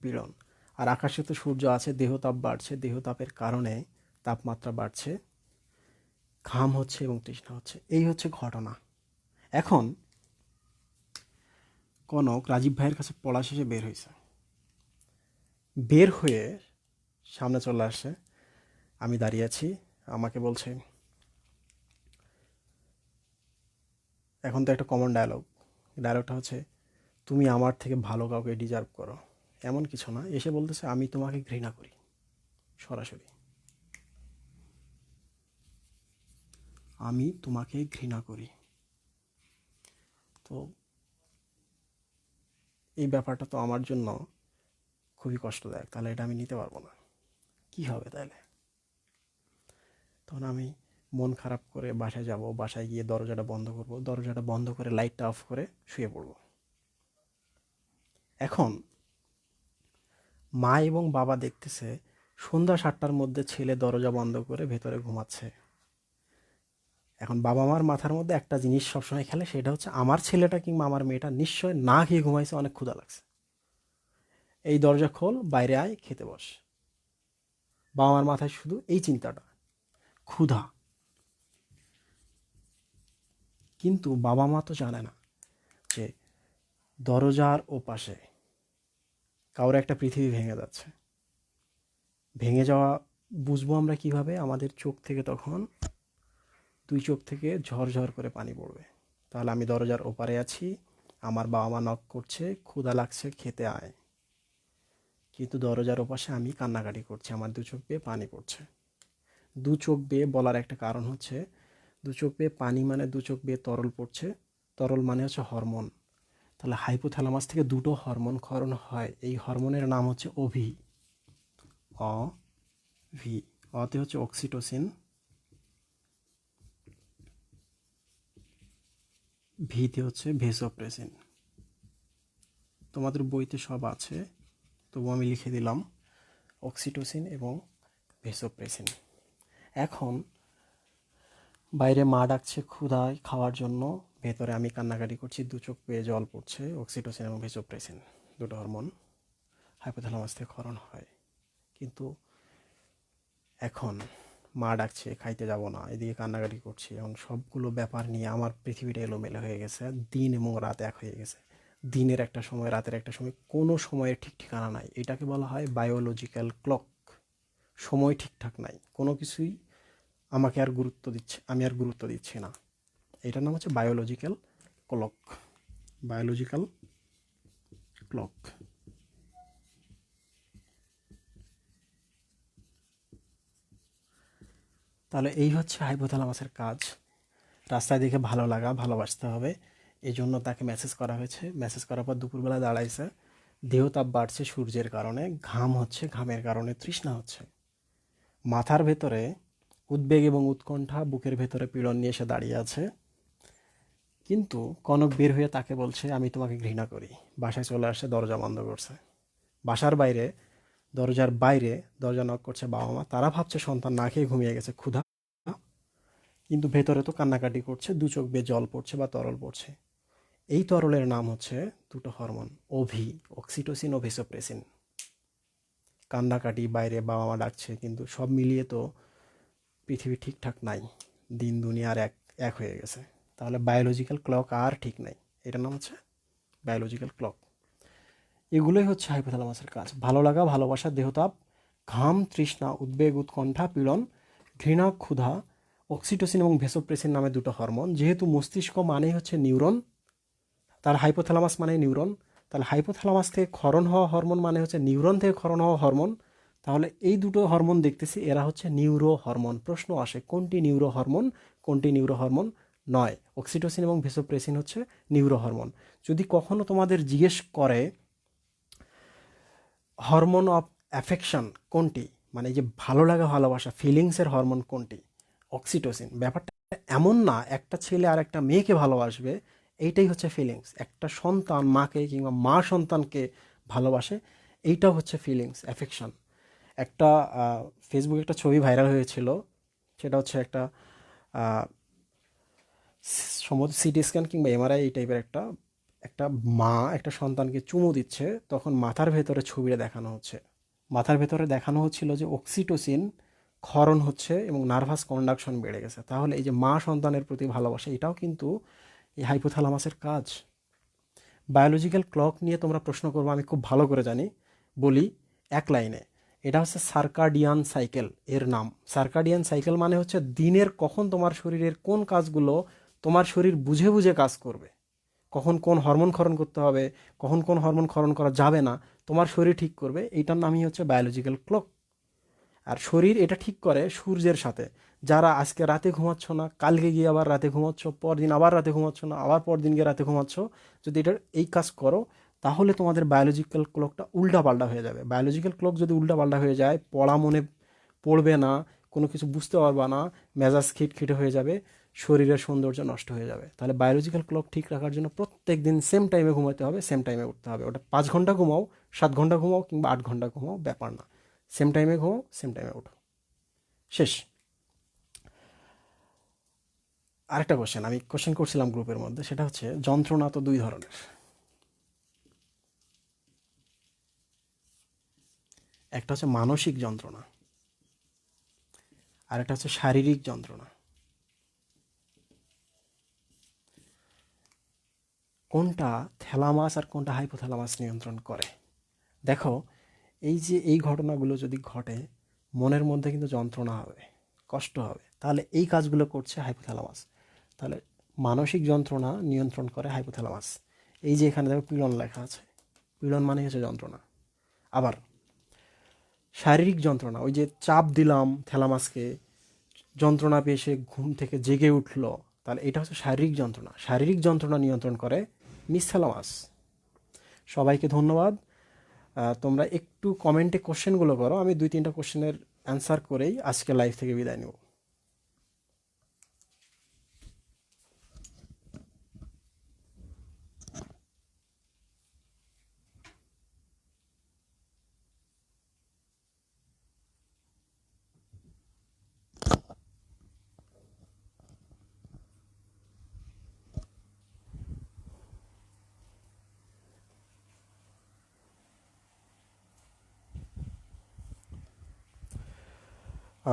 পীড়ন। আর আকাশে তো সূর্য আছে, দেহতাপ বাড়ছে, দেহতাপের কারণে তাপমাত্রা বাড়ছে, ঘাম হচ্ছে এবং তৃষ্ণা হচ্ছে। এই হচ্ছে ঘটনা। এখন কনক রাজীব ভাইয়ের কাছে পড়া শেষে বের হয়েছে, বের হয়ে সামনে চলে আসছে, আমি দাঁড়িয়ে আছি, আমাকে বলছে, এখন তো একটা কমন ডায়লগ, ডায়লগটা হচ্ছে, তুমি আমার থেকে ভালো কাউকে ডিজার্ভ করো। এমন কিছু না, এসে বলতেছে আমি তোমাকে ঘৃণা করি। সরাসরি, আমি তোমাকে ঘৃণা করি। তো এই ব্যাপারটা তো আমার জন্য খুবই কষ্টদায়ক, তাহলে এটা আমি নিতে পারবো না। কি হবে তাহলে? তখন আমি মন খারাপ করে বাসায় যাব, বাসায় গিয়ে দরজাটা বন্ধ করব, দরজাটা বন্ধ করে লাইটটা অফ করে শুয়ে পড়ব। এখন মা এবং বাবা দেখতেছে সন্ধ্যা 7টার মধ্যে ছেলে দরজা বন্ধ করে ভেতরে ঘুমাচ্ছে। এখন বাবা মার মাথার মধ্যে একটা জিনিস সবসময় খেলে, সেটা হচ্ছে আমার ছেলেটা কিংবা আমার মেয়েটা নিশ্চয় না খেয়ে ঘুমাইছে, অনেক ক্ষুধা লাগছে, এই দরজা খোল, বাইরে আয়, খেতে বস। বাবা মার মাথায় শুধু এই চিন্তাটা, ক্ষুধা। কিন্তু বাবা মা তো জানে না যে দরজার ওপাশে কারোর একটা পৃথিবী ভেঙে যাচ্ছে। ভেঙে যাওয়া বুঝবো আমরা কিভাবে? আমাদের চোখ থেকে তখন, দুই চোখ থেকে ঝরঝর করে পানি পড়বে। তাহলে আমি দরজার ওপারে আছি, আমার বাবা মা নক করছে, ক্ষুধা লাগছে, খেতে আয়। কিন্তু দরজার ওপাশে আমি কান্নাকাটি করছি, আমার দু চোখ বেয়ে পানি পড়ছে। দু চোখ বেয়ে বলার একটা কারণ হচ্ছে, দু চোখ বেয়ে পানি মানে দু চোখ বেয়ে তরল পড়ছে, তরল মানে হচ্ছে হরমোন। তাহলে হাইপোথ্যালামাস থেকে দুটো হরমোন ক্ষরণ হয়, এই হরমোনের নাম হচ্ছে ওভি। অ ভি, অতে হচ্ছে অক্সিটোসিন, ভিতে হচ্ছে ভেসোপ্রেসিন। তোমাদের বইতে সব আছে, তবু আমি লিখে দিলাম অক্সিটোসিন এবং ভেসোপ্রেসিন। এখন বাইরে মা ডাকছে ক্ষুধায় খাওয়ার জন্য, ভেতরে আমি কান্নাকাটি করছি, দু চোখ বেয়ে জল পড়ছে, অক্সিটোসিন এবং ভেসোপ্রেসিন দুটো হরমোন হাইপোথ্যালামাস থেকে ক্ষরণ হয়। কিন্তু এখন মা ডাকছে, খাইতে যাব না, এদিকে কান্নাকাটি করছি, এখন সবগুলো ব্যাপার নিয়ে আমার পৃথিবীটা এলোমেলো হয়ে গেছে, দিন এবং রাত এক হয়ে গেছে। দিনের একটা সময়, রাতের একটা সময়, কোনো সময়ের ঠিক ঠিকানা নাই। এটাকে বলা হয় বায়োলজিক্যাল ক্লক। সময় ঠিকঠাক নাই, কোনো কিছুই আমাকে আর গুরুত্ব দিচ্ছে, আমি আর গুরুত্ব দিচ্ছি না। এটার নাম হচ্ছে বায়োলজিক্যাল ক্লক। Biological clock. তাহলে এই হচ্ছে হাইপোথ্যালামাসের কাজ। রাস্তায় দেখে ভালো লাগা, ভালোবাসতে হবে, এই জন্য তাকে মেসেজ করা হয়েছে। মেসেজ করার পর দুপুরবেলা দাঁড়াইছে, দেহতাপ বাড়ছে সূর্যের কারণে, ঘাম হচ্ছে, ঘামের কারণে তৃষ্ণা হচ্ছে। মাথার ভেতরে উদ্বেগ এবং উৎকণ্ঠা, বুকের ভেতরে পীড়ন নিয়ে এসে দাঁড়িয়ে আছে। কিন্তু কনক বের হয়ে তাকে বলছে আমি তোমাকে ঘৃণা করি। বাসায় চলে আসছে, দরজা বন্ধ করছে। বাসার বাইরে দরজার বাইরে দরজা নক করছে বাবা মা, তারা ভাবছে সন্তান না খেয়ে ঘুমিয়ে গেছে ক্ষুধা, কিন্তু ভেতরে তো কান্নাকাটি করছে, দু চোখ বেয়ে জল পড়ছে বা তরল পড়ছে। এই তরলের নাম হচ্ছে দুটো হরমোন, অক্সিটোসিন ও ভেসোপ্রেসিন। কান্নাকাটি, বাইরে বাবা মা ডাকছে, কিন্তু সব মিলিয়ে তো পৃথিবী ঠিকঠাক নাই, দিন দুনিয়ার এক এক হয়ে গেছে। তাহলে বায়োলজিক্যাল ক্লক আর ঠিক নাই, এটার নাম হচ্ছে বায়োলজিক্যাল ক্লক। এগুলোই হচ্ছে হাইপোথ্যালামাসের কাজ: ভালো লাগা, ভালোবাসা, দেহতাপ, ঘাম, তৃষ্ণা, উদ্বেগ, উৎকণ্ঠা, পীড়ন, ঘৃণা, ক্ষুধা, অক্সিটোসিন এবং ভেসোপ্রেসিন নামে দুটো হরমোন। যেহেতু মস্তিষ্ক মানেই হচ্ছে নিউরন, তার হাইপোথ্যালামাস মানে নিউরন, তাহলে হাইপোথ্যালামাস থেকে ক্ষরণ হওয়া হরমোন মানে হচ্ছে নিউরন থেকে ক্ষরণ হওয়া হরমোন। তাহলে এই দুটো হরমোন দেখতেছি, এরা হচ্ছে নিউরো হরমোন। প্রশ্ন আসে কোনটি নিউরো হরমোন, কোনটি নিউরো হরমোন নয়। অক্সিটোসিন এবং ভেসোপ্রেসিন হচ্ছে নিউরো হরমোন। যদি কখনো তোমাদের জিজ্ঞেস করে হরমোন অফ অ্যাফেকশন কোনটি, মানে যে ভালো লাগা, ভালোবাসা, ফিলিংসের হরমোন কোনটি, অক্সিটোসিন। ব্যাপারটা এমন না একটা ছেলে আর একটা মেয়েকে ভালোবাসবে, এইটাই হচ্ছে ফিলিংস। একটা সন্তান মাকে কিংবা মা সন্তানকে ভালোবাসে, এইটাও হচ্ছে ফিলিংস, অ্যাফেকশন। একটা ফেসবুকে একটা ছবি ভাইরাল হয়েছিল, সেটা হচ্ছে একটা সম্ভবত সিটি স্ক্যান কিংবা এমআরআই এই টাইপের একটা একটা মা একটা সন্তানকে চুমু দিচ্ছে, তখন মাথার ভেতরে ছবিটা দেখানো হচ্ছে। মাথার ভেতরে দেখানো হচ্ছিল যে অক্সিটোসিন ক্ষরণ হচ্ছে এবং নার্ভাস কন্ডাকশন বেড়ে গেছে। তাহলে এই যে মা সন্তানের প্রতি ভালোবাসা, এটাও কিন্তু এই হাইপোথ্যালামাসের কাজ। বায়োলজিক্যাল ক্লক নিয়ে তোমরা প্রশ্ন করবো, আমি খুব ভালো করে জানি, বলি এক লাইনে। এটা হচ্ছে সার্কাডিয়ান সাইকেল এর নাম। সার্কাডিয়ান সাইকেল মানে হচ্ছে দিনের কখন তোমার শরীরের কোন কাজগুলো তোমার শরীর বুঝে বুঝে কাজ করবে, কখন কোন হরমোন ক্ষরণ করতে হবে, কখন কোন হরমোন ক্ষরণ করা যাবে না, তোমার শরীর ঠিক করবে। এইটার নামই হচ্ছে বায়োলজিক্যাল ক্লক। আর শরীর এটা ঠিক করে সূর্যের সাথে। যারা আজকে রাতে ঘুমাচ্ছ না, কালকে গিয়ে আবার রাতে ঘুমাচ্ছ, পরদিন আবার রাতে ঘুমাচ্ছ না, আবার পরদিন গিয়ে রাতে ঘুমাচ্ছ, যদি এটার এই কাজ করো, তাহলে তোমাদের বায়োলজিক্যাল ক্লকটা উল্টাপাল্টা হয়ে যাবে। বায়োলজিক্যাল ক্লক যদি উল্টাপাল্টা হয়ে যায়, পড়া মনে পড়বে না, কোনো কিছু বুঝতে পারবা না, মেজাজ খিটখিটে হয়ে যাবে, শরীরের সৌন্দর্য নষ্ট হয়ে যাবে। তাহলে বায়োলজিক্যাল ক্লক ঠিক রাখার জন্য প্রত্যেক দিন সেম টাইমে ঘুমাতে হবে, সেম টাইমে উঠতে হবে। ওটা 5 ঘন্টা ঘুমাও, 7 ঘন্টা ঘুমাও কিংবা 8 ঘন্টা ঘুমাও, ব্যাপার না। সেম টাইমে ঘুমাও, সেম টাইমে ওঠো, শেষ। আরেকটা কোশ্চেন আমি কোশ্চেন করছিলাম গ্রুপের মধ্যে, সেটা হচ্ছে যন্ত্রণা তো দুই ধরনের, একটা হচ্ছে মানসিক যন্ত্রণা আর একটা হচ্ছে শারীরিক যন্ত্রণা। কোনটা থ্যালামাস আর কোনটা হাইপোথ্যালামাস নিয়ন্ত্রণ করে? দেখো, এই যে এই ঘটনাগুলো যদি ঘটে, মনের মধ্যে কিন্তু যন্ত্রণা হবে, কষ্ট হবে, তাহলে এই কাজগুলো করছে হাইপোথ্যালামাস। তাহলে মানসিক যন্ত্রণা নিয়ন্ত্রণ করে হাইপোথ্যালামাস। এই যে এখানে দেখো পীড়ন লেখা আছে, পীড়ন মানে হচ্ছে যন্ত্রণা। আবার শারীরিক যন্ত্রণা, ওই যে চাপ দিলাম থ্যালামাসকে, যন্ত্রণা পেয়ে সে ঘুম থেকে জেগে উঠলো, তাহলে এটা হচ্ছে শারীরিক যন্ত্রণা। শারীরিক যন্ত্রণা নিয়ন্ত্রণ করে মিস থ্যালামাস। সবাইকে ধন্যবাদ। তোমরা একটু কমেন্টে কোশ্চেনগুলো করো, আমি 2-3টা কোশ্চেনের অ্যান্সার করেই আজকে লাইভ থেকে বিদায় নেব।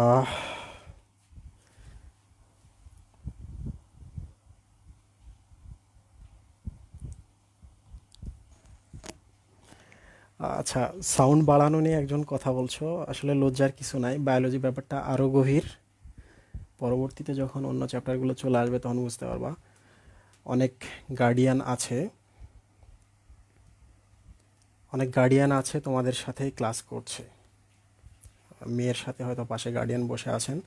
আহ, আচ্ছা, সাউন্ড বাড়ানো নিয়ে একজন কথা বলছো, আসলে লজ্জার কিছু নাই, বায়োলজি ব্যাপারটা আরও গভীর। পরবর্তীতে যখন অন্য চ্যাপ্টারগুলো চলে আসবে তখন বুঝতে পারবা। অনেক গার্ডিয়ান আছে, অনেক গার্ডিয়ান আছে তোমাদের সাথেই ক্লাস করছে, মেয়ের সাথে হয়তো পাশে গার্ডিয়ান বসে আছেন।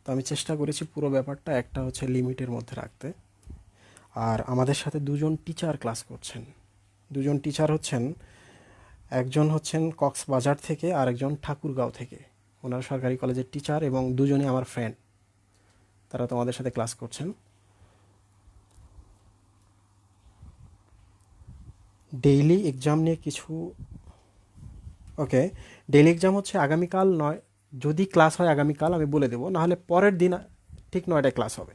তো আমি চেষ্টা করেছি পুরো ব্যাপারটা একটা হচ্ছে লিমিটের মধ্যে রাখতে। আর আমাদের সাথে দুজন টিচার ক্লাস করছেন। দুজন টিচার হচ্ছেন, একজন হচ্ছেন কক্সবাজার থেকে আর একজন ঠাকুরগাঁও থেকে। ওনারা সরকারি কলেজের টিচার এবং দুজনই আমার ফ্রেন্ড। তারা তোমাদের সাথে ক্লাস করছেন। ডেইলি এক্সাম নিয়ে কিছু ওকে, ডেইলি এক্সাম হচ্ছে আগামীকাল নয়, যদি ক্লাস হয় আগামীকাল আমি বলে দেবো, নাহলে পরের দিন ঠিক 9টায় ক্লাস হবে।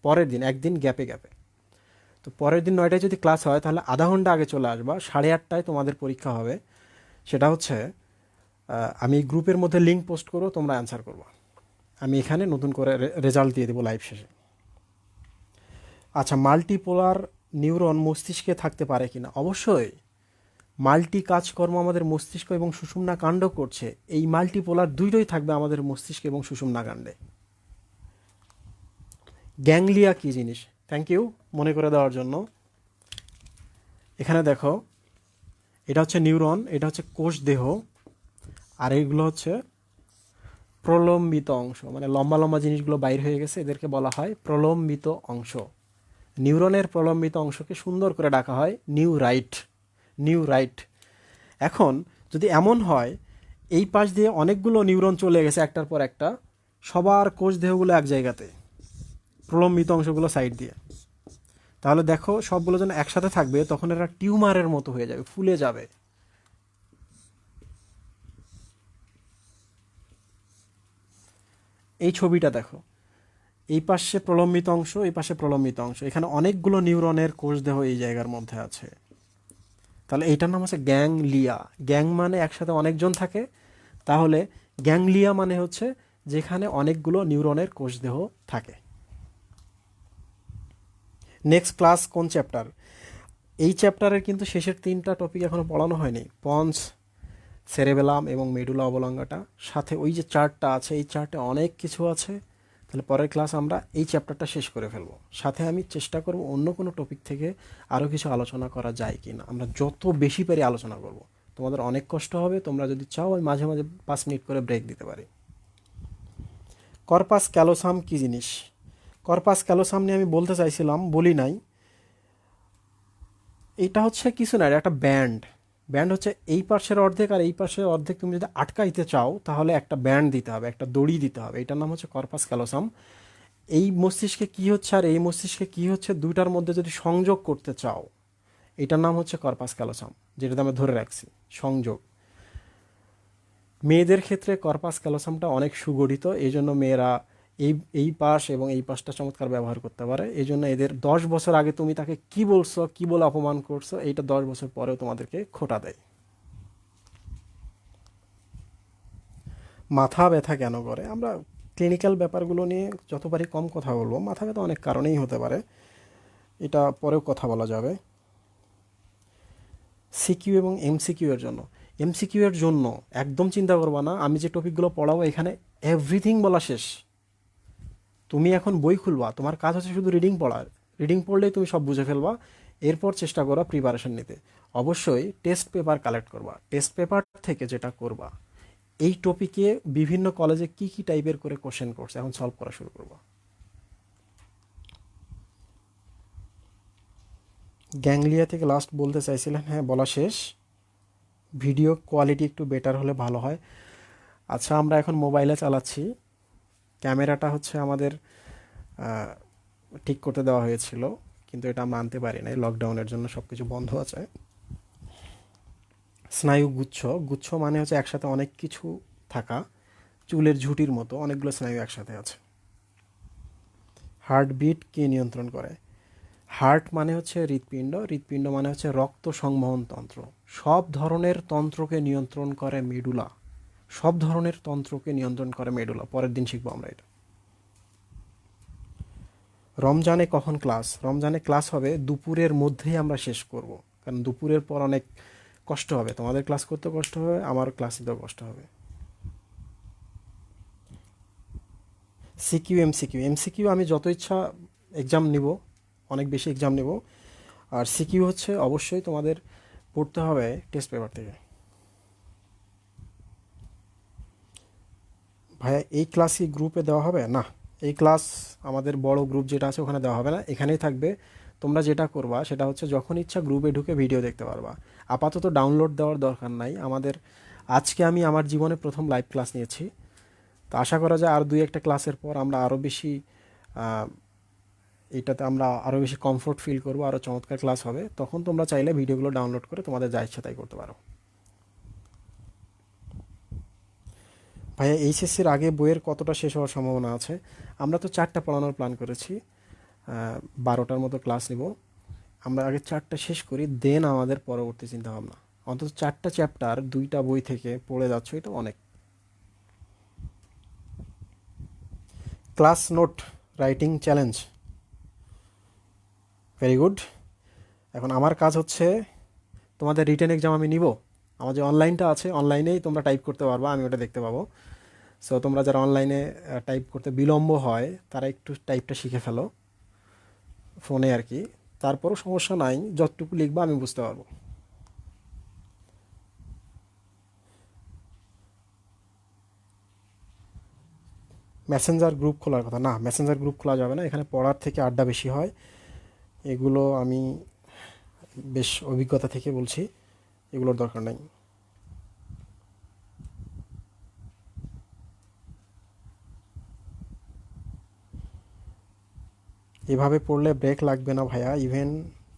পরের দিন একদিন গ্যাপে গ্যাপে। তো পরের দিন 9টায় যদি ক্লাস হয় তাহলে আধা ঘন্টা আগে চলে আসবা, 8:30টায় তোমাদের পরীক্ষা হবে। সেটা হচ্ছে আমি গ্রুপের মধ্যে লিঙ্ক পোস্ট করবো, তোমরা অ্যান্সার করবো। আমি এখানে নতুন করে রেজাল্ট দিয়ে দেবো লাইভ শেষে। আচ্ছা, মাল্টিপোলার নিউরন মস্তিষ্কে থাকতে পারে কিনা? অবশ্যই। মাল্টি কাজকর্ম আমাদের মস্তিষ্ক এবং সুষুম্না কাণ্ড করছে, এই মাল্টিপোলার দুইটাই থাকবে আমাদের মস্তিষ্ক এবং সুষুম্না কাণ্ডে। গ্যাংলিয়া কী জিনিস? থ্যাংক ইউ মনে করে দেওয়ার জন্য। এখানে দেখো, এটা হচ্ছে নিউরন, এটা হচ্ছে কোষ দেহ, আর এইগুলো হচ্ছে প্রলম্বিত অংশ, মানে লম্বা লম্বা জিনিসগুলো বাইর হয়ে গেছে, এদেরকে বলা হয় প্রলম্বিত অংশ। নিউরনের প্রলম্বিত অংশকে সুন্দর করে ডাকা হয় নিউরাইট। নিউরাইট। এখন যদি এমন হয় এই পাশ দিয়ে অনেকগুলো নিউরন চলে গেছে একটার পর একটা, সবার কোষ দেহগুলো এক জায়গাতে, প্রলম্বিত অংশগুলো সাইড দিয়ে, তাহলে দেখো সবগুলো যেন একসাথে থাকবে, তখন এরা টিউমারের মতো হয়ে যাবে, ফুলে যাবে। এই ছবিটা দেখো, এই পাশে প্রলম্বিত অংশ, এই পাশে প্রলম্বিত অংশ, এখানে অনেকগুলো নিউরনের কোষ দেহ এই জায়গার মধ্যে আছে। তাহলে এইটার নাম হচ্ছে গ্যাংলিয়া। গ্যাং মানে একসাথে অনেকজন থাকে, তাহলে গ্যাংলিয়া মানে হচ্ছে যেখানে অনেকগুলো নিউরনের কোষ দেহ থাকে। নেক্সট ক্লাস কোন চ্যাপ্টার? এই চ্যাপ্টারের কিন্তু শেষের 3টা টপিক এখনো পড়ানো হয়নি, পন্স, সেরেবেলাম এবং মেডুলা অবলঙ্গাটা, সাথে ওই যে চার্টটা আছে, এই চার্টে অনেক কিছু আছে। তাহলে পরের ক্লাস আমরা এই চ্যাপ্টারটা শেষ করে ফেলবো, সাথে আমি চেষ্টা করব অন্য কোনো টপিক থেকে আরও কিছু আলোচনা করা যায় কি না, আমরা যত বেশি পারি আলোচনা করব। তোমাদের অনেক কষ্ট হবে, তোমরা যদি চাও আমি মাঝে মাঝে 5 মিনিট করে ব্রেক দিতে পারি। কর্পাস ক্যালোসাম কী জিনিস? কর্পাস ক্যালোসাম নিয়ে আমি বলতে চাইছিলাম, বলি নাই। এটা হচ্ছে কিছু না, এটা একটা ব্যান্ড। ব্যান্ড হচ্ছে এই পাশের অর্ধেক আর এই পাশের অর্ধেক তুমি যদি আটকাইতে চাও তাহলে একটা ব্যান্ড দিতে হবে, একটা দড়ি দিতে হবে, এটার নাম হচ্ছে কর্পাস ক্যালোসাম। এই মস্তিষ্কে কী হচ্ছে আর এই মস্তিষ্কে কী হচ্ছে, দুইটার মধ্যে যদি সংযোগ করতে চাও, এটার নাম হচ্ছে কর্পাস ক্যালোসাম, যেটাতে আমরা ধরে রাখছি সংযোগ। মেয়েদের ক্ষেত্রে কর্পাস ক্যালোসামটা অনেক সুগঠিত, এই জন্য মেয়েরা এই এই পাশ এবং এই পাশটা চমৎকার ব্যবহার করতে পারে। এই জন্য এদের 10 বছর আগে তুমি তাকে কি বলছো, কি বলে অপমান করছো, এইটা 10 বছর পরেও তোমাদেরকে খোটা দেয়। মাথা ব্যথা কেন করে? আমরা ক্লিনিক্যাল ব্যাপারগুলো নিয়ে যত পারি কম কথা বলবো। মাথা ব্যথা অনেক কারণেই হতে পারে, এটা পরেও কথা বলা যাবে। সিকিউ এবং এমসিকিউ এর জন্য, এমসিকিউ এর জন্য একদম চিন্তা করবা না, আমি যে টপিকগুলো পড়াবো এখানে এভরিথিং বলা শেষ। তুমি এখন বই খুলবা, তোমার কাজ হচ্ছে শুধু রিডিং পড়া, রিডিং পড়লেই তুমি সব বুঝে ফেলবা। এরপর চেষ্টা করো প্রিপারেশন নিতে। অবশ্যই টেস্ট পেপার কালেক্ট করবা, টেস্ট পেপার থেকে যেটা করবা, এই টপিকে বিভিন্ন কলেজে কি কি টাইপের করে কোশ্চেন করছে এখন সলভ করা শুরু করবা। গ্যাংলিয়া থেকে লাস্ট বলতে চাইছিলেন, হ্যাঁ বলা শেষ। ভিডিও কোয়ালিটি একটু বেটার হলে ভালো হয়। আচ্ছা, আমরা এখন মোবাইলে চালাচ্ছি, ক্যামেরাটা হচ্ছে আমাদের ঠিক করতে দেওয়া হয়েছিল, কিন্তু এটা আমরা আনতে পারি নাই, লকডাউনের জন্য সব কিছু বন্ধ আছে। স্নায়ু গুচ্ছ, গুচ্ছ মানে হচ্ছে একসাথে অনেক কিছু থাকা, চুলের ঝুঁটির মতো অনেকগুলো স্নায়ু একসাথে আছে। হার্টবিট কে নিয়ন্ত্রণ করে? হার্ট মানে হচ্ছে হৃৎপিণ্ড, হৃৎপিণ্ড মানে হচ্ছে রক্ত সংবহন তন্ত্র। সব ধরনের তন্ত্রকে নিয়ন্ত্রণ করে মেডুলা, সব ধরনের তন্ত্রকে নিয়ন্ত্রণ করে মেডুলা। পরের দিন শিখবো আমরা এটা। রমজানে কখন ক্লাস? রমজানে ক্লাস হবে দুপুরের মধ্যেই আমরা শেষ করব, কারণ দুপুরের পর অনেক কষ্ট হবে, তোমাদের ক্লাস করতে কষ্ট হবে, আমার ক্লাস দিতেও কষ্ট হবে। সিকিউ এমসিকিউ, এমসিকিউ আমি যত ইচ্ছা এক্সাম নিব, অনেক বেশি এক্সাম নেব। আর সিকিউ হচ্ছে অবশ্যই তোমাদের পড়তে হবে টেস্ট পেপার থেকে। ভাইয়া এই ক্লাস কি গ্রুপে দেওয়া হবে? না, এই ক্লাস আমাদের বড় গ্রুপ যেটা আছে ওখানে দেওয়া হবে না, এখানেই থাকবে। তোমরা যেটা করবা সেটা হচ্ছে যখন ইচ্ছা গ্রুপে ঢুকে ভিডিও দেখতে পারবা। আপাতত ডাউনলোড দেওয়ার দরকার নাই আমাদের। আজকে আমি আমার জীবনে প্রথম লাইভ ক্লাস নিয়েছি, তো আশা করা যায় আর 2-1টা ক্লাসের পর আমরা আরও বেশি এটাতে আমরা আরও বেশি কমফোর্ট ফিল করবো, আরও চমৎকার ক্লাস হবে। তখন তোমরা চাইলে ভিডিওগুলো ডাউনলোড করে তোমাদের যা ইচ্ছা তাই করতে পারো। ভাইয়া এইচএসসির আগে বইয়ের কতটা শেষ হওয়ার সম্ভাবনা আছে? আমরা তো 4টা পড়ানোর প্ল্যান করেছি, 12টার মতো ক্লাস নিব। আমরা আগে 4টা শেষ করি, দেন আমাদের পরবর্তী চিন্তা ভাবনা। অন্তত 4টা চ্যাপ্টার 2টা বই থেকে পড়ে যাচ্ছ, এটা অনেক। Class note writing challenge, very good. এখন আমার কাজ হচ্ছে, তোমাদের রিটেন এক্সাম আমি নিব। আমার যে অনলাইনটা আছে, অনলাইনেই তোমরা টাইপ করতে পারবা, আমি ওটা দেখতে পাবো। সো তোমরা যারা অনলাইনে টাইপ করতে বিলম্ব হয়, তারা একটু টাইপটা শিখে ফেলো ফোনে আর কি। তারপরও সমস্যা নাই, যতটুকু লিখবা আমি বুঝতে পারবো। মেসেঞ্জার গ্রুপ খোলার কথা না, মেসেঞ্জার গ্রুপ খোলা যাবে না, এখানে পড়ার থেকে আড্ডা বেশি হয়। এগুলো আমি বেশ অভিজ্ঞতা থেকে বলছি, এগুলোর দরকার নাই। এভাবে পড়লে ব্রেক লাগবে না ভাইয়া, ইভেন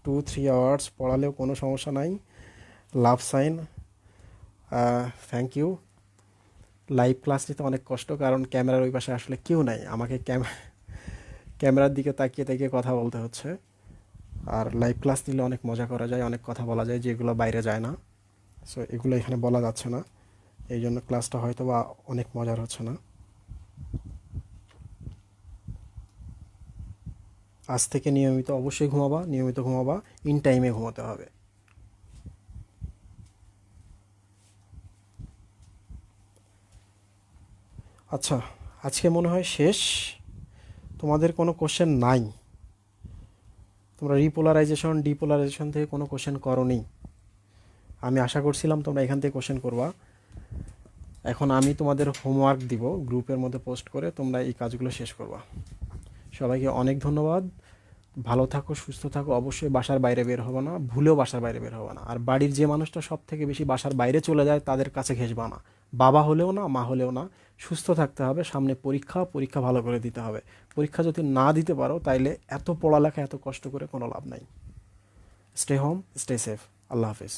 2-3 আওয়ার্স পড়ালেও কোনো সমস্যা নাই। Love sign, thank you. Live class নিতে অনেক কষ্ট, কারণ ক্যামেরার ওই পাশে আসলে কেউ নাই, আমাকে ক্যামেরার দিকে তাকিয়ে তাকিয়ে কথা বলতে হচ্ছে। আর লাইভ ক্লাস নিলে অনেক মজা করা যায়, অনেক কথা বলা যায় যেগুলো বাইরে যায় না। সো এগুলো এখানে বলা যাচ্ছে না, এই জন্য ক্লাসটা হয়তো বা অনেক মজার হচ্ছে না। আজ থেকে নিয়মিত অবশ্যই ঘুমাবা, নিয়মিত ঘুমাবা, ইন টাইমে ঘুমাতে হবে। আচ্ছা, আজকে মনে হয় শেষ। তোমাদের কোনো কোশ্চেন নাই? তোমরা রিপোলারাইজেশন ডিপোলারাইজেশন থেকে কোনো কোশ্চেন করোনি। আমি আশা করছিলাম তোমরা এখান থেকে কোশ্চেন করবা। এখন আমি তোমাদের হোমওয়ার্ক দিব গ্রুপের মধ্যে পোস্ট করে, তোমরা এই কাজগুলো শেষ করবা। সবাইকে অনেক ধন্যবাদ। ভালো থাকো, সুস্থ থাকো। অবশ্যই বাসার বাইরে বের হবে না, ভুলেও বাসার বাইরে বের হবে না। আর বাড়ির যে মানুষটা সব থেকে বেশি বাসার বাইরে চলে যায়, তাদের কাছে ঘেঁষবা না। বাবা হলেও না, মা হলেও না। সুস্থ থাকতে হবে, সামনে পরীক্ষা, পরীক্ষা ভালো করে দিতে হবে। পরীক্ষা যদি না দিতে পারো, তাইলে এত পড়ালেখা এত কষ্ট করে কোনো লাভ নাই। Stay home, stay safe. আল্লাহ হাফিজ।